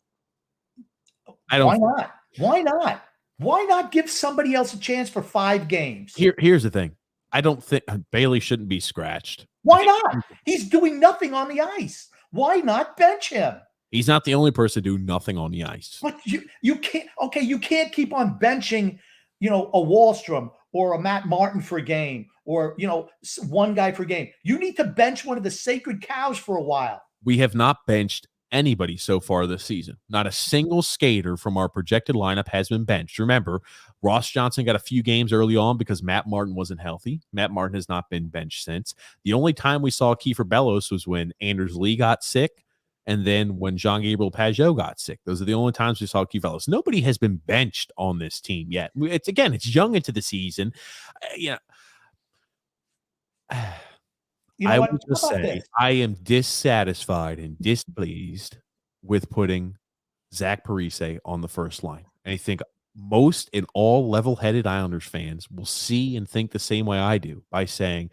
Why not? Why not? Why not give somebody else a chance for 5 games? Here's the thing. I don't think Bailey shouldn't be scratched. Why not? He's doing nothing on the ice. Why not bench him? He's not the only person to do nothing on the ice. But you can't. Okay, you can't keep on benching, a Wahlstrom or a Matt Martin for a game, or one guy for a game. You need to bench one of the sacred cows for a while. We have not benched anybody so far this season. Not a single skater from our projected lineup has been benched. Remember, Ross Johnson got a few games early on because Matt Martin wasn't healthy. Matt Martin has not been benched since. The only time we saw Kiefer Bellows was when Anders Lee got sick. And then when Jean-Gabriel Pageau got sick. Those are the only times we saw Kiefer Bellows. Nobody has been benched on this team yet. It's young into the season. I would just say I am dissatisfied and displeased with putting Zach Parise on the first line. And I think most and all level-headed Islanders fans will see and think the same way I do by saying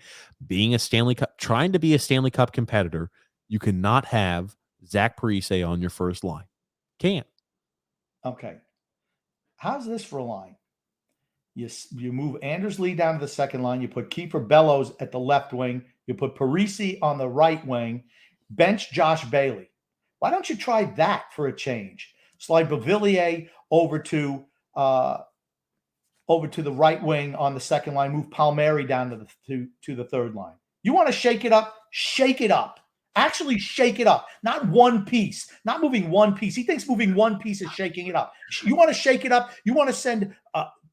trying to be a Stanley Cup competitor, you cannot have Zach Parise on your first line. Can't. Okay. How's this for a line? You move Anders Lee down to the second line. You put Kiefer Bellows at the left wing. You put Parise on the right wing. Bench Josh Bailey. Why don't you try that for a change? Slide Beauvillier over to the right wing on the second line. Move Palmieri down to the third line. You want to shake it up? Shake it up. Actually shake it up. Not one piece. Not moving one piece. He thinks moving one piece is shaking it up. You want to shake it up? You want to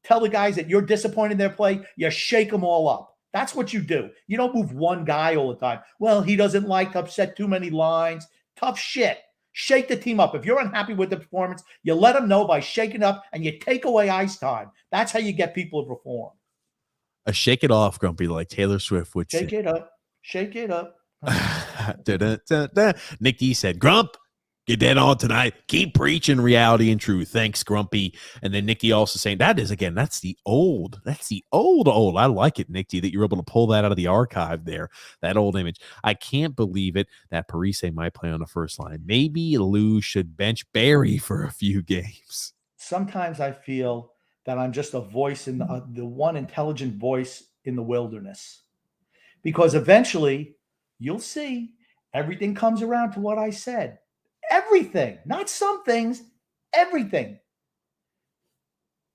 tell the guys that you're disappointed in their play? You shake them all up. That's what you do. You don't move one guy all the time. Well, he doesn't like to upset too many lines. Tough shit. Shake the team up. If you're unhappy with the performance, you let them know by shaking up and you take away ice time. That's how you get people to perform. A shake it off, Grumpy, like Taylor Swift would say. Shake it up. Shake it up. Nick D said, Grump, You're dead on tonight. Keep preaching reality and truth. Thanks, Grumpy. And then Nikki also saying that's the old. I like it, Nikki, that you're able to pull that out of the archive there, that old image. I can't believe it that Parise might play on the first line. Maybe Lou should bench Barry for a few games. Sometimes I feel that I'm just a voice in the one intelligent voice in the wilderness, because eventually you'll see everything comes around to what I said. Everything, not some things, everything.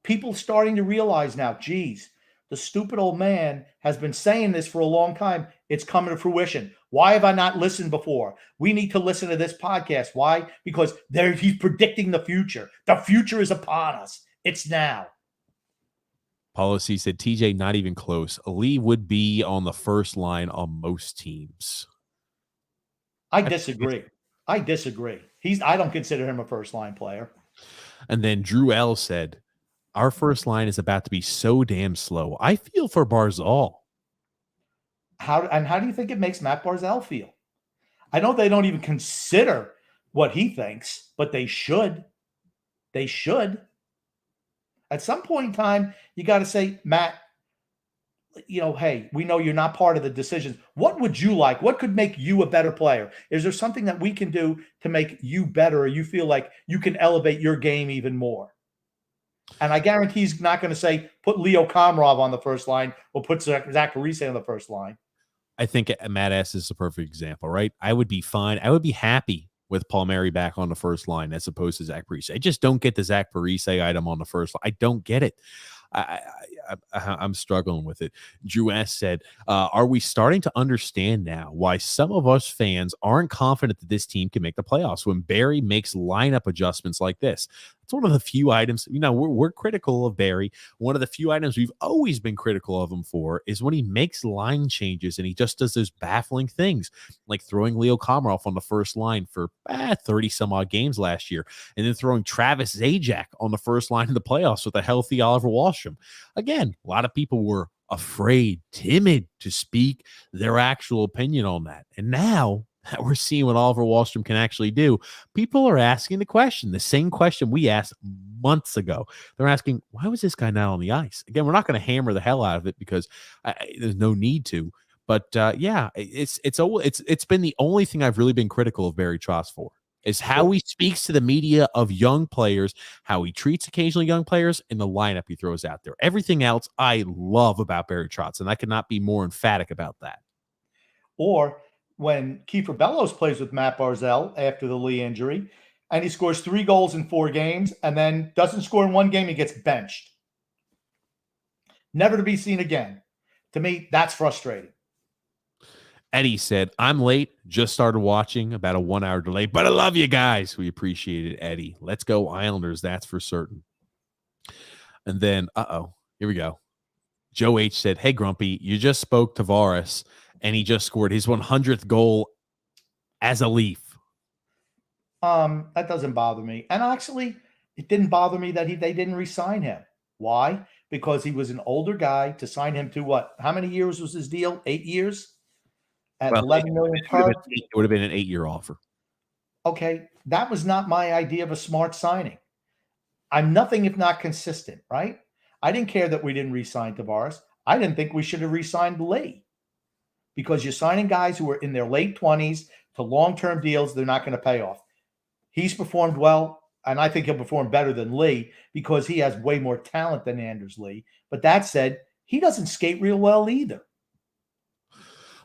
People starting to realize now, geez, the stupid old man has been saying this for a long time. It's coming to fruition. Why have I not listened before? We need to listen to this podcast. Why? Because he's predicting the future. The future is upon us. It's now. Policy said TJ not even close. Lee would be on the first line on most teams. I disagree. I don't consider him a first line player. And then Drew L said, our first line is about to be so damn slow. I feel for Barzal. How do you think it makes Matt Barzal feel? I know they don't even consider what he thinks, but they should. They should. At some point in time, you got to say, Matt, hey, we know you're not part of the decisions. What would you like? What could make you a better player? Is there something that we can do to make you better, or you feel like you can elevate your game even more? And I guarantee he's not going to say, put Leo Komarov on the first line or put Zach Parise on the first line. I think Matt S. is a perfect example, right? I would be fine. I would be happy with Palmieri back on the first line as opposed to Zach Parise. I just don't get the Zach Parise item on the first line. I don't get it. I'm struggling with it. Drew S. said, are we starting to understand now why some of us fans aren't confident that this team can make the playoffs when Barry makes lineup adjustments like this? It's one of the few items, we're critical of Barry. One of the few items we've always been critical of him for is when he makes line changes and he just does those baffling things, like throwing Leo Komarov on the first line for 30 some odd games last year, and then throwing Travis Zajac on the first line in the playoffs with a healthy Oliver Wahlstrom. Again, a lot of people were afraid, timid to speak their actual opinion on that. And now that we're seeing what Oliver Wahlstrom can actually do, people are asking the same question we asked months ago. They're asking, why was this guy not on the ice? Again, we're not going to hammer the hell out of it because there's no need to. But it's been the only thing I've really been critical of Barry Trotz for, is how he speaks to the media of young players, how he treats occasionally young players, and the lineup he throws out there. Everything else I love about Barry Trotz, and I could not be more emphatic about that. Or when Kiefer Bellows plays with Matt Barzal after the Lee injury, and he scores 3 goals in 4 games and then doesn't score in 1 game, he gets benched. Never to be seen again. To me, that's frustrating. Eddie said, I'm late, just started watching, about a 1-hour delay, but I love you guys. We appreciate it, Eddie. Let's go Islanders, that's for certain. And then, here we go. Joe H said, hey, Grumpy, you just spoke Tavares, and he just scored his 100th goal as a Leaf. That doesn't bother me. And actually, it didn't bother me that they didn't re-sign him. Why? Because he was an older guy. To sign him to what? How many years was his deal? 8 years? At $11 million per? It would have been an 8-year offer. Okay, that was not my idea of a smart signing. I'm nothing if not consistent, right? I didn't care that we didn't re-sign Tavares. I didn't think we should have re-signed Lee, because you're signing guys who are in their late 20s to long-term deals. They're not going to pay off. He's performed well, and I think he'll perform better than Lee because he has way more talent than Anders Lee. But that said, he doesn't skate real well either.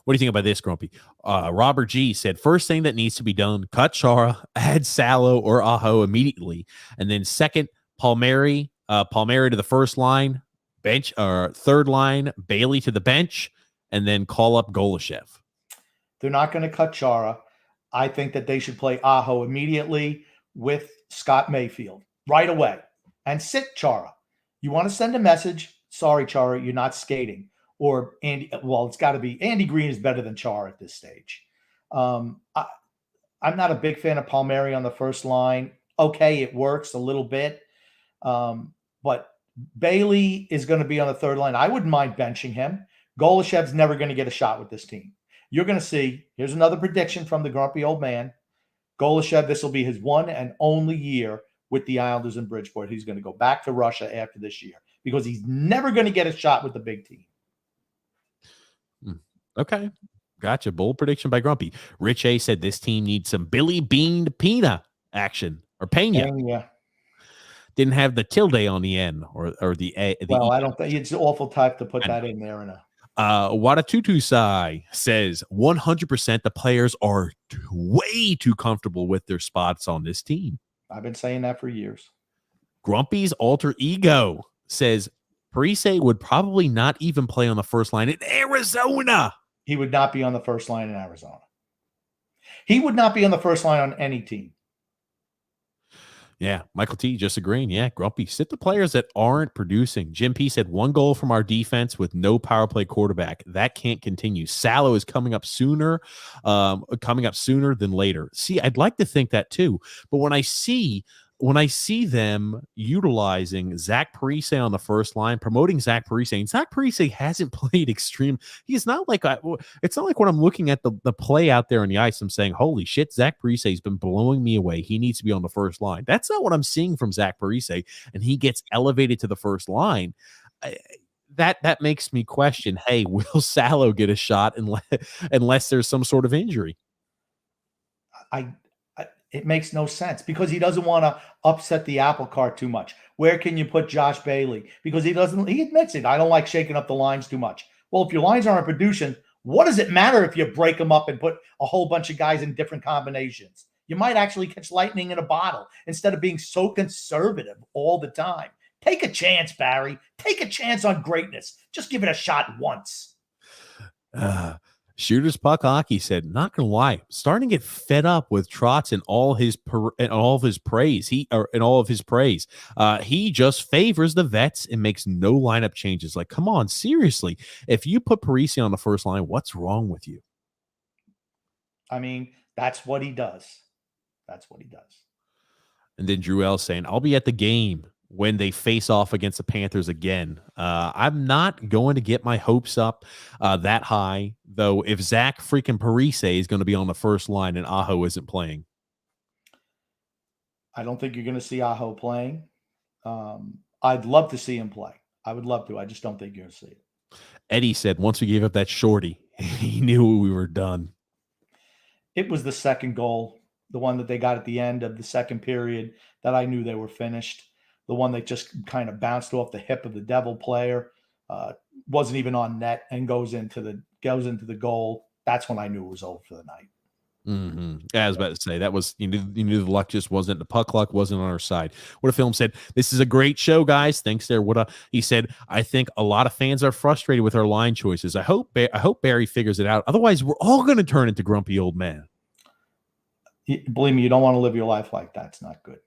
What do you think about this, Grumpy? Robert G said, first thing that needs to be done, cut Chara, add Salo or Aho immediately. And then second, Palmieri to the first line, bench or third line, Bailey to the bench, and then call up Golashev. They're not going to cut Chara. I think that they should play Aho immediately with Scott Mayfield right away and sit Chara. You want to send a message, sorry, Chara, you're not skating. Or Andy, well, it's got to be Andy Green is better than Chara at this stage. I'm not a big fan of Palmieri on the first line. Okay, it works a little bit. But Bailey is going to be on the third line. I wouldn't mind benching him. Golashev's never going to get a shot with this team. You're going to see, here's another prediction from the grumpy old man. Golashev, this will be his one and only year with the Islanders in Bridgeport. He's going to go back to Russia after this year because he's never going to get a shot with the big team. Okay. Gotcha. Bold prediction by Grumpy. Rich A said this team needs some Billy Bean Pena action or Pena. Didn't have the tilde on the end or the A. Well, I don't think it's awful type to put that in there. In a Wadatutu Sai says 100% the players are way too comfortable with their spots on this team. I've been saying that for years. Grumpy's alter ego says Parise would probably not even play on the first line in Arizona. He would not be on the first line in Arizona. He would not be on the first line on any team. Yeah, Michael T just agreeing. Yeah, Grumpy, sit the players that aren't producing. Jim P said 1 goal from our defense with no power play quarterback. That can't continue. Salo is coming up sooner than later. See, I'd like to think that too, but when I see them utilizing Zach Parise on the first line, promoting Zach Parise, and Zach Parise hasn't played extreme. He's not like it's not like when I'm looking at the play out there on the ice, I'm saying, holy shit, Zach Parise has been blowing me away. He needs to be on the first line. That's not what I'm seeing from Zach Parise, and he gets elevated to the first line. That makes me question, hey, will Salo get a shot unless there's some sort of injury? It makes no sense because he doesn't want to upset the apple cart too much. Where can you put Josh Bailey? Because he admits it. I don't like shaking up the lines too much. Well, if your lines aren't producing, what does it matter if you break them up and put a whole bunch of guys in different combinations? You might actually catch lightning in a bottle instead of being so conservative all the time. Take a chance, Barry. Take a chance on greatness. Just give it a shot once. Shooters Puck Hockey said, not gonna lie, starting to get fed up with Trotz and all of his praise. He just favors the vets and makes no lineup changes. Like, come on, seriously. If you put Parise on the first line, what's wrong with you? I mean, that's what he does. And then Drew L saying, I'll be at the game when they face off against the Panthers again. I'm not going to get my hopes up that high, though, if Zach freaking Parise is going to be on the first line and Aho isn't playing. I don't think you're going to see Aho playing. I'd love to see him play. I would love to. I just don't think you're going to see it. Eddie said once we gave up that shorty, he knew we were done. It was the second goal, the one that they got at the end of the second period, that I knew they were finished. The one that just kind of bounced off the hip of the Devil player, wasn't even on net and goes into the goal. That's when I knew it was over for the night. Mm-hmm. Yeah, I was about to say that was you knew the luck just wasn't, the puck luck wasn't on our side. What a film said. This is a great show, guys. Thanks there. He said, I think a lot of fans are frustrated with our line choices. I hope Barry figures it out. Otherwise, we're all going to turn into grumpy old men. Believe me, you don't want to live your life like that. It's not good.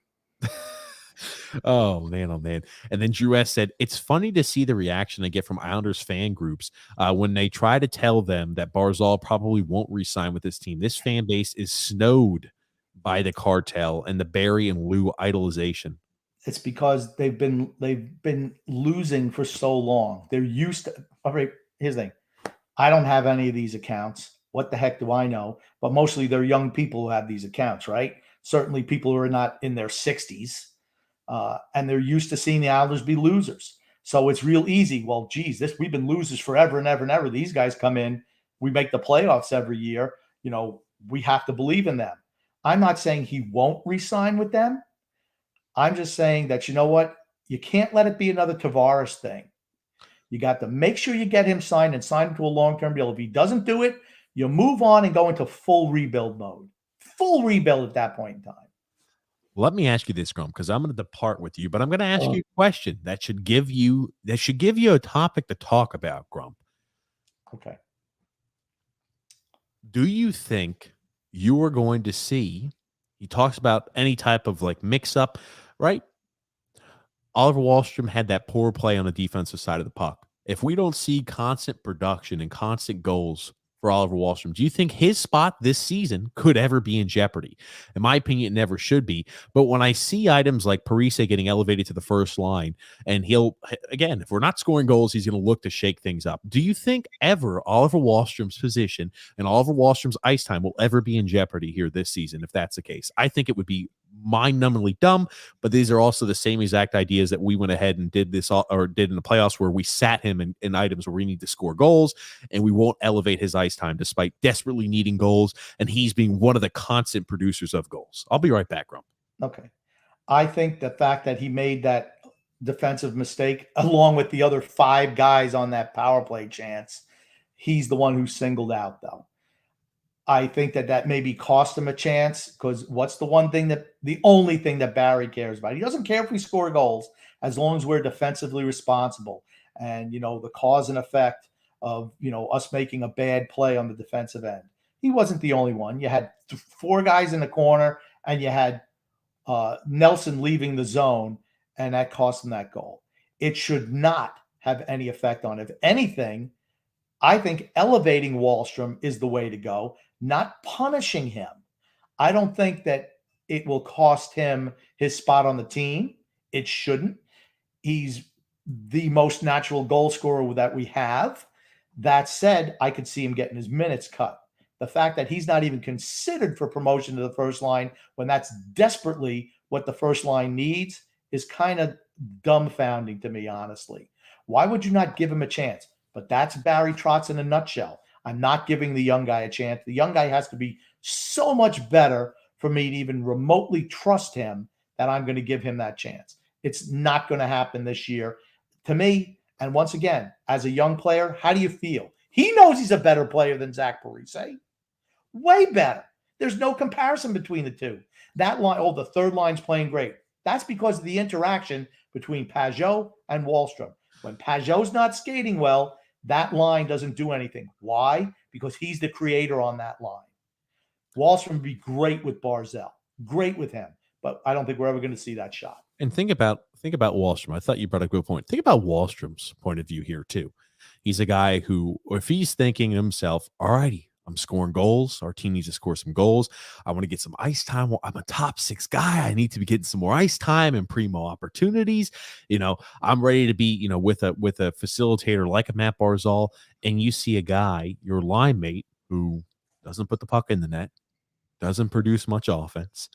Oh man. And then Drew S said, it's funny to see the reaction I get from Islanders fan groups when they try to tell them that Barzal probably won't re-sign with this team. This fan base is snowed by the cartel and the Barry and Lou idolization. It's because they've been losing for so long. They're used to. All right, here's the thing. I don't have any of these accounts. What the heck do I know? But mostly they're young people who have these accounts, right? Certainly people who are not in their 60s. And they're used to seeing the Islanders be losers. So it's real easy. Well, geez, we've been losers forever and ever and ever. These guys come in, we make the playoffs every year. You know, we have to believe in them. I'm not saying he won't re-sign with them. I'm just saying that, you know what? You can't let it be another Tavares thing. You got to make sure you get him signed and sign him to a long-term deal. If he doesn't do it, you move on and go into full rebuild mode. Full rebuild at that point in time. Let me ask you this, Grump, because I'm going to depart with you, but I'm going to ask you a question that should give you a topic to talk about, Grump. Okay. Do you think you are going to see, he talks about any type of like mix up, right? Oliver Wahlstrom had that poor play on the defensive side of the puck. If we don't see constant production and constant goals for Oliver Wahlstrom. Do you think his spot this season could ever be in jeopardy? In my opinion, it never should be. But when I see items like Parise getting elevated to the first line, and he'll, again, if we're not scoring goals, he's going to look to shake things up. Do you think ever Oliver Wahlstrom's position and Oliver Wahlstrom's ice time will ever be in jeopardy here this season, if that's the case? I think it would be mind-numbingly dumb, but these are also the same exact ideas that we went ahead and did this or did in the playoffs, where we sat him in items where we need to score goals, and we won't elevate his ice time despite desperately needing goals, and he's being one of the constant producers of goals. I'll be right back, Grump. Okay. I think the fact that he made that defensive mistake along with the other 5 guys on that power play chance, he's the one who singled out, though. I think that maybe cost him a chance, because what's the only thing that Barry cares about? He doesn't care if we score goals as long as we're defensively responsible. And, the cause and effect of, us making a bad play on the defensive end. He wasn't the only one. You had 4 guys in the corner, and you had Nelson leaving the zone, and that cost him that goal. It should not have any effect on it. If anything, I think elevating Wahlstrom is the way to go, not punishing him. I don't think that it will cost him his spot on the team. It shouldn't. He's the most natural goal scorer that we have. That said, I could see him getting his minutes cut. The fact that he's not even considered for promotion to the first line when that's desperately what the first line needs is kind of dumbfounding to me, honestly. Why would you not give him a chance? But that's Barry Trotz in a nutshell. I'm not giving the young guy a chance. The young guy has to be so much better for me to even remotely trust him that I'm going to give him that chance. It's not going to happen this year. To me, and once again, as a young player, how do you feel? He knows he's a better player than Zach Parise. Way better. There's no comparison between the two. That line, the third line's playing great. That's because of the interaction between Pajot and Wahlstrom. When Pajot's not skating well, that line doesn't do anything. Why? Because he's the creator on that line. Wahlstrom would be great with Barzal. Great with him. But I don't think we're ever going to see that shot. And think about Wahlstrom. I thought you brought up a good point. Think about Wahlstrom's point of view here, too. He's a guy who, if he's thinking to himself, all righty, I'm scoring goals. Our team needs to score some goals. I want to get some ice time. Well, I'm a top 6 guy. I need to be getting some more ice time and primo opportunities. I'm ready to be, with a facilitator like a Matt Barzal. And you see a guy, your line mate, who doesn't put the puck in the net, doesn't produce much offense,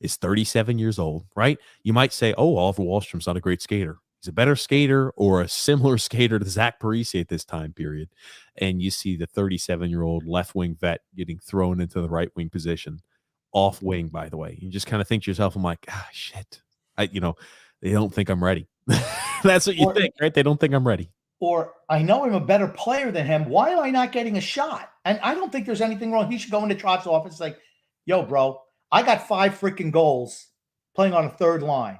is 37 years old, right? You might say, oh, Oliver Wahlstrom's not a great skater. He's a better skater or a similar skater to Zach Parise at this time period. And you see the 37-year-old left wing vet getting thrown into the right wing position, off wing, by the way. You just kind of think to yourself, I'm like, shit. They don't think I'm ready. That's what you think, right? They don't think I'm ready. Or I know I'm a better player than him. Why am I not getting a shot? And I don't think there's anything wrong. He should go into Trotz's office like, yo, bro, I got 5 freaking goals playing on a third line.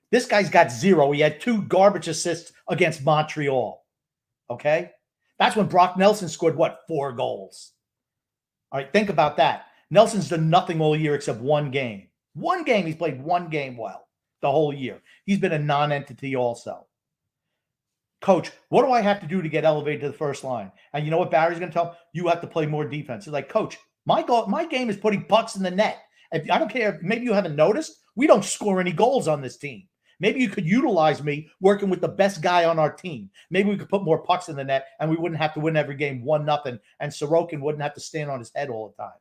This guy's got 0. He had 2 garbage assists against Montreal. Okay? That's when Brock Nelson scored, 4 goals? All right, think about that. Nelson's done nothing all year except 1 game. 1 game. He's played 1 game well the whole year. He's been a non-entity also. Coach, what do I have to do to get elevated to the first line? And you know what Barry's going to tell him? You have to play more defense. He's like, Coach, my game is putting pucks in the net. I don't care. Maybe you haven't noticed. We don't score any goals on this team. Maybe you could utilize me working with the best guy on our team. Maybe we could put more pucks in the net and we wouldn't have to win every game 1-0, and Sorokin wouldn't have to stand on his head all the time.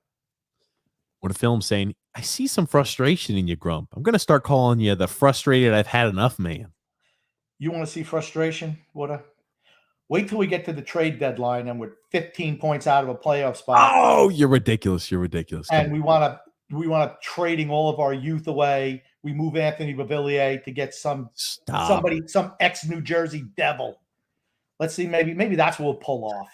What a film saying, I see some frustration in you, Grump. I'm going to start calling you the frustrated I've had enough man. You want to see frustration? Wait till we get to the trade deadline and we're 15 points out of a playoff spot. Oh, you're ridiculous. You're ridiculous. And we want to trading all of our youth away. We move Anthony Beauvillier to get some ex-New Jersey Devil. Let's see, maybe that's what we'll pull off.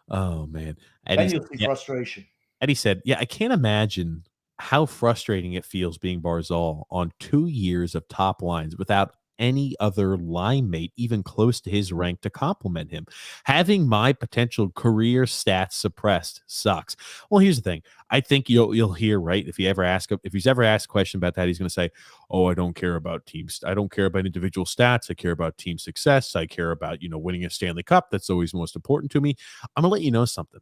Oh, man. Then you'll see frustration. Eddie said, I can't imagine how frustrating it feels being Barzal on 2 years of top lines without any other line mate even close to his rank to compliment him. Having my potential career stats suppressed sucks. Well, here's the thing. I think you'll hear, right? If he's ever asked a question about that, he's going to say, "Oh, I don't care about teams. I don't care about individual stats. I care about team success. I care about winning a Stanley Cup. That's always most important to me." I'm gonna let you know something.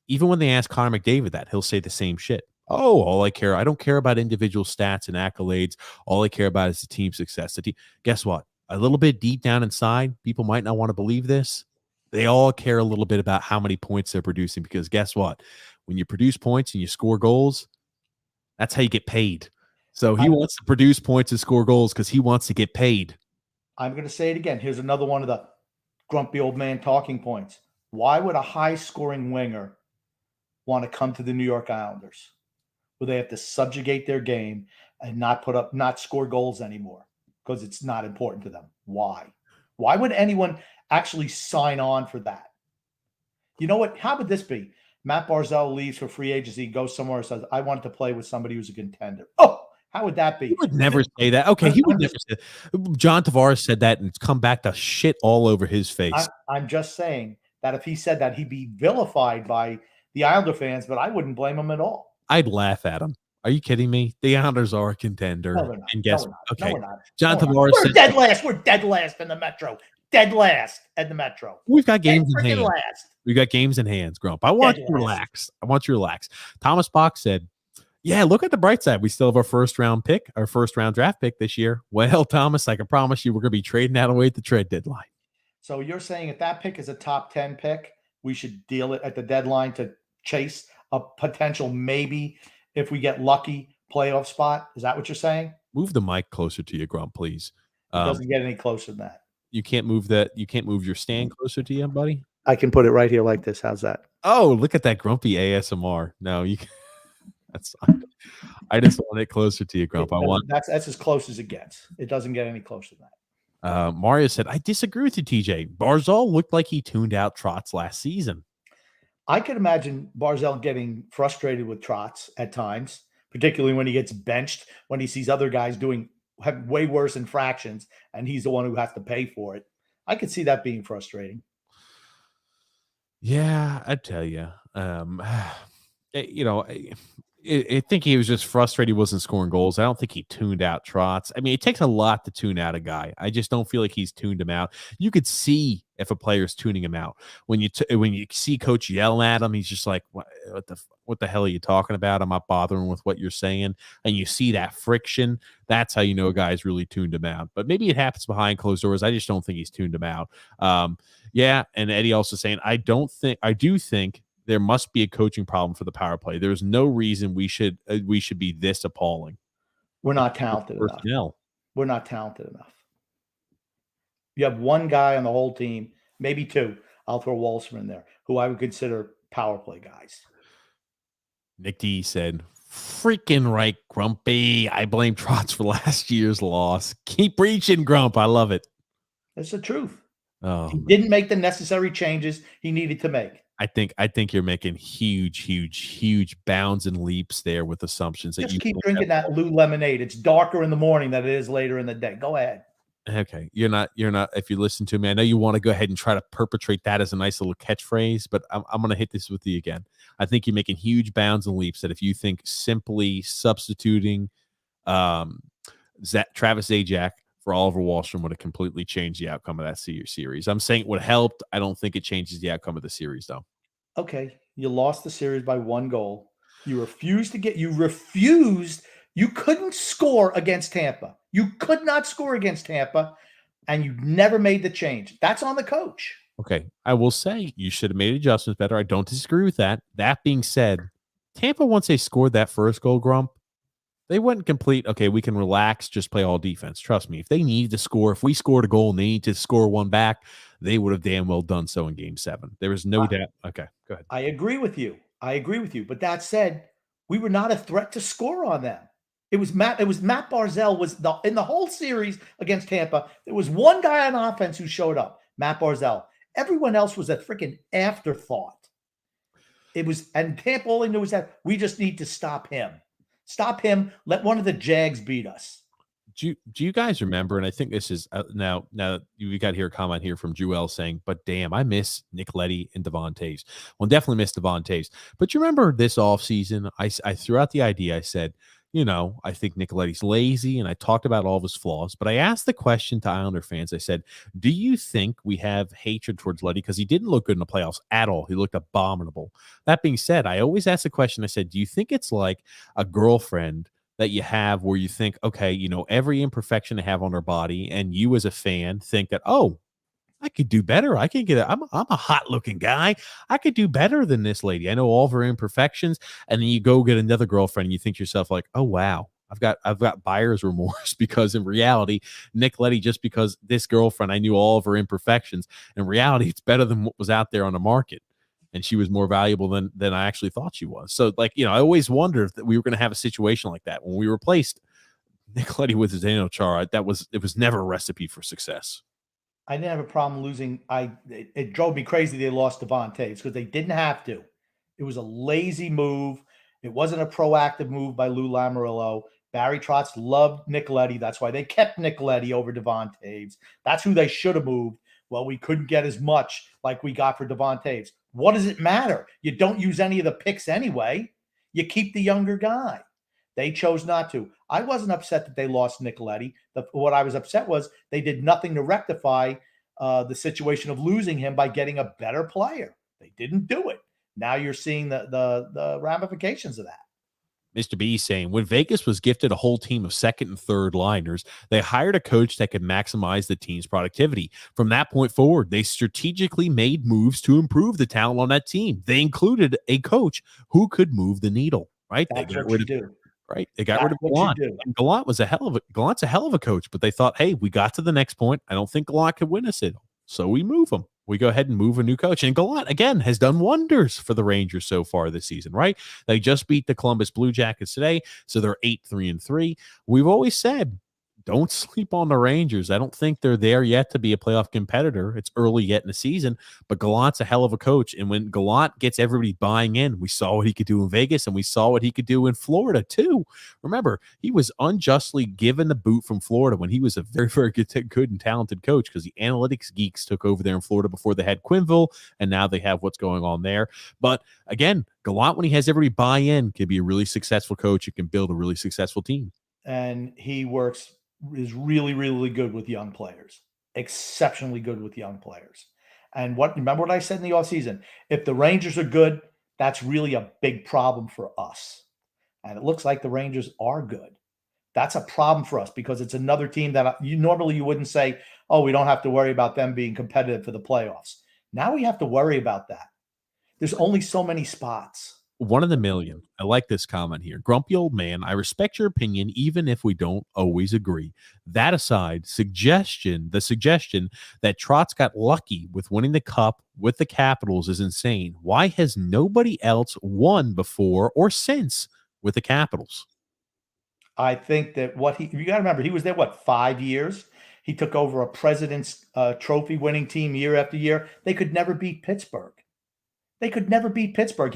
Even when they ask Connor McDavid that, he'll say the same shit. Oh, I don't care about individual stats and accolades. All I care about is the team success. Guess what? A little bit deep down inside, people might not want to believe this. They all care a little bit about how many points they're producing, because guess what? When you produce points and you score goals, that's how you get paid. So he wants to produce points and score goals because he wants to get paid. I'm going to say it again. Here's another one of the grumpy old man talking points. Why would a high-scoring winger want to come to the New York Islanders, where they have to subjugate their game and not score goals anymore because it's not important to them? Why? Why would anyone actually sign on for that? You know what? How would this be? Matt Barzal leaves for free agency, goes somewhere and says, I want to play with somebody who's a contender. Oh, how would that be? He would never say that. Okay, he would never say that. John Tavares said that, and it's come back to shit all over his face. I'm just saying that if he said that, he'd be vilified by the Islander fans, but I wouldn't blame him at all. I'd laugh at him. Are you kidding me? The Islanders are a contender. No, we're not. And guess no, we're not. Okay, no, we're not. John no, Tavares we're dead last. We're dead last in the Metro. Dead last at the Metro. We've got games in hand. Last. We got games in hands, Grump. I want you to relax. I want you to relax. Thomas Bach said, yeah, look at the bright side. We still have our first round draft pick this year. Well, Thomas, I can promise you we're going to be trading that away at the trade deadline. So you're saying if that pick is a top 10 pick, we should deal it at the deadline to chase a potential, maybe if we get lucky, playoff spot? Is that what you're saying? Move the mic closer to you, Grump, please. It doesn't get any closer than that. You can't move that. You can't move your stand closer to you, buddy. I can put it right here like this. How's that? Oh, look at that grumpy ASMR. No, you. That's. I just want it closer to you, Grump. That's as close as it gets. It doesn't get any closer than that. Mario said, "I disagree with you, TJ. Barzal looked like he tuned out Trotz last season." I could imagine Barzal getting frustrated with Trotz at times, particularly when he gets benched, when he sees other guys have way worse infractions, and he's the one who has to pay for it. I could see that being frustrating. Yeah, I tell you, I think he was just frustrated he wasn't scoring goals. I don't think he tuned out Trotz. I mean, it takes a lot to tune out a guy. I just don't feel like he's tuned him out. You could see if a player's tuning him out. When you see coach yelling at him, he's just like, what the hell are you talking about? I'm not bothering with what you're saying. And you see that friction. That's how you know a guy's really tuned him out. But maybe it happens behind closed doors. I just don't think he's tuned him out. Yeah, and Eddie also saying, I do think there must be a coaching problem for the power play. There's no reason we should be this appalling. We're not talented enough. We're not talented enough. You have one guy on the whole team, maybe two. I'll throw Walsman in there, who I would consider power play guys. Nick D said, freaking right, Grumpy. I blame Trotz for last year's loss. Keep reaching, Grump. I love it. That's the truth. Oh, he didn't make the necessary changes he needed to make. I think you're making huge bounds and leaps there with assumptions. Just keep drinking that Lou lemonade. It's darker in the morning than it is later in the day. Go ahead. Okay, you're not. If you listen to me, I know you want to go ahead and try to perpetrate that as a nice little catchphrase, but I'm going to hit this with you again. I think you're making huge bounds and leaps. That if you think simply substituting Travis Zajac for Oliver Wahlstrom would have completely changed the outcome of that series. I'm saying it would have helped. I don't think it changes the outcome of the series, though. Okay, you lost the series by 1 goal. You refused. You couldn't score against Tampa. You could not score against Tampa, and you never made the change. That's on the coach. Okay, I will say you should have made adjustments better. I don't disagree with that. That being said, Tampa, once they scored that first goal, Grump, they went complete, okay, we can relax, just play all defense. Trust me, if they needed to score, if we scored a goal and they need to score one back, they would have damn well done so in Game 7. There was no doubt. Okay, go ahead. I agree with you. But that said, we were not a threat to score on them. It was Matt Barzal in the whole series against Tampa. There was one guy on offense who showed up, Matt Barzal. Everyone else was a freaking afterthought. And Tampa only knew was that we just need to stop him. Stop him. Let one of the Jags beat us. Do you guys remember? And I think this is now we got here a comment here from Joel saying, "But damn, I miss Nick Leddy and Devon Toews." Well, definitely miss Devon Toews. But you remember this offseason, I threw out the idea. I said, I think Nicoletti's lazy, and I talked about all of his flaws, but I asked the question to Islander fans. I said, do you think we have hatred towards Letty? Because he didn't look good in the playoffs at all. He looked abominable. That being said, I always ask the question, I said, do you think it's like a girlfriend that you have where you think, okay, every imperfection they have on their body, and you as a fan think that, oh, I could do better. I could I'm a hot looking guy. I could do better than this lady. I know all of her imperfections. And then you go get another girlfriend and you think to yourself like, oh, wow, I've got buyer's remorse because in reality, Nick Letty, just because this girlfriend, I knew all of her imperfections. In reality, it's better than what was out there on the market. And she was more valuable than I actually thought she was. So I always wondered if we were going to have a situation like that when we replaced Nick Letty with Zdeno Chara. It was never a recipe for success. I didn't have a problem losing. It drove me crazy they lost Devon Taves because they didn't have to. It was a lazy move. It wasn't a proactive move by Lou Lamoriello. Barry Trotz loved Nicoletti. That's why they kept Nicoletti over Devon Taves. That's who they should have moved. Well, we couldn't get as much like we got for Devon Taves. What does it matter? You don't use any of the picks anyway. You keep the younger guy. They chose not to. I wasn't upset that they lost Nicoletti. What I was upset was they did nothing to rectify the situation of losing him by getting a better player. They didn't do it. Now you're seeing the ramifications of that. Mr. B saying, when Vegas was gifted a whole team of second and third liners, they hired a coach that could maximize the team's productivity. From that point forward, they strategically made moves to improve the talent on that team. They included a coach who could move the needle, right? That's what you do. Right. They got rid of Gallant. And Gallant's a hell of a coach, but they thought, hey, we got to the next point. I don't think Gallant could win us it. So we move him. We go ahead and move a new coach. And Gallant, again, has done wonders for the Rangers so far this season, right? They just beat the Columbus Blue Jackets today, so they're 8-3-3. We've always said, don't sleep on the Rangers. I don't think they're there yet to be a playoff competitor. It's early yet in the season, but Gallant's a hell of a coach. And when Gallant gets everybody buying in, we saw what he could do in Vegas, and we saw what he could do in Florida too. Remember, he was unjustly given the boot from Florida when he was a very, very good and talented coach because the analytics geeks took over there in Florida before they had Quinville, and now they have what's going on there. But again, Gallant, when he has everybody buy in, can be a really successful coach. It can build a really successful team. And he is really, really good with young players, exceptionally good with young players. And remember what I said in the offseason? If the Rangers are good, that's really a big problem for us. And it looks like the Rangers are good. That's a problem for us because it's another team that you wouldn't say, oh, we don't have to worry about them being competitive for the playoffs. Now we have to worry about that. There's only so many spots. One in a million. I like this comment here. Grumpy old man, I respect your opinion, even if we don't always agree. That aside, the suggestion that Trotz got lucky with winning the cup with the Capitals is insane. Why has nobody else won before or since with the Capitals? I think that you got to remember, he was there, 5 years? He took over a President's Trophy winning team year after year. They could never beat Pittsburgh. He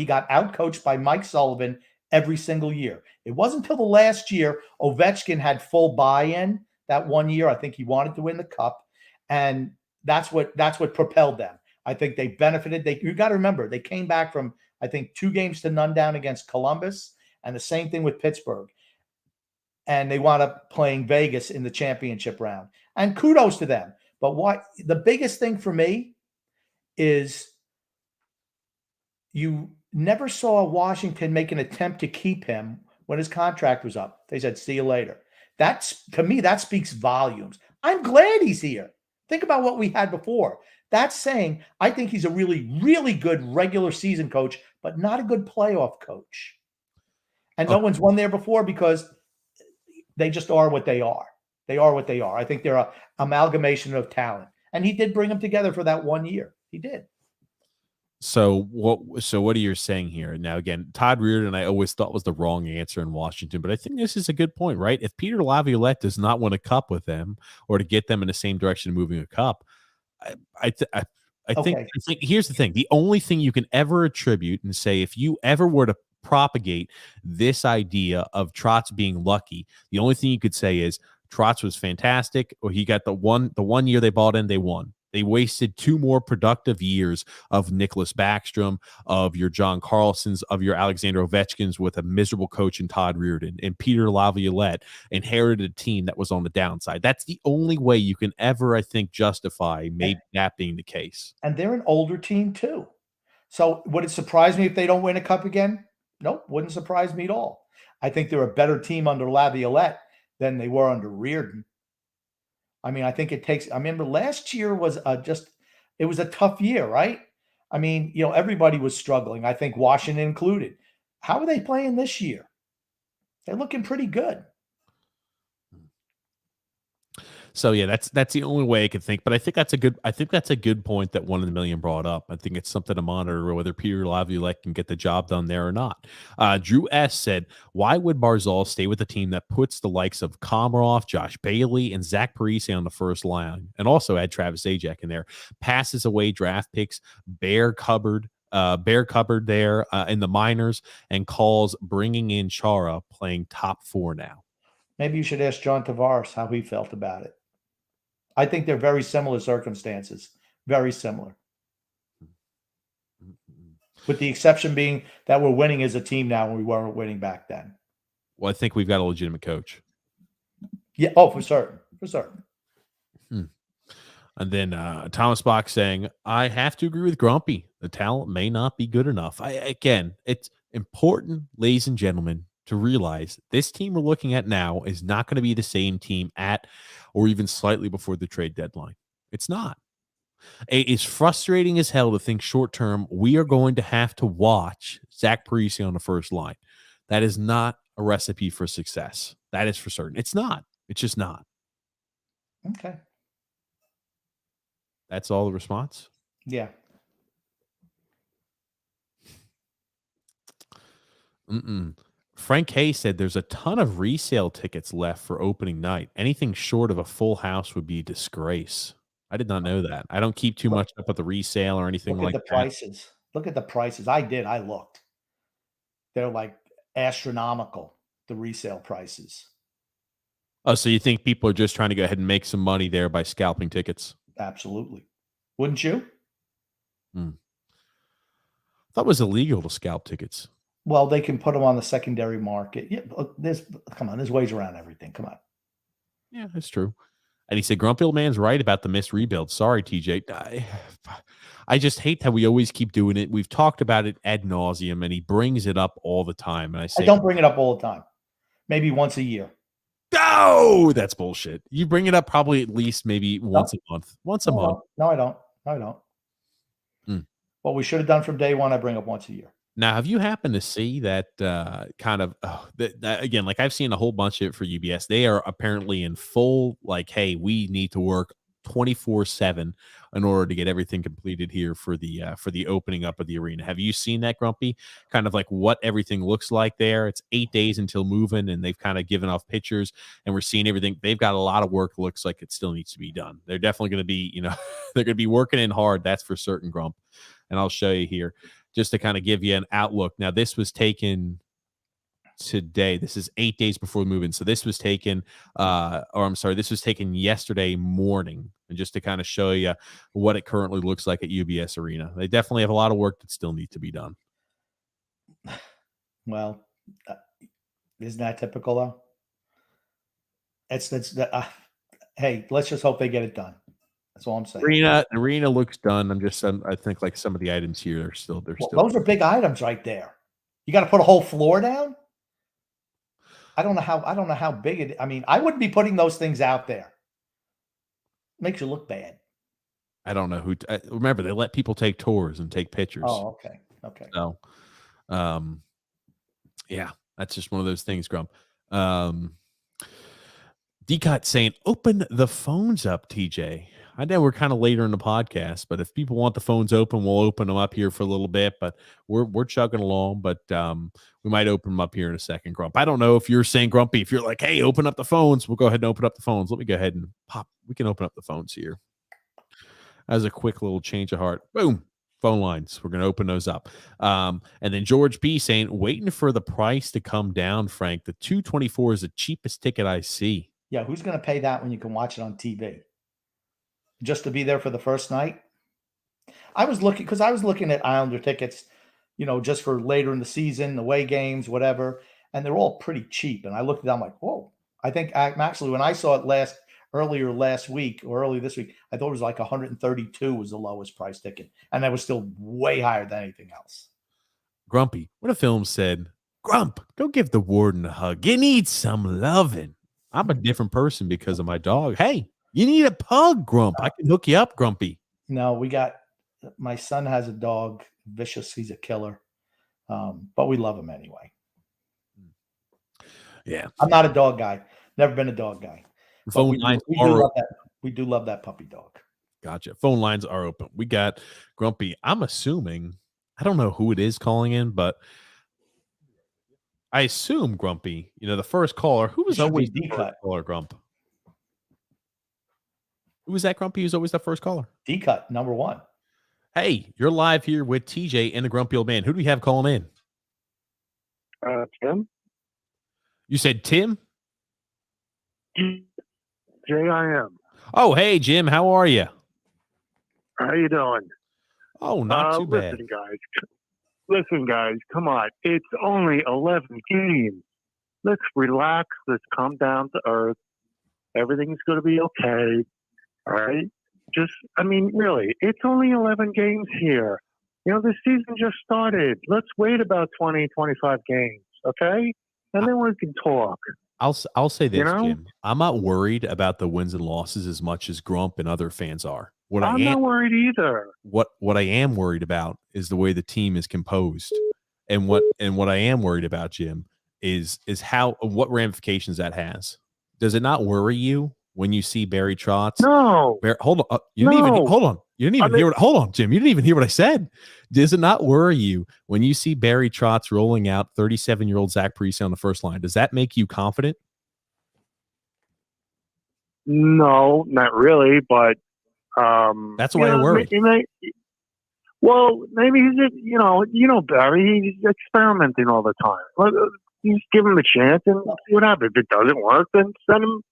got outcoached by Mike Sullivan every single year. It wasn't until the last year Ovechkin had full buy-in that 1 year. I think he wanted to win the cup, and that's what propelled them. I think they benefited. You got to remember, they came back from, I think, 2-0 down against Columbus, and the same thing with Pittsburgh. And they wound up playing Vegas in the championship round. And kudos to them. But the biggest thing for me is you never saw Washington make an attempt to keep him when his contract was up. They said, see you later. To me, that speaks volumes. I'm glad he's here. Think about what we had before. That's saying I think he's a really, really good regular season coach, but not a good playoff coach. And no one's won there before because they just are what they are. They are what they are. I think they're an amalgamation of talent. And he did bring them together for that 1 year. He did. So what are you saying here? Now, again, Todd Reardon, I always thought was the wrong answer in Washington, but I think this is a good point, right? If Peter Laviolette does not win a cup with them or to get them in the same direction of moving a cup, I think here's the thing. The only thing you can ever attribute and say, if you ever were to propagate this idea of Trotz being lucky, the only thing you could say is Trotz was fantastic, or he got the one year they bought in, they won. They wasted 2 more productive years of Nicholas Backstrom, of your John Carlsons, of your Alexander Ovechkins with a miserable coach in Todd Reardon, and Peter Laviolette inherited a team that was on the downside. That's the only way you can ever, I think, justify maybe that being the case. And they're an older team too. So would it surprise me if they don't win a cup again? Nope, wouldn't surprise me at all. I think they're a better team under Laviolette than they were under Reardon. I mean, I think it takes. I remember last year was it was a tough year, right? I mean, everybody was struggling. I think Washington included. How are they playing this year? They're looking pretty good. So yeah, that's the only way I could think. But I think that's a good point that 1 in a million brought up. I think it's something to monitor whether Peter Laviolette can get the job done there or not. Drew S said, "Why would Barzal stay with a team that puts the likes of Komarov, Josh Bailey, and Zach Parise on the first line, and also add Travis Zajac in there? Passes away draft picks, bare cupboard there in the minors, and calls bringing in Chara playing top 4 now." Maybe you should ask John Tavares how he felt about it. I think they're very similar circumstances. Very similar. With the exception being that we're winning as a team now and we weren't winning back then. Well, I think we've got a legitimate coach. Yeah. Oh, for certain. For certain. And then Thomas Bach saying, "I have to agree with Grumpy. The talent may not be good enough." Again, it's important, ladies and gentlemen, to realize this team we're looking at now is not going to be the same team at or even slightly before the trade deadline. It's not. It is frustrating as hell to think short term we are going to have to watch Zach Parise on the first line. That is not a recipe for success. That is for certain. It's not. It's just not. Okay. That's all the response? Yeah. Frank Hay said there's a ton of resale tickets left for opening night. Anything short of a full house would be a disgrace. I did not know that. I don't keep too much up with the resale or anything like that. Look at the prices. Look at the prices. I did. I looked. They're like astronomical, the resale prices. Oh, so you think people are just trying to go ahead and make some money there by scalping tickets? Absolutely. Wouldn't you? I thought it was illegal to scalp tickets. Well, they can put them on the secondary market. Yeah, there's ways around everything. Come on. Yeah, that's true. And he said, "Grumpy old man's right about the missed rebuild. Sorry, TJ. I just hate how we always keep doing it. We've talked about it ad nauseum, and he brings it up all the time. And I don't bring it up all the time. Maybe once a year. Oh, that's bullshit. You bring it up probably at least maybe once a month. No, I don't. What we should have done from day one, I bring up once a year. Now, have you happened to see that again, like I've seen a whole bunch of it for UBS. They are apparently in full, like, hey, we need to work 24/7 in order to get everything completed here for the opening up of the arena. Have you seen that, Grumpy? Kind of like what everything looks like there. It's 8 days until moving, and they've kind of given off pictures, and we're seeing everything. They've got a lot of work. Looks like it still needs to be done. They're definitely going to be, they're going to be working in hard. That's for certain, Grump. And I'll show you here just to kind of give you an outlook. Now, this was taken today. This is 8 days before moving. So this was taken, this was taken yesterday morning. And just to kind of show you what it currently looks like at UBS Arena. They definitely have a lot of work that still needs to be done. Well, isn't that typical though? Hey, let's just hope they get it done. That's all I'm saying. Arena looks done. I think like some of the items here are still those are big items right there. You got to put a whole floor down. I don't know how big it. I mean, I wouldn't be putting those things out there. Makes you look bad. I don't know who. Remember, they let people take tours and take pictures. Oh, okay. So, yeah, that's just one of those things, Grump. D-Cut saying, "Open the phones up, TJ." I know we're kind of later in the podcast, but if people want the phones open, we'll open them up here for a little bit. But we're chugging along, but we might open them up here in a second, Grump. I don't know if you're saying, Grumpy, if you're like, hey, open up the phones, we'll go ahead and open up the phones. Let me go ahead and pop. We can open up the phones here. As a quick little change of heart. Boom. Phone lines. We're going to open those up. And then George B saying, waiting for the price to come down, Frank. The $224 is the cheapest ticket I see. Yeah, who's going to pay that when you can watch it on TV? just to be there for the first night. I was looking at Islander tickets, just for later in the season, away games, whatever, and they're all pretty cheap. And I looked at them like, whoa. I think actually when I saw it earlier last week or early this week, I thought it was like 132 was the lowest price ticket, and that was still way higher than anything else. Grumpy, what a film said, Grump, go give the warden a hug. You need some loving. I'm a different person because of my dog. Hey, you need a pug, Grump. I can hook you up, Grumpy. No, my son has a dog, Vicious. He's a killer. But we love him anyway. Yeah. I'm not a dog guy. Never been a dog guy. Phone lines are open. We do love that puppy dog. Gotcha. Phone lines are open. We got Grumpy. I'm assuming, I don't know who it is calling in, but I assume Grumpy, the first caller, who was always the first caller, Grump? Who was that, Grumpy? Who's always the first caller? D-Cut, number one. Hey, you're live here with TJ and the Grumpy Old Man. Who do we have calling in? Tim. You said Tim? J-I-M. Oh, hey, Jim. How are you? How you doing? Oh, not too bad. Listen, guys. Come on. It's only 11 games. Let's relax. Let's come down to earth. Everything's going to be okay. All right? Really, it's only 11 games here. The season just started. Let's wait about 20, 25 games, okay? And then we can talk. I'll say this, Jim. I'm not worried about the wins and losses as much as Grump and other fans are. I'm not worried either. What I am worried about is the way the team is composed, and what I am worried about, Jim, is what ramifications that has. Does it not worry you when you see Barry Trotz? No. Hold on. Hold on. You didn't even hear hold on, Jim. You didn't even hear what I said. Does it not worry you when you see Barry Trotz rolling out 37-year-old Zach Parise on the first line? Does that make you confident? No, not really, but that's why I worry. Maybe he's Barry, he's experimenting all the time. Just give him a chance and see what happens. If it doesn't work, then send him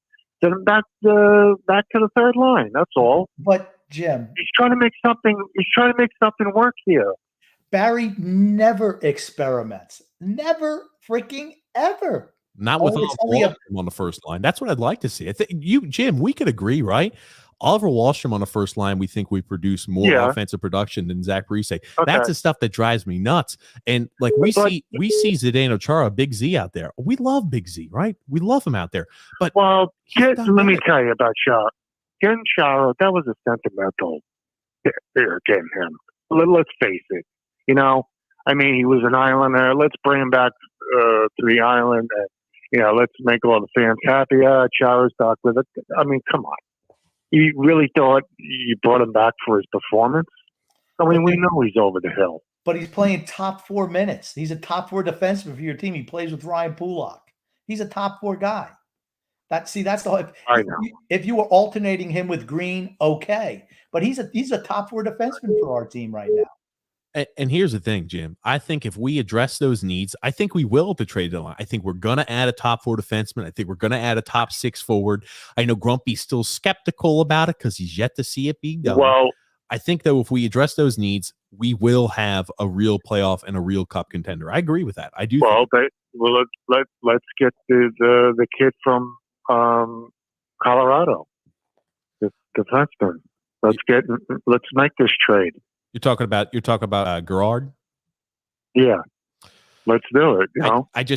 back to the third line. That's all. But Jim, he's trying to make something work here. Barry never experiments. Never freaking ever. Not with Oliver Wahlstrom on the first line. That's what I'd like to see. I think Jim, we could agree, right? Oliver Wahlstrom on the first line, we think we produce more offensive production than Zach Parise. Okay. That's the stuff that drives me nuts. And like we see Zdeno Chara, Big Z out there. We love Big Z, right? We love him out there. But let me tell you about Chara. Getting Chara, that was a sentimental getting him. Let's face it. He was an Islander. Let's bring him back to the island and let's make all the fans happy. Chara's stuck with it. Come on. You really thought you brought him back for his performance? We know he's over the hill. But he's playing top 4 minutes. He's a top 4 defenseman for your team. He plays with Ryan Pulock. He's a top 4 guy. That's the whole. I know. If you were alternating him with Green, okay. But he's a top 4 defenseman for our team right now. And here's the thing, Jim. I think if we address those needs, I think we will at the trade deadline. I think we're going to add a top 4 defenseman. I think we're going to add a top 6 forward. I know Grumpy's still skeptical about it because he's yet to see it being done. Well, I think, though, if we address those needs, we will have a real playoff and a real cup contender. I agree with that. I do. Let's get the kid from Colorado, the defenseman. Let's make this trade. You're talking about Gerard? Yeah. Let's do it. I've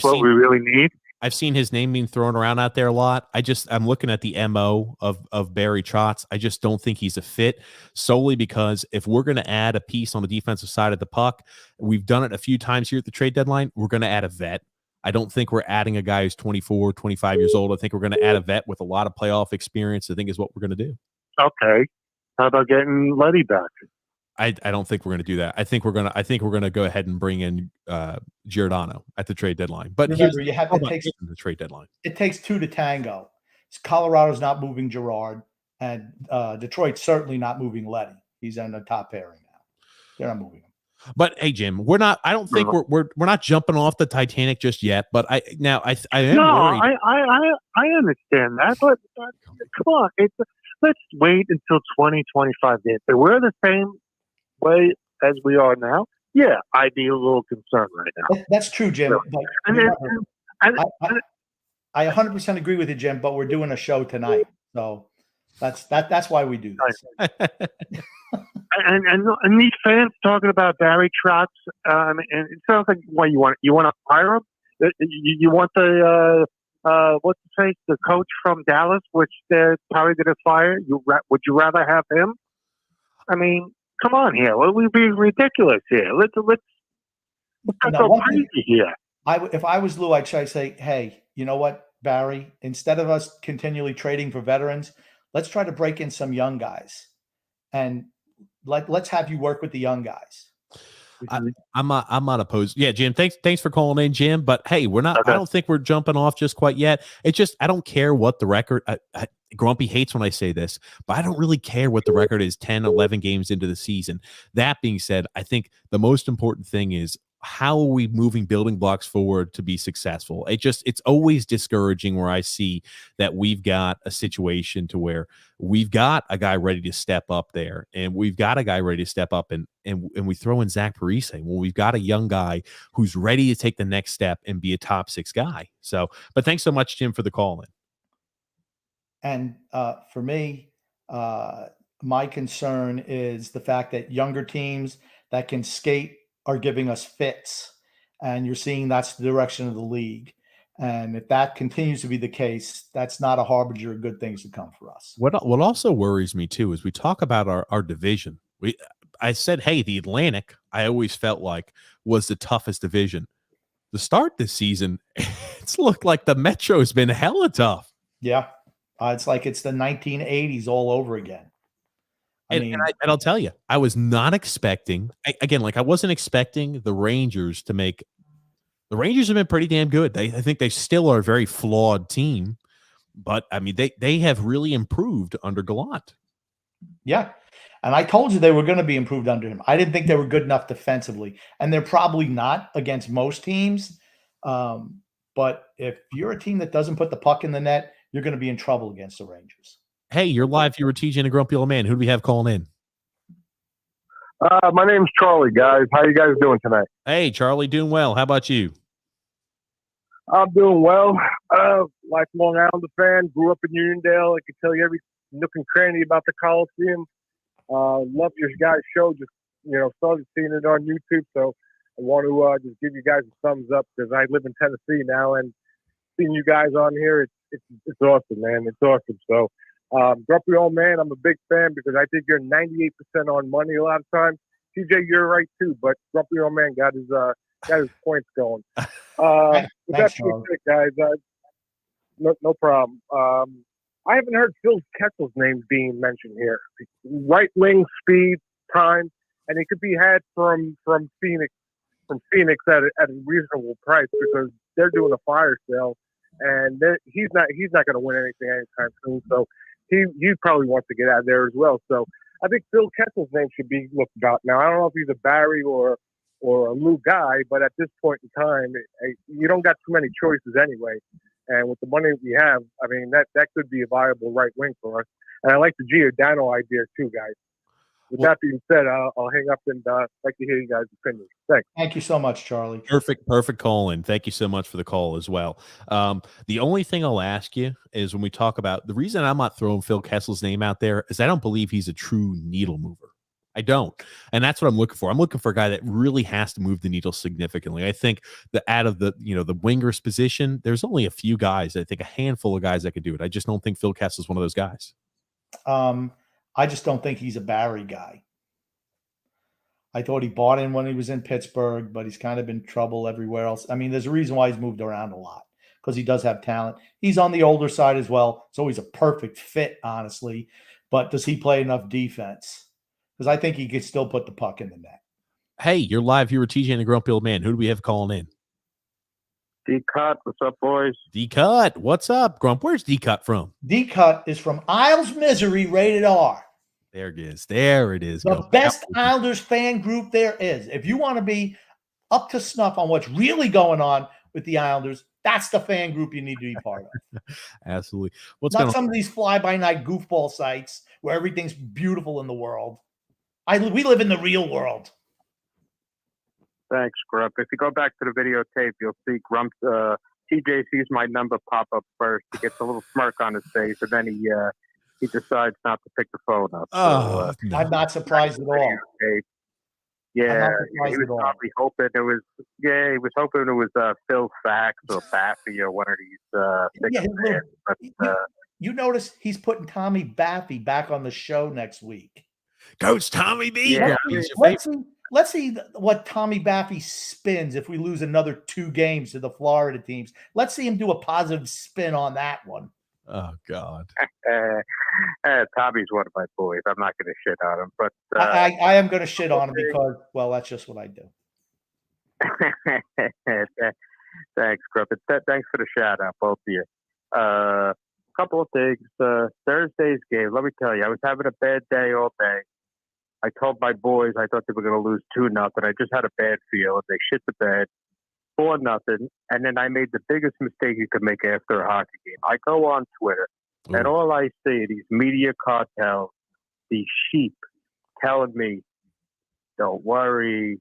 seen we really need. I've seen his name being thrown around out there a lot. I'm looking at the MO of Barry Trotz. I just don't think he's a fit, solely because if we're going to add a piece on the defensive side of the puck, we've done it a few times here at the trade deadline. We're going to add a vet. I don't think we're adding a guy who's 24, 25 years old. I think we're going to add a vet with a lot of playoff experience, I think is what we're going to do. Okay. How about getting Letty back? I don't think we're going to do that. I think we're going to go ahead and bring in Giordano at the trade deadline. But remember, it takes the trade deadline. It takes 2 to tango. Colorado's not moving Gerard, and Detroit's certainly not moving Letty. He's on the top pairing now. They're not moving him. But hey, Jim, we're not. I don't think we're not jumping off the Titanic just yet. But I am worried. I understand that, but come on, let's wait until 2025. If we're the same way as we are now, yeah, I'd be a little concerned right now. That's true, Jim. So, But and remember, and, I 100% agree with you, Jim. But we're doing a show tonight, so that's why we do this. and these fans talking about Barry Trotz, and it sounds like what you want to hire him. You want the what's the face, the coach from Dallas, which they're probably going to fire. Would you rather have him? I mean, come on here. We're being ridiculous here. Let's go crazy here. If I was Lou, I'd say, hey, you know what, Barry? Instead of us continually trading for veterans, let's try to break in some young guys, and let's have you work with the young guys. I'm not opposed. Yeah, Jim, thanks for calling in, Jim. But hey, we're not. Okay. I don't think we're jumping off just quite yet. It's just I don't care what the record. Grumpy hates when I say this, but I don't really care what the record is 10, 11 games into the season. That being said, I think the most important thing is how are we moving building blocks forward to be successful? It's always discouraging where I see that we've got a situation to where we've got a guy ready to step up there, and we've got a guy ready to step up, and we throw in Zach Parise. Well, we've got a young guy who's ready to take the next step and be a top 6 guy. So, but thanks so much, Jim, for the call in. And for me, my concern is the fact that younger teams that can skate are giving us fits, and you're seeing that's the direction of the league. And if that continues to be the case, that's not a harbinger of good things to come for us. What also worries me too is we talk about our division. I said, hey, the Atlantic, I always felt like was the toughest division. The start this season, it's looked like the Metro has been hella tough. Yeah, it's like it's the 1980s all over again. And I'll tell you, I was not expecting, I wasn't expecting the Rangers to make. The Rangers have been pretty damn good. I think they still are a very flawed team, but I mean, they have really improved under Gallant. Yeah. And I told you they were going to be improved under him. I didn't think they were good enough defensively, and they're probably not against most teams. But if you're a team that doesn't put the puck in the net, you're going to be in trouble against the Rangers. Hey, you're live. You were TJ and a Grumpy Old Man. Who do we have calling in? My name's Charlie, guys. How you guys doing tonight? Hey, Charlie, doing well. How about you? I'm doing well. Lifelong Islander fan. Grew up in Uniondale. I can tell you every nook and cranny about the Coliseum. Love your guys' show. Just started seeing it on YouTube, so I want to just give you guys a thumbs up because I live in Tennessee now, and seeing you guys on here, it's awesome, man. It's awesome. So. Grumpy Old Man, I'm a big fan because I think you're 98% on money a lot of times. TJ, you're right too, but Grumpy Old Man got his points going. Thanks, that's it, guys. No problem. I haven't heard Phil Kessel's name being mentioned here. Right wing, speed, time, and it could be had from Phoenix at a reasonable price because they're doing a fire sale, and he's not going to win anything anytime soon. So. He probably wants to get out of there as well. So I think Phil Kessel's name should be looked about. Now, I don't know if he's a Barry or a Lou guy, but at this point in time, you don't got too many choices anyway. And with the money we have, I mean, that could be a viable right wing for us. And I like the Giordano idea too, guys. With that being said, I'll hang up and like to hear you guys' opinions. Thanks. Thank you so much, Charlie. Perfect call in. Thank you so much for the call as well. The only thing I'll ask you is when we talk about the reason I'm not throwing Phil Kessel's name out there is I don't believe he's a true needle mover. I don't. And that's what I'm looking for. I'm looking for a guy that really has to move the needle significantly. I think that out of the winger's position, there's only a few guys. I think a handful of guys that could do it. I just don't think Phil Kessel's one of those guys. I just don't think he's a Barry guy. I thought he bought in when he was in Pittsburgh, but he's kind of been trouble everywhere else. I mean, there's a reason why he's moved around a lot because he does have talent. He's on the older side as well, so he's a perfect fit, honestly. But does he play enough defense? Because I think he could still put the puck in the net. Hey, you're live. You were TJ and the Grumpy Old Man. Who do we have calling in? D-Cut, what's up, boys? D-Cut, what's up, Grump? Where's D-Cut from? D-Cut is from Isles, Misery, rated R. There it is. There it is. The best Islanders fan group there is. If you want to be up to snuff on what's really going on with the Islanders, That's the fan group you need to be part of. Absolutely. What's Not going some of these fly-by-night goofball sites where everything's beautiful in the world. We live in the real world. Thanks, Grump. If you go back to the videotape, you'll see Grump. TJ sees my number pop up first. He gets a little smirk on his face, and then he decides not to pick the phone up. Oh, So, no. I'm not surprised at all. Yeah, he he was probably hoping it was. Yeah, he was hoping it was Phil Fax or Baffy or one of these. You notice he's putting Tommy Baffy back on the show next week. Coach Tommy B. Yeah. Let's see what Tommy Baffy spins if we lose another 2 games to the Florida teams. Let's see him do a positive spin on that one. Oh, God. Tommy's one of my boys. I'm not going to shit on him, but I am going to shit on him because, well, that's just what I do. Thanks, Grumpet. Thanks for the shout out, both of you. Couple of things. Thursday's game, let me tell you, I was having a bad day all day. I told my boys I thought they were going to lose 2-0. I just had a bad feel. They shit the bed 4-0. And then I made the biggest mistake you could make after a hockey game. I go on Twitter, and all I see, these media cartels, these sheep telling me, don't worry,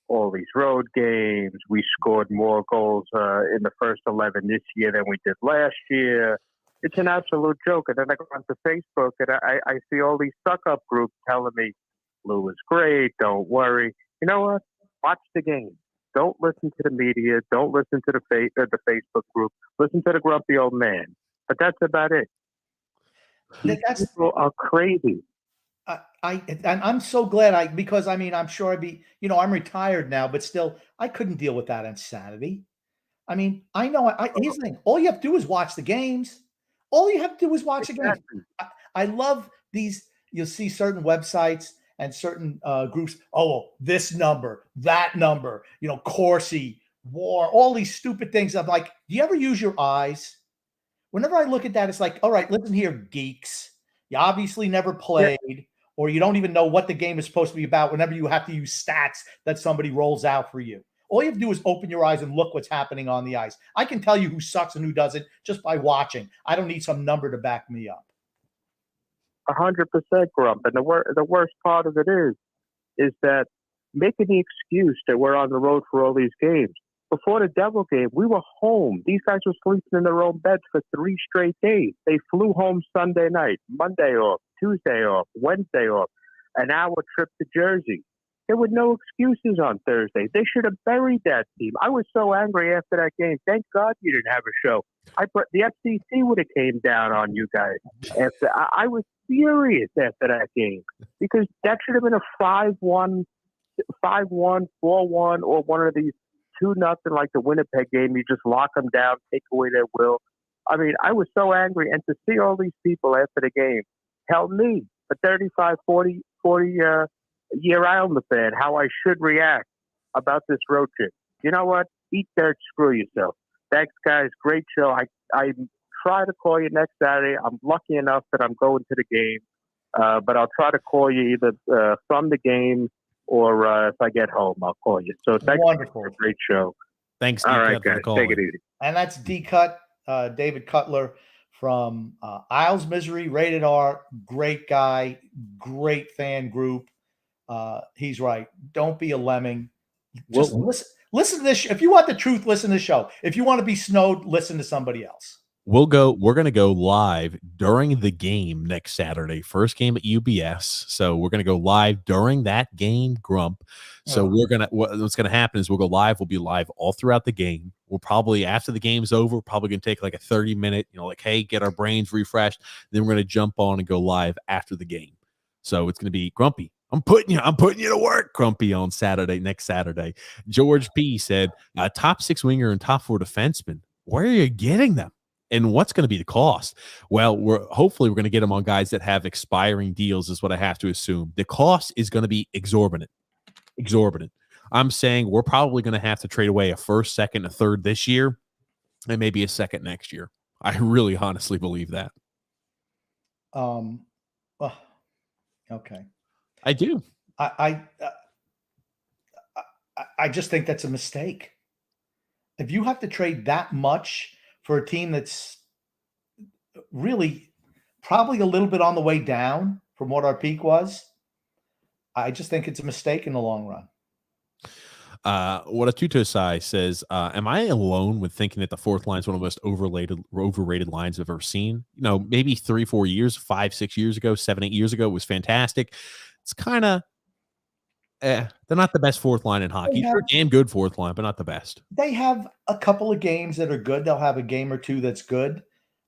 all these road games, we scored more goals in the first 11 this year than we did last year. It's an absolute joke. And then I go onto Facebook, and I see all these suck-up groups telling me, Lou is great, don't worry. You know what? Watch the game. Don't listen to the media. Don't listen to the Facebook group. Listen to the grumpy old man. But that's about it. People are crazy. I'm so glad because I'm sure I'm retired now, but still I couldn't deal with that insanity. I mean, I know here's the thing. All you have to do is watch the games. All you have to do is watch the games. I love these. You'll see certain websites and certain groups. Oh, this number, that number, Corsi, war, all these stupid things. I'm like, do you ever use your eyes? Whenever I look at that, it's like, all right, listen here, geeks. You obviously never played, or you don't even know what the game is supposed to be about whenever you have to use stats that somebody rolls out for you. All you have to do is open your eyes and look what's happening on the ice. I can tell you who sucks and who doesn't just by watching. I don't need some number to back me up. 100%, Grump. And the worst part of it is that making the excuse that we're on the road for all these games. Before the Devil game, we were home. These guys were sleeping in their own beds for 3 straight days. They flew home Sunday night, Monday off, Tuesday off, Wednesday off, an hour trip to Jersey. There were no excuses on Thursday. They should have buried that team. I was so angry after that game. Thank God you didn't have a show. The FCC would have came down on you guys. I was furious after that game because that should have been a 5-1, 5-1, 4-1, or one of these 2-0 like the Winnipeg game. You just lock them down, take away their will. I mean, I was so angry. And to see all these people after the game tell me, a 35, 40 year Islander fan, how I should react about this road trip. You know what? Eat dirt, screw yourself. Thanks, guys. Great show. I try to call you next Saturday. I'm lucky enough that I'm going to the game, but I'll try to call you either from the game or if I get home, I'll call you. So thanks. Wonderful. For a great show. Thanks. All right, guys. Take it easy. And that's D-Cut, David Cutler from Isles Misery, Rated R. Great guy, great fan group. He's right. Don't be a lemming. Just listen to this. If you want the truth, listen to the show. If you want to be snowed, listen to somebody else. We're going to go live during the game next Saturday, first game at UBS. So we're going to go live during that game, Grump. So what's going to happen is we'll go live. We'll be live all throughout the game. We'll probably, after the game's over, probably going to take like a 30-minute, hey, get our brains refreshed. Then we're going to jump on and go live after the game. So it's going to be Grumpy. I'm putting you to work, Grumpy, on next Saturday. George P. said, top 6 winger and top 4 defenseman. Where are you getting them? And what's going to be the cost? Well, hopefully we're going to get them on guys that have expiring deals is what I have to assume. The cost is going to be exorbitant. I'm saying we're probably going to have to trade away a first, second, a third this year, and maybe a second next year. I really honestly believe that. Okay. I do. I just think that's a mistake. if you have to trade that much for a team that's really probably a little bit on the way down from what our peak was, I just think it's a mistake in the long run. What a Tutosai says, am I alone with thinking that the fourth line is one of the most overrated lines I've ever seen? You know, maybe 3-4 years, 5-6 years ago, 7-8 years ago, it was fantastic. It's kind of, they're not the best fourth line in hockey. They're a damn good fourth line, but not the best. They have a couple of games that are good. They'll have a game or two that's good.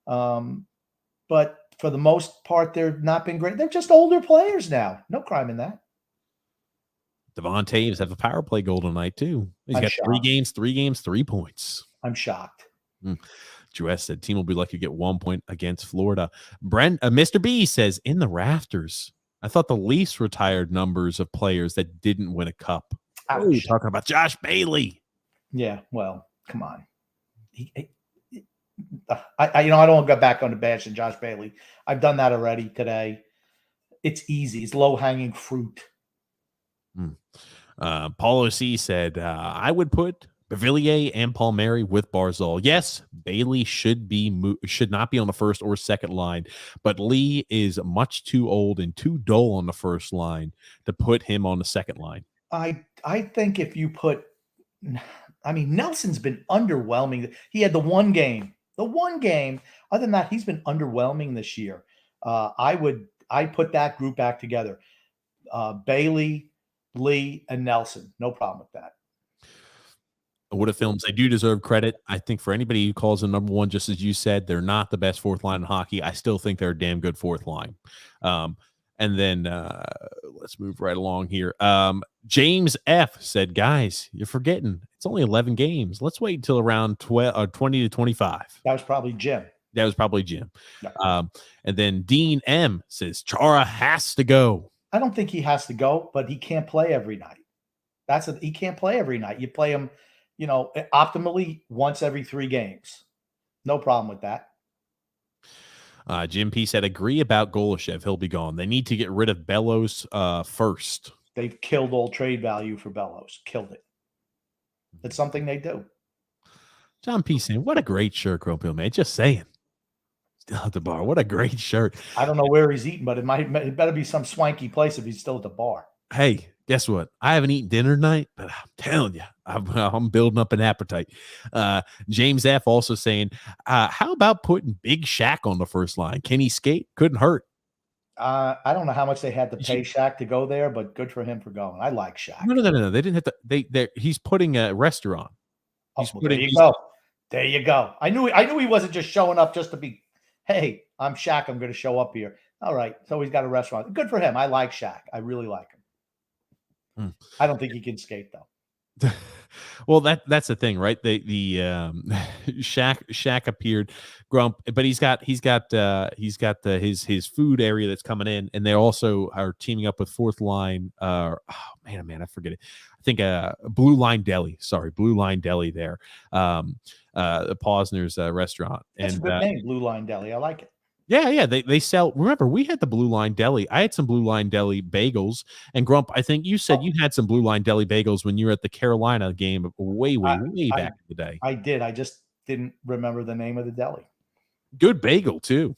But for the most part, they've not been great. They're just older players now. No crime in that. Devon Taves have a power play goal tonight, too. He's got shocked. 3 games, 3 points. I'm shocked. Jess said, team will be lucky to get 1 point against Florida. Mr. B says, in the rafters, I thought the Leafs retired numbers of players that didn't win a cup. Oh, you're talking about Josh Bailey. Yeah, well, come on. I don't want to go back on the bashing Josh Bailey. I've done that already today. It's easy. It's low-hanging fruit. Paulo C said, I would put Bavillier and Palmieri with Barzal. Yes, Bailey should not be on the first or second line, but Lee is much too old and too dull on the first line to put him on the second line. I think if you put, Nelson's been underwhelming. He had the one game. Other than that, he's been underwhelming this year. I put that group back together. Bailey, Lee, and Nelson. No problem with that. What if films? They do deserve credit. I think for anybody who calls them number one, just as you said, they're not the best fourth line in hockey. I still think they're a damn good fourth line. And then let's move right along here. James F. said, guys, you're forgetting. It's only 11 games. Let's wait until around 20 to 25. That was probably Jim. Yeah. And then Dean M. says, Chara has to go. I don't think he has to go, but he can't play every night. He can't play every night. You play him, optimally once every 3 games. No problem with that. Jim P said, agree about Golashev. He'll be gone. They need to get rid of Bellows first. They've killed all trade value for Bellows. Killed it. It's something they do. John P saying, what a great shirt, Grumpy, man. Just saying. Still at the bar. What a great shirt. I don't know where he's eating, but it better be some swanky place if he's still at the bar. Hey, guess what? I haven't eaten dinner tonight, but I'm telling you, I'm building up an appetite. James F. also saying, how about putting Big Shaq on the first line? Can he skate? Couldn't hurt. I don't know how much they had to pay Shaq to go there, but good for him for going. I like Shaq. No. They didn't have to. He's putting a restaurant. There you go. I knew he wasn't just showing up just to be, hey, I'm Shaq. I'm going to show up here. All right. So he's got a restaurant. Good for him. I like Shaq. I really like him. I don't think he can skate though. Well, that's the thing, right? The Shaq appeared, Grump, but he's got his food area that's coming in, and they also are teaming up with fourth line. I forget it. I think Blue Line Deli. Sorry, Blue Line Deli there. The Posner's restaurant. That's a good name, Blue Line Deli. I like it. Yeah. They sell. Remember, we had the Blue Line Deli. I had some Blue Line Deli bagels. And Grump, I think you said you had some Blue Line Deli bagels when you were at the Carolina game way back in the day. I did. I just didn't remember the name of the deli. Good bagel, too.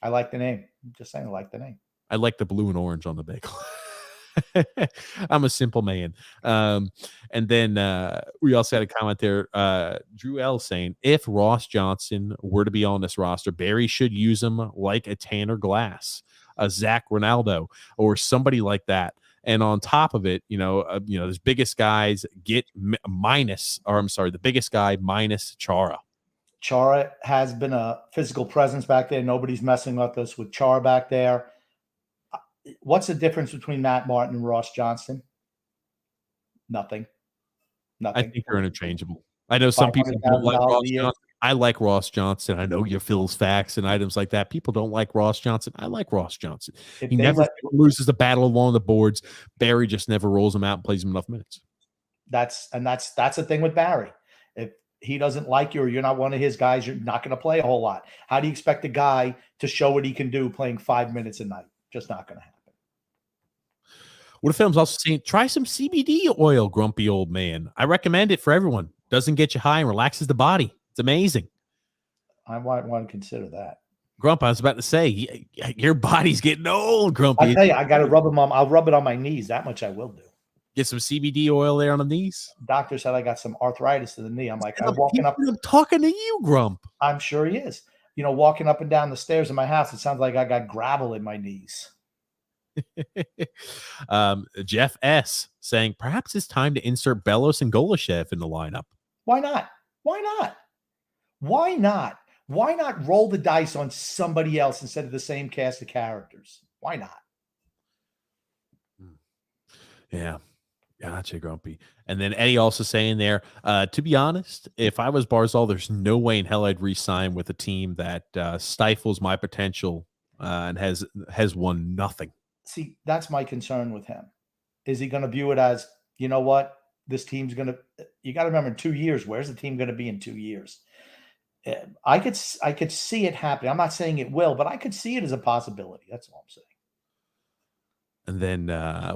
I like the name. I'm just saying I like the name. I like the blue and orange on the bagel. I'm a simple man. And then we also had a comment there. Drew L saying, if Ross Johnson were to be on this roster, Barry should use him like a Tanner Glass, a Zach Ronaldo, or somebody like that. And on top of it, those biggest guys get the biggest guy minus Chara. Chara has been a physical presence back there. Nobody's messing with us with Chara back there. What's the difference between Matt Martin and Ross Johnson? Nothing. I think they're interchangeable. I know some people don't like Ross Johnson. I like Ross Johnson. I know you fills facts and items like that. People don't like Ross Johnson. I like Ross Johnson. He never loses the battle along the boards. Barry just never rolls him out and plays him enough minutes. That's the thing with Barry. If he doesn't like you or you're not one of his guys, you're not going to play a whole lot. How do you expect a guy to show what he can do playing 5 minutes a night? Just not going to happen. What if films also saying, try some CBD oil, grumpy old man. I recommend it for everyone. Doesn't get you high and relaxes the body. It's amazing. I might want to consider that. Grump, I was about to say, your body's getting old, Grumpy. I tell you, I got to rub them on. I'll rub it on my knees. That much I will do. Get some CBD oil there on the knees. Doctor said I got some arthritis to the knee. I'm like, I'm I'm talking to you, Grump. I'm sure he is. Walking up and down the stairs in my house, it sounds like I got gravel in my knees. Jeff S. saying, perhaps it's time to insert Bellows and Golashev in the lineup. Why not? Why not? Why not? Why not roll the dice on somebody else instead of the same cast of characters? Why not? Yeah. Gotcha, Grumpy. And then Eddie also saying there, to be honest, if I was Barzal, there's no way in hell I'd re-sign with a team that stifles my potential and has won nothing. See, that's my concern with him. Is he going to view it as, you know what? This team's going to, you got to remember in 2 years, where's the team going to be in 2 years? I could see it happening. I'm not saying it will, but I could see it as a possibility. That's all I'm saying. And then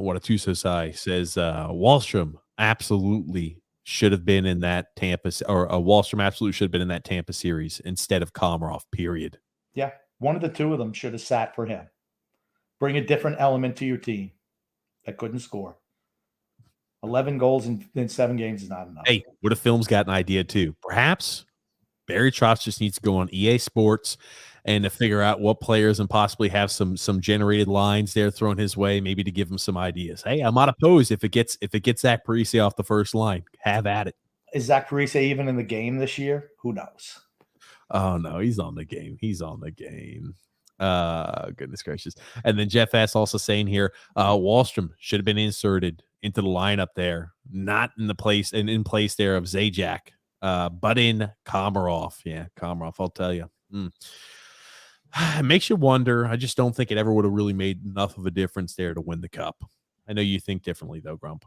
what a Tusosai says, Wallstrom absolutely should have been in that Tampa, or Wallstrom absolutely should have been in that Tampa series instead of Komarov, period. Yeah. One of the two of them should have sat for him. Bring a different element to your team that couldn't score. 11 goals in 7 games is not enough. Hey, what if Film's got an idea too? Perhaps Barry Trotz just needs to go on EA Sports and to figure out what players and possibly have some generated lines there thrown his way, maybe to give him some ideas. Hey, I'm not opposed if it gets Zach Parise off the first line. Have at it. Is Zach Parise even in the game this year? Who knows? Oh no, he's on the game. He's on the game. Goodness gracious. And then Jeff S also saying here, Wallstrom should have been inserted into the lineup there, not in the place and in place there of Zajac, but in Komarov. Yeah, Komarov, I'll tell you. It makes you wonder. I just don't think it ever would have really made enough of a difference there to win the cup. I know you think differently though, Grump.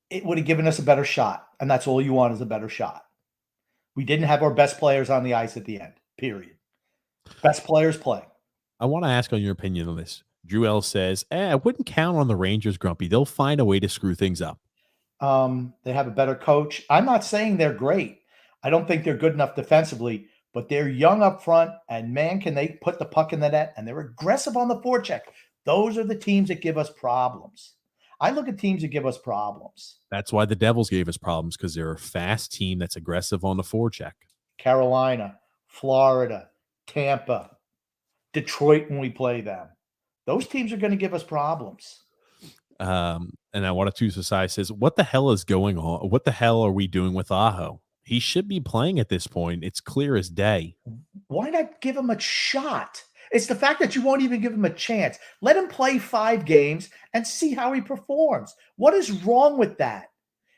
It would have given us a better shot, and that's all you want is a better shot. We didn't have our best players on the ice at the end, period. Best players play. I want to ask on your opinion on this. Drew L says, I wouldn't count on the Rangers, Grumpy. They'll find a way to screw things up. They have a better coach. I'm not saying they're great. I don't think they're good enough defensively, but they're young up front, and man, can they put the puck in the net, and they're aggressive on the forecheck. Those are the teams that give us problems. I look at teams that give us problems. That's why the Devils gave us problems, because they're a fast team that's aggressive on the forecheck. Carolina, Florida, Tampa, Detroit when we play them. Those teams are going to give us problems. And I want to Society says, what the hell is going on? What the hell are we doing with Aho? He should be playing at this point. It's clear as day. Why not give him a shot? It's the fact that you won't even give him a chance. Let him play 5 games and see how he performs. What is wrong with that?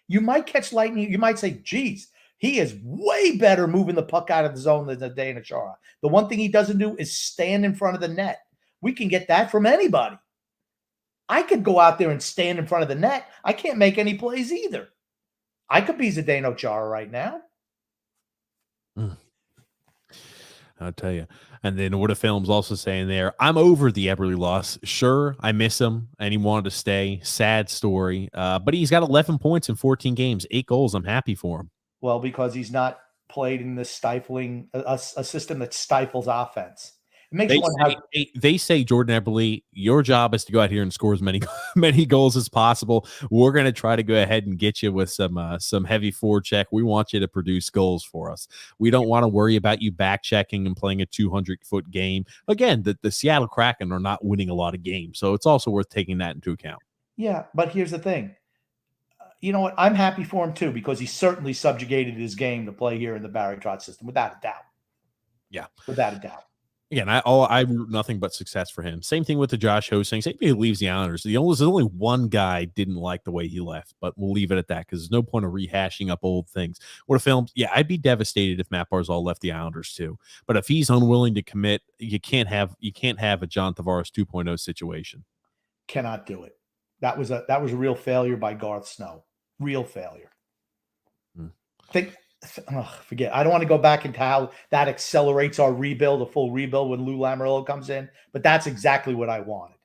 You might catch lightning. You might say, geez, he is way better moving the puck out of the zone than the Chara. The one thing he doesn't do is stand in front of the net. We can get that from anybody. I could go out there and stand in front of the net. I can't make any plays either. I could be Zdeno Chara right now. I'll tell you. And then what a Film's also saying there, I'm over the Eberle loss. Sure, I miss him, and he wanted to stay. Sad story. But he's got 11 points in 14 games, 8 goals. I'm happy for him. Well, because he's not played in this stifling, a system that stifles offense. It makes they say, Jordan Eberle, your job is to go out here and score as many goals as possible. We're going to try to go ahead and get you with some heavy forecheck. We want you to produce goals for us. We don't want to worry about you back checking and playing a 200-foot game. Again, the Seattle Kraken are not winning a lot of games, so it's also worth taking that into account. Yeah, but here's the thing. You know what? I'm happy for him too, because he certainly subjugated his game to play here in the Barry Trotz system, without a doubt. Yeah, without a doubt. Again, I root nothing but success for him. Same thing with the Josh Hosing. Same thing he leaves the Islanders. There's only one guy didn't like the way he left, but we'll leave it at that because there's no point of rehashing up old things. What a film. Yeah, I'd be devastated if Matt Barzal left the Islanders too. But if he's unwilling to commit, you can't have a John Tavares 2.0 situation. Cannot do it. That was a real failure by Garth Snow. Real failure. Forget. I don't want to go back into how that accelerates our rebuild, a full rebuild when Lou Lamoriello comes in, but that's exactly what I wanted.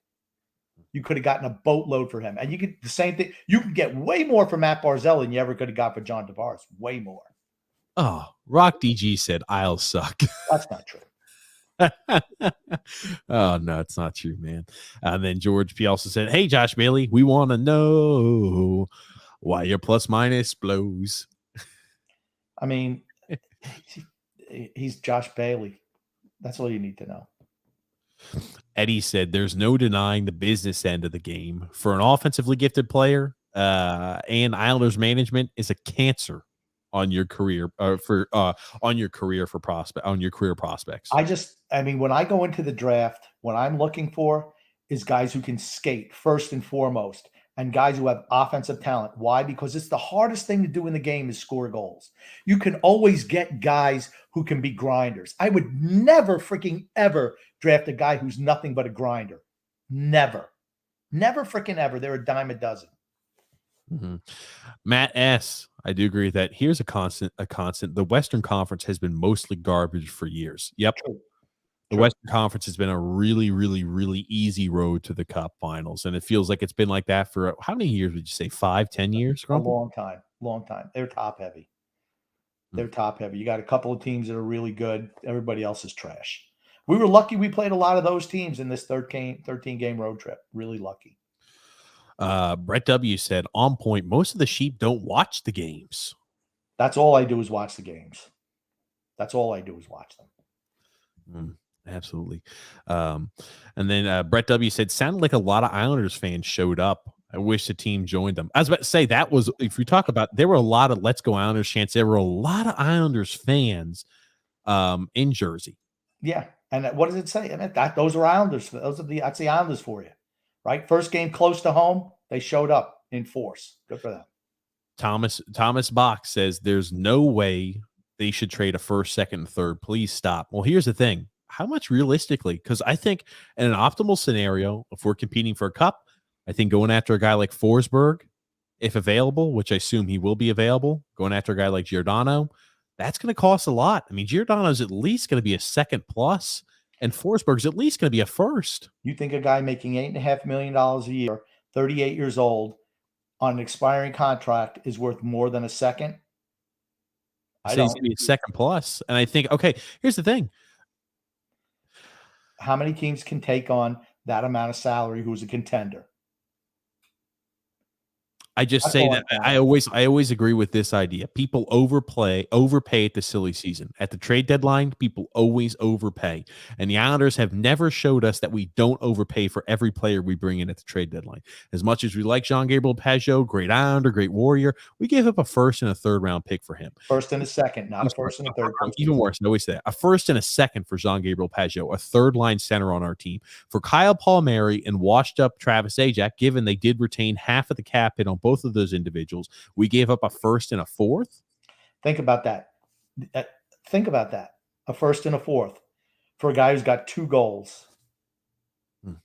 you could have gotten a boatload for him. And you get the same thing. You can get way more for Matt Barzell than you ever could have got for John Tavares. Way more. Oh, Rock DG said, I'll suck. That's not true. Oh, no, it's not true, man. And then George P. also said, hey, Josh Bailey, we want to know why your plus minus blows. I mean, he's Josh Bailey. That's all you need to know. Eddie said there's no denying the business end of the game. For an offensively gifted player, and Islanders management is a cancer on your career on your career prospects. I mean, when I go into the draft, what I'm looking for is guys who can skate first and foremost, and guys who have offensive talent. Why? Because it's the hardest thing to do in the game is score goals. You can always get guys who can be grinders. I would never freaking ever draft a guy who's nothing but a grinder. Never freaking ever. They're a dime a dozen. Mm-hmm. Matt S. I do agree with that. Here's a constant. The Western Conference has been mostly garbage for years. Yep. True. The Western Conference has been a really, really, really easy road to the Cup Finals, and it feels like it's been like that for how many years would you say? 5-10 years? A long time. They're top heavy. You got a couple of teams that are really good. Everybody else is trash. We were lucky we played a lot of those teams in this 13-game road trip. Really lucky. Brett W. said, on point, most of the sheep don't watch the games. That's all I do is watch the games. Absolutely. And then Brett W. said, sounded like a lot of Islanders fans showed up. I wish the team joined them. I was about to say that was, if we talk about, there were a lot of Let's Go Islanders chants. There were a lot of Islanders fans in Jersey. Yeah. And what does it say? I mean, those are Islanders. That's the Islanders for you, right? First game close to home, they showed up in force. Good for them. Thomas Bach says there's no way they should trade a first, second, and third. Please stop. Well, here's the thing. How much realistically? Because I think in an optimal scenario, if we're competing for a cup, I think going after a guy like Forsberg, if available, which I assume he will be available, going after a guy like Giordano, that's going to cost a lot. I mean, Giordano's at least going to be a second plus, and Forsberg's at least going to be a first. You think a guy making $8.5 million a year, 38 years old, on an expiring contract is worth more than a second? I think he's going to be a second plus. And I think, okay, here's the thing. How many teams can take on that amount of salary who's a contender? I just say that I always agree with this idea. People overpay at the silly season. At the trade deadline, people always overpay. And the Islanders have never showed us that we don't overpay for every player we bring in at the trade deadline. As much as we like Jean-Gabriel Pageau, great Islander, great Warrior, we gave up a first and a third round pick for him. First and a second, not a first and a third. Even worse, I always say that. A first and a second for Jean-Gabriel Pageau, a third line center on our team. For Kyle Palmieri and washed up Travis Zajac, given they did retain half of the cap hit on both of those individuals, we gave up a first and a fourth. Think about that. A first and a fourth for a guy who's got 2 goals in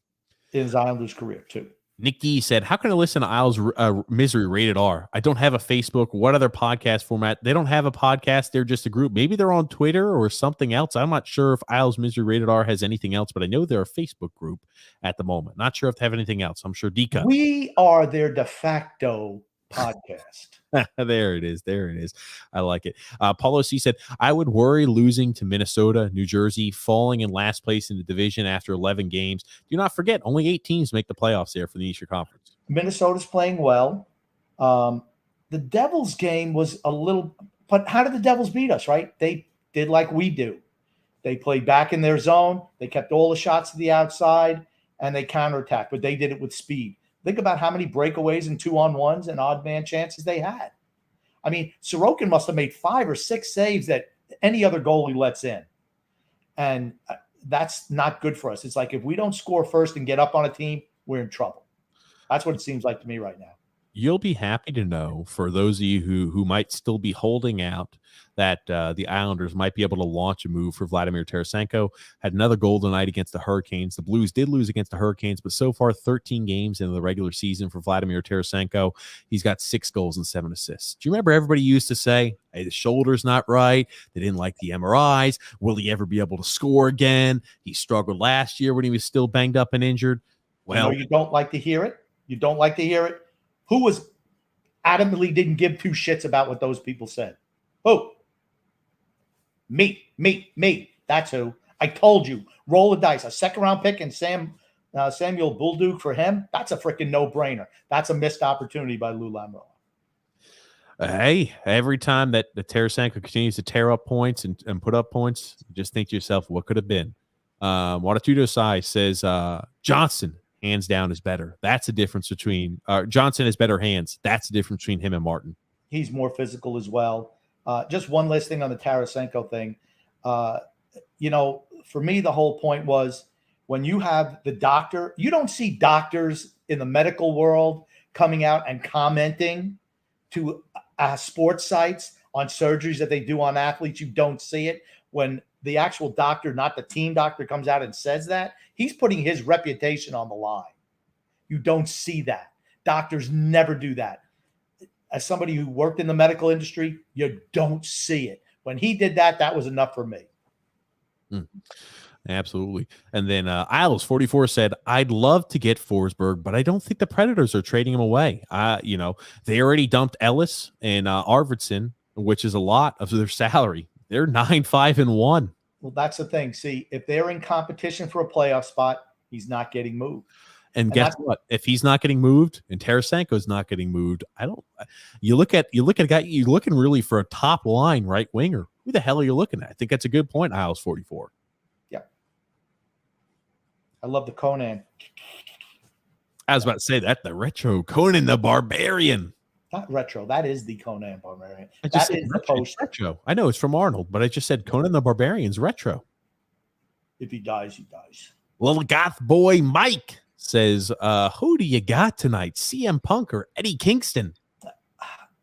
his Islanders career, too. Nick D said, how can I listen to Isles Misery Rated R? I don't have a Facebook. What other podcast format? They don't have a podcast. They're just a group. Maybe they're on Twitter or something else. I'm not sure if Isles Misery Rated R has anything else, but I know they're a Facebook group at the moment. Not sure if they have anything else. I'm sure Dika. We are their de facto podcast. There it is. I like it. Paulo C said, I would worry losing to Minnesota, New Jersey, falling in last place in the division after 11 games. Do not forget, only 8 teams make the playoffs there for the Eastern Conference. Minnesota's playing well. The Devils game was a little, but how did the Devils beat us, right? They did like we do. They played back in their zone. They kept all the shots to the outside, and they counterattacked, but they did it with speed. Think about how many breakaways and 2-on-1s and odd man chances they had. I mean, Sorokin must have made 5 or 6 saves that any other goalie lets in. And that's not good for us. It's like if we don't score first and get up on a team, we're in trouble. That's what it seems like to me right now. You'll be happy to know, for those of you who might still be holding out, that the Islanders might be able to launch a move for Vladimir Tarasenko. Had another goal tonight against the Hurricanes. The Blues did lose against the Hurricanes, but so far 13 games in the regular season for Vladimir Tarasenko. He's got 6 goals and 7 assists. Do you remember everybody used to say, hey, the shoulder's not right. They didn't like the MRIs. Will he ever be able to score again? He struggled last year when he was still banged up and injured. Well, you don't like to hear it. You don't like to hear it. Who was adamantly didn't give two shits about what those people said? Who? Me. That's who. I told you. Roll the dice. A second-round pick and Samuel Bolduc for him. That's a freaking no-brainer. That's a missed opportunity by Lou Lamoriello. Hey, every time that the Tarasenko continues to tear up points and put up points, just think to yourself, what could have been? Watatudo Sai says Johnson, hands down, is better. That's the difference between Johnson has better hands. That's the difference between him and Martin. He's more physical as well. Just one last thing on the Tarasenko thing. For me, the whole point was when you have the doctor, you don't see doctors in the medical world coming out and commenting to sports sites on surgeries that they do on athletes. You don't see it. When the actual doctor, not the team doctor, comes out and says that, he's putting his reputation on the line. You don't see that. Doctors never do that. As somebody who worked in the medical industry, you don't see it. When he did that, that was enough for me. Absolutely. And then Isles44 said, I'd love to get Forsberg, but I don't think the Predators are trading him away. They already dumped Ellis and Arvidsson, which is a lot of their salary. They're 9-5-1. Well, that's the thing. See, if they're in competition for a playoff spot, he's not getting moved. And guess what? If he's not getting moved and Tarasenko's not getting moved, you look at a guy, you're looking really for a top line right winger. Who the hell are you looking at? I think that's a good point, Isles44. Yeah. I love the Conan. I was about to say that, the retro Conan the Barbarian. Not retro. That is the Conan Barbarian. That is the post retro. I know it's from Arnold, but I just said Conan the Barbarian's retro. If he dies, he dies. Little goth boy Mike says, who do you got tonight? CM Punk or Eddie Kingston?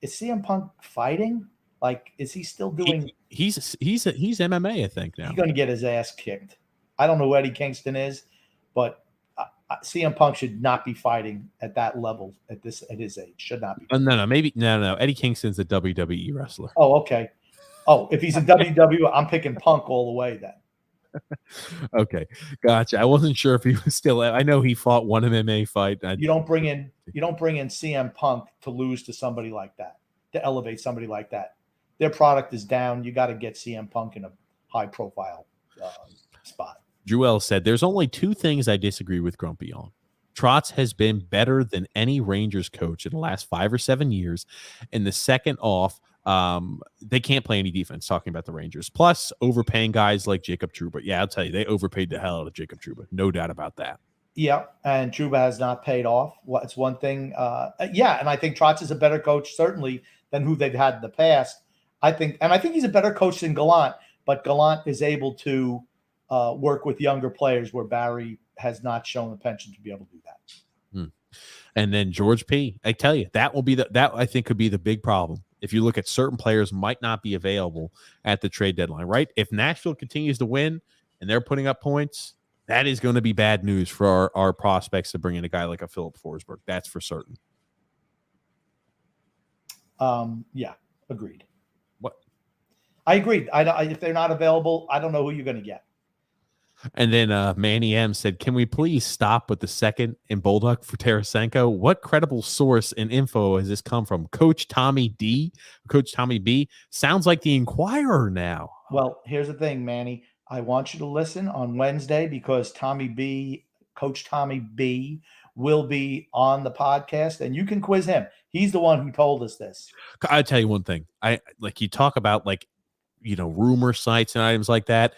Is CM Punk fighting? Like, is he still doing? He's MMA, I think now. He's going to get his ass kicked. I don't know who Eddie Kingston is, but CM Punk should not be fighting at that level at his age. Should not be. No. Eddie Kingston's a WWE wrestler. Oh, okay. Oh, if he's in WWE, I'm picking Punk all the way then. Okay, gotcha. I wasn't sure if he was still. I know he fought one MMA fight. You don't bring in CM Punk to lose to somebody like that, to elevate somebody like that. Their product is down. You got to get CM Punk in a high profile spot. Jewel said, there's only two things I disagree with Grumpy on. Trotz has been better than any Rangers coach in the last 5 or 7 years. And the second off, they can't play any defense, talking about the Rangers. Plus, overpaying guys like Jacob Trouba. Yeah, I'll tell you, they overpaid the hell out of Jacob Trouba. No doubt about that. Yeah, and Trouba has not paid off. Well, it's one thing. And I think Trotz is a better coach, certainly, than who they've had in the past. I think he's a better coach than Gallant, but Gallant is able to work with younger players where Barry has not shown the penchant to be able to do that. And then George P. I tell you, that I think could be the big problem. If you look at certain players might not be available at the trade deadline, right? If Nashville continues to win and they're putting up points, that is going to be bad news for our prospects to bring in a guy like a Philip Forsberg. That's for certain. Yeah, agreed. What? I agreed. If they're not available, I don't know who you're going to get. And then Manny M said, can we please stop with the second in Bolduc for Tarasenko? What credible source and info has this come from? Coach Tommy D? Coach Tommy B? Sounds like the Inquirer now. Well, here's the thing, Manny. I want you to listen on Wednesday because Coach Tommy B will be on the podcast and you can quiz him. He's the one who told us this. I'll tell you one thing. You talk about rumor sites and items like that.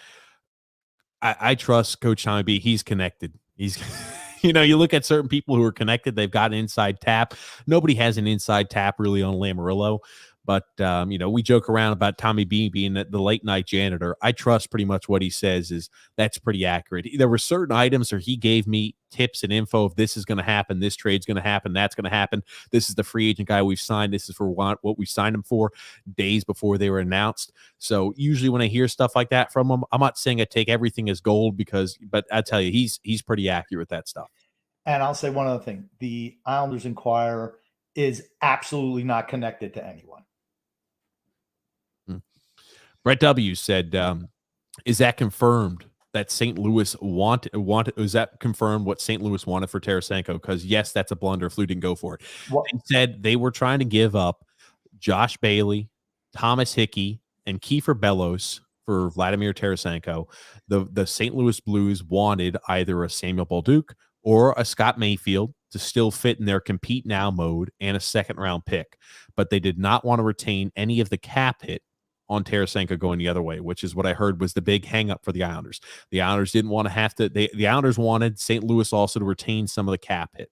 I trust Coach Tommy B. He's connected. He's, you look at certain people who are connected. They've got an inside tap. Nobody has an inside tap really on Lamoriello. But, we joke around about Tommy B being the late night janitor. I trust pretty much what he says that's pretty accurate. There were certain items where he gave me tips and info of this is going to happen. This trade's going to happen. That's going to happen. This is the free agent guy we've signed. This is for what we signed him for days before they were announced. So usually when I hear stuff like that from him, I'm not saying I take everything as gold but I tell you, he's pretty accurate with that stuff. And I'll say one other thing. The Islanders Inquirer is absolutely not connected to anyone. Brett W. said, is that confirmed that St. Louis wanted. Was that confirmed what St. Louis wanted for Tarasenko? Because yes, that's a blunder if Lou didn't go for it. They said they were trying to give up Josh Bailey, Thomas Hickey, and Kiefer Bellows for Vladimir Tarasenko. The St. Louis Blues wanted either a Samuel Bolduc or a Scott Mayfield to still fit in their compete now mode and a second-round pick. But they did not want to retain any of the cap hit on Tarasenko going the other way, which is what I heard was the big hang-up for the Islanders. The Islanders didn't want to have to – the Islanders wanted St. Louis also to retain some of the cap hit.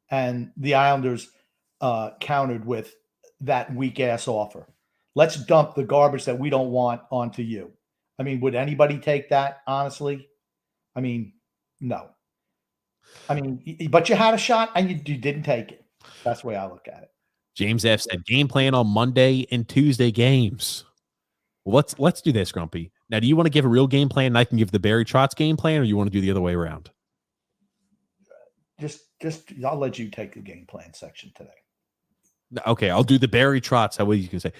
And the Islanders countered with that weak-ass offer. Let's dump the garbage that we don't want onto you. I mean, would anybody take that, honestly? I mean, no. I mean, but you had a shot and you didn't take it. That's the way I look at it. James F. said, game plan on Monday and Tuesday games. Well, let's do this, Grumpy. Now, do you want to give a real game plan and I can give the Barry Trotz game plan, or you want to do the other way around? Just I'll let you take the game plan section today. Okay, I'll do the Barry Trotz. How you can say,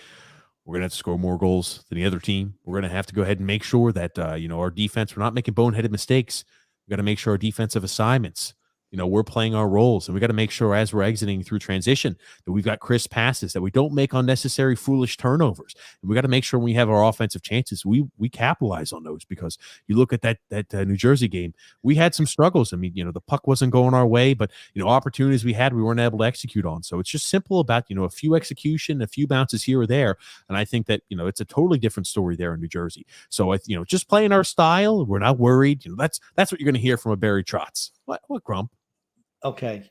we're going to have to score more goals than the other team. We're going to have to go ahead and make sure that, our defense, we're not making boneheaded mistakes. We got to make sure our defensive assignments, we're playing our roles, and we got to make sure as we're exiting through transition that we've got crisp passes, that we don't make unnecessary foolish turnovers. And we got to make sure when we have our offensive chances, we capitalize on those, because you look at that New Jersey game, we had some struggles. I mean, the puck wasn't going our way, but, opportunities we had, we weren't able to execute on. So it's just simple about, a few execution, a few bounces here or there. And I think that, it's a totally different story there in New Jersey. So, just playing our style, we're not worried. That's what you're going to hear from a Barry Trotz. What Grump? Okay.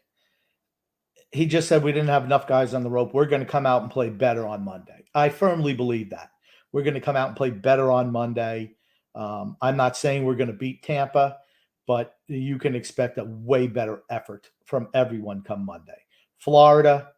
He just said we didn't have enough guys on the rope. We're going to come out and play better on Monday. I firmly believe that. We're going to come out and play better on Monday. I'm not saying we're going to beat Tampa, but you can expect a way better effort from everyone come Monday. Florida,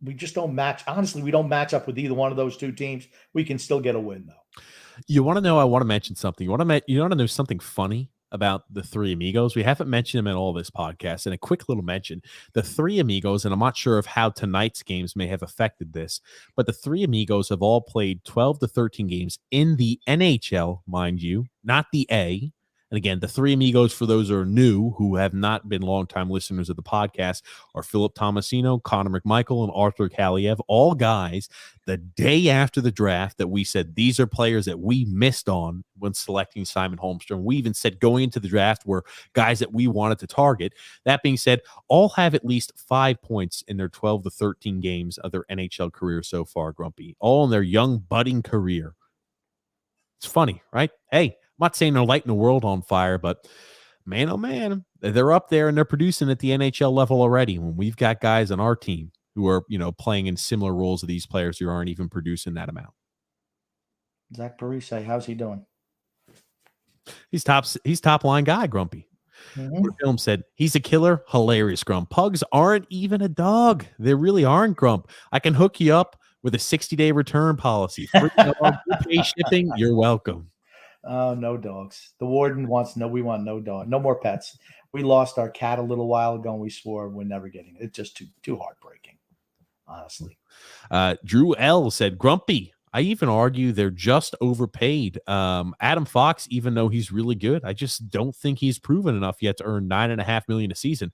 we just don't match. Honestly, we don't match up with either one of those two teams. We can still get a win, though. You want to know, I want to mention something. You want to know something funny about the Three Amigos? We haven't mentioned them in all this podcast. And a quick little mention, the Three Amigos, and I'm not sure of how tonight's games may have affected this, but the Three Amigos have all played 12 to 13 games in the NHL, mind you, not the A. And again, the Three Amigos, for those who are new, who have not been longtime listeners of the podcast, are Philip Tomasino, Connor McMichael, and Arthur Kaliev, all guys the day after the draft that we said these are players that we missed on when selecting Simon Holmstrom. We even said going into the draft were guys that we wanted to target. That being said, all have at least 5 points in their 12 to 13 games of their NHL career so far, Grumpy. All in their young, budding career. It's funny, right? Hey, I'm not saying they're lighting the world on fire, but man, oh man, they're up there and they're producing at the NHL level already. When we've got guys on our team who are, playing in similar roles to these players who aren't even producing that amount. Zach Parise, how's he doing? He's top line guy, Grumpy. Mm-hmm. Film said he's a killer. Hilarious, Grump. Pugs aren't even a dog. They really aren't, Grump. I can hook you up with a 60-day return policy. Free dog, pay shipping. You're welcome. No dogs. The warden wants we want no dog, no more pets. We lost our cat a little while ago and we swore we're never getting it. It's just too heartbreaking, honestly. Drew L said, Grumpy, I even argue they're just overpaid. Adam Fox, even though he's really good, I just don't think he's proven enough yet to earn $9.5 million a season.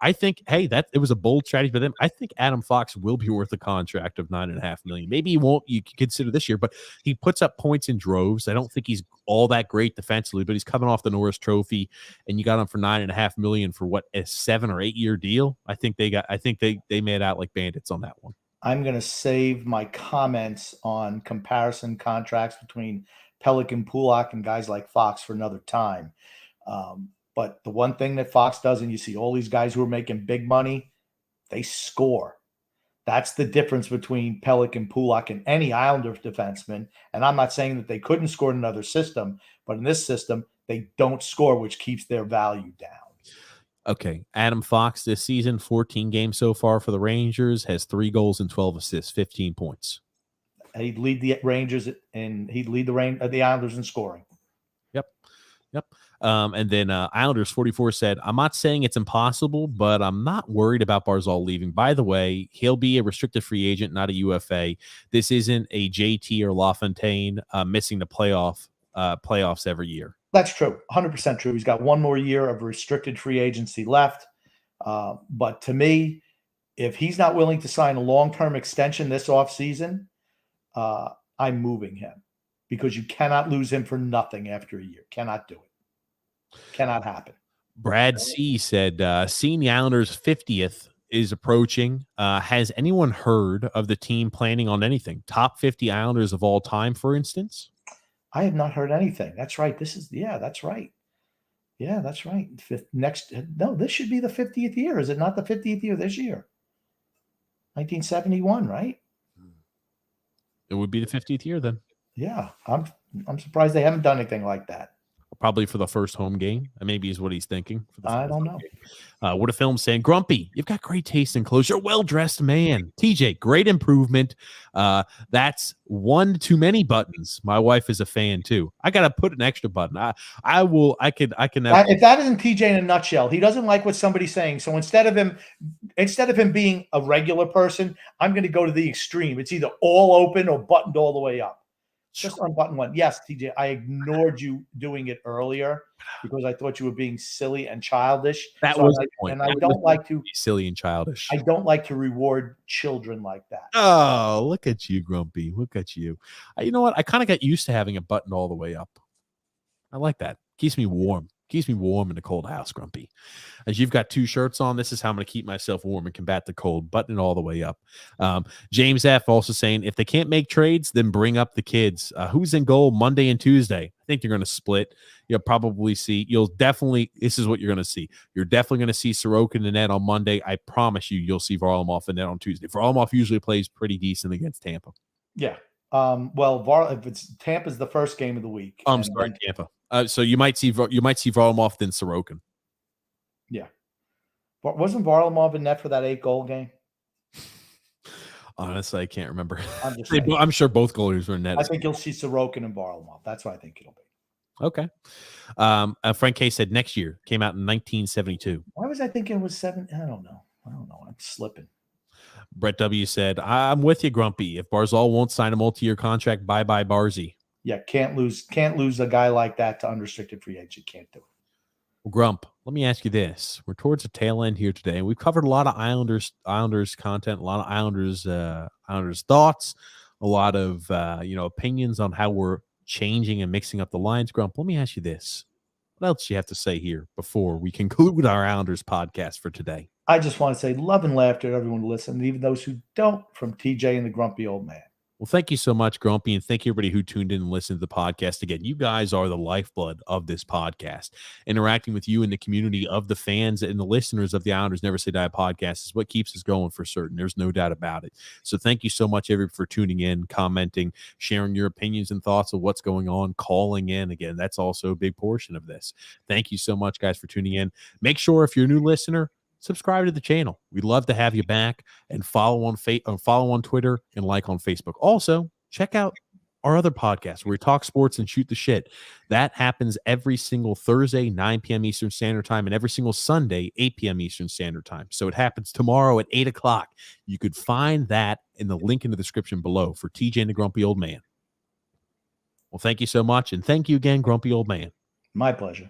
I think, hey, it was a bold strategy for them. I think Adam Fox will be worth a contract of $9.5 million. Maybe he won't. You can consider this year, but he puts up points in droves. I don't think he's all that great defensively, but he's coming off the Norris Trophy, and you got him for $9.5 million for what, a 7 or 8 year deal. I think they made out like bandits on that one. I'm going to save my comments on comparison contracts between Pelican, Pulak, and guys like Fox for another time. But the one thing that Fox does, and you see all these guys who are making big money, they score. That's the difference between Pelican, Pulak, and any Islander defenseman. And I'm not saying that they couldn't score in another system, but in this system, they don't score, which keeps their value down. Okay. Adam Fox this season, 14 games so far for the Rangers, has 3 goals and 12 assists, 15 points. He'd lead the Rangers and he'd lead the Islanders in scoring. Yep. Yep. And then Islanders 44 said, I'm not saying it's impossible, but I'm not worried about Barzal leaving. By the way, he'll be a restricted free agent, not a UFA. This isn't a JT or LaFontaine missing the playoffs every year. That's true. 100% true. He's got one more year of restricted free agency left. But to me, if he's not willing to sign a long-term extension this offseason, I'm moving him, because you cannot lose him for nothing after a year. Cannot do it. Cannot happen. Brad C. said, seeing the Islanders' 50th is approaching. Has anyone heard of the team planning on anything? Top 50 Islanders of all time, for instance? I have not heard anything. That's right. That's right. Yeah, that's right. This should be the 50th year. Is it not the 50th year this year? 1971, right? It would be the 50th year then. Yeah, I'm surprised they haven't done anything like that. Probably for the first home game. Maybe is what he's thinking. I don't know. What a film saying, Grumpy, you've got great taste in clothes. You're a well-dressed man. TJ, great improvement. That's one too many buttons. My wife is a fan too. I got to put an extra button. I can. If that isn't TJ in a nutshell, he doesn't like what somebody's saying. So instead of him being a regular person, I'm going to go to the extreme. It's either all open or buttoned all the way up. Just unbutton one. Yes, TJ, I ignored you doing it earlier because I thought you were being silly and childish. That was the point. And I don't like to be silly and childish. I don't like to reward children like that. Oh, look at you, Grumpy. Look at you. You know what? I kind of got used to having a button all the way up. I like that. Keeps me warm. Keeps me warm in a cold house, Grumpy. As you've got two shirts on, this is how I'm going to keep myself warm and combat the cold. Button it all the way up. James F. also saying, if they can't make trades, then bring up the kids. Who's in goal Monday and Tuesday? I think they're going to split. This is what you're going to see. You're definitely going to see Sorokin in the net on Monday. I promise you'll see Varlamov in the net on Tuesday. Varlamov usually plays pretty decent against Tampa. Yeah. If it's Tampa's the first game of the week. I'm sorry, Tampa. So you might see Varlamov then Sorokin. Yeah. Wasn't Varlamov in net for that 8-goal game? Honestly, I can't remember. I'm sure both goalies were in net. I think you'll see Sorokin and Varlamov. That's what I think it'll be. Okay. Frank K said next year. Came out in 1972. Why was I thinking it was 7? I don't know. I'm slipping. Brett W. said, I'm with you, Grumpy. If Barzal won't sign a multi-year contract, bye-bye, Barzy. Yeah, can't lose a guy like that to unrestricted free agent. Can't do it. Well, Grump, let me ask you this. We're towards the tail end here today. We've covered a lot of Islanders content, a lot of Islanders thoughts, a lot of opinions on how we're changing and mixing up the lines. Grump, let me ask you this. What else do you have to say here before we conclude our Islanders podcast for today? I just want to say love and laughter to everyone listening, even those who don't, from TJ and the Grumpy Old Man. Well, thank you so much, Grumpy, and thank you everybody who tuned in and listened to the podcast. Again, you guys are the lifeblood of this podcast. Interacting with you and the community of the fans and the listeners of the Islanders Never Say Die podcast is what keeps us going for certain. There's no doubt about it. So thank you so much, everybody, for tuning in, commenting, sharing your opinions and thoughts of what's going on, calling in. Again, that's also a big portion of this. Thank you so much, guys, for tuning in. Make sure if you're a new listener, subscribe to the channel. We'd love to have you back, and follow on Twitter and like on Facebook. Also, check out our other podcast where we talk sports and shoot the shit. That happens every single Thursday, 9 p.m. Eastern Standard Time, and every single Sunday, 8 p.m. Eastern Standard Time. So it happens tomorrow at 8 o'clock. You could find that in the link in the description below for TJ and the Grumpy Old Man. Well, thank you so much, and thank you again, Grumpy Old Man. My pleasure.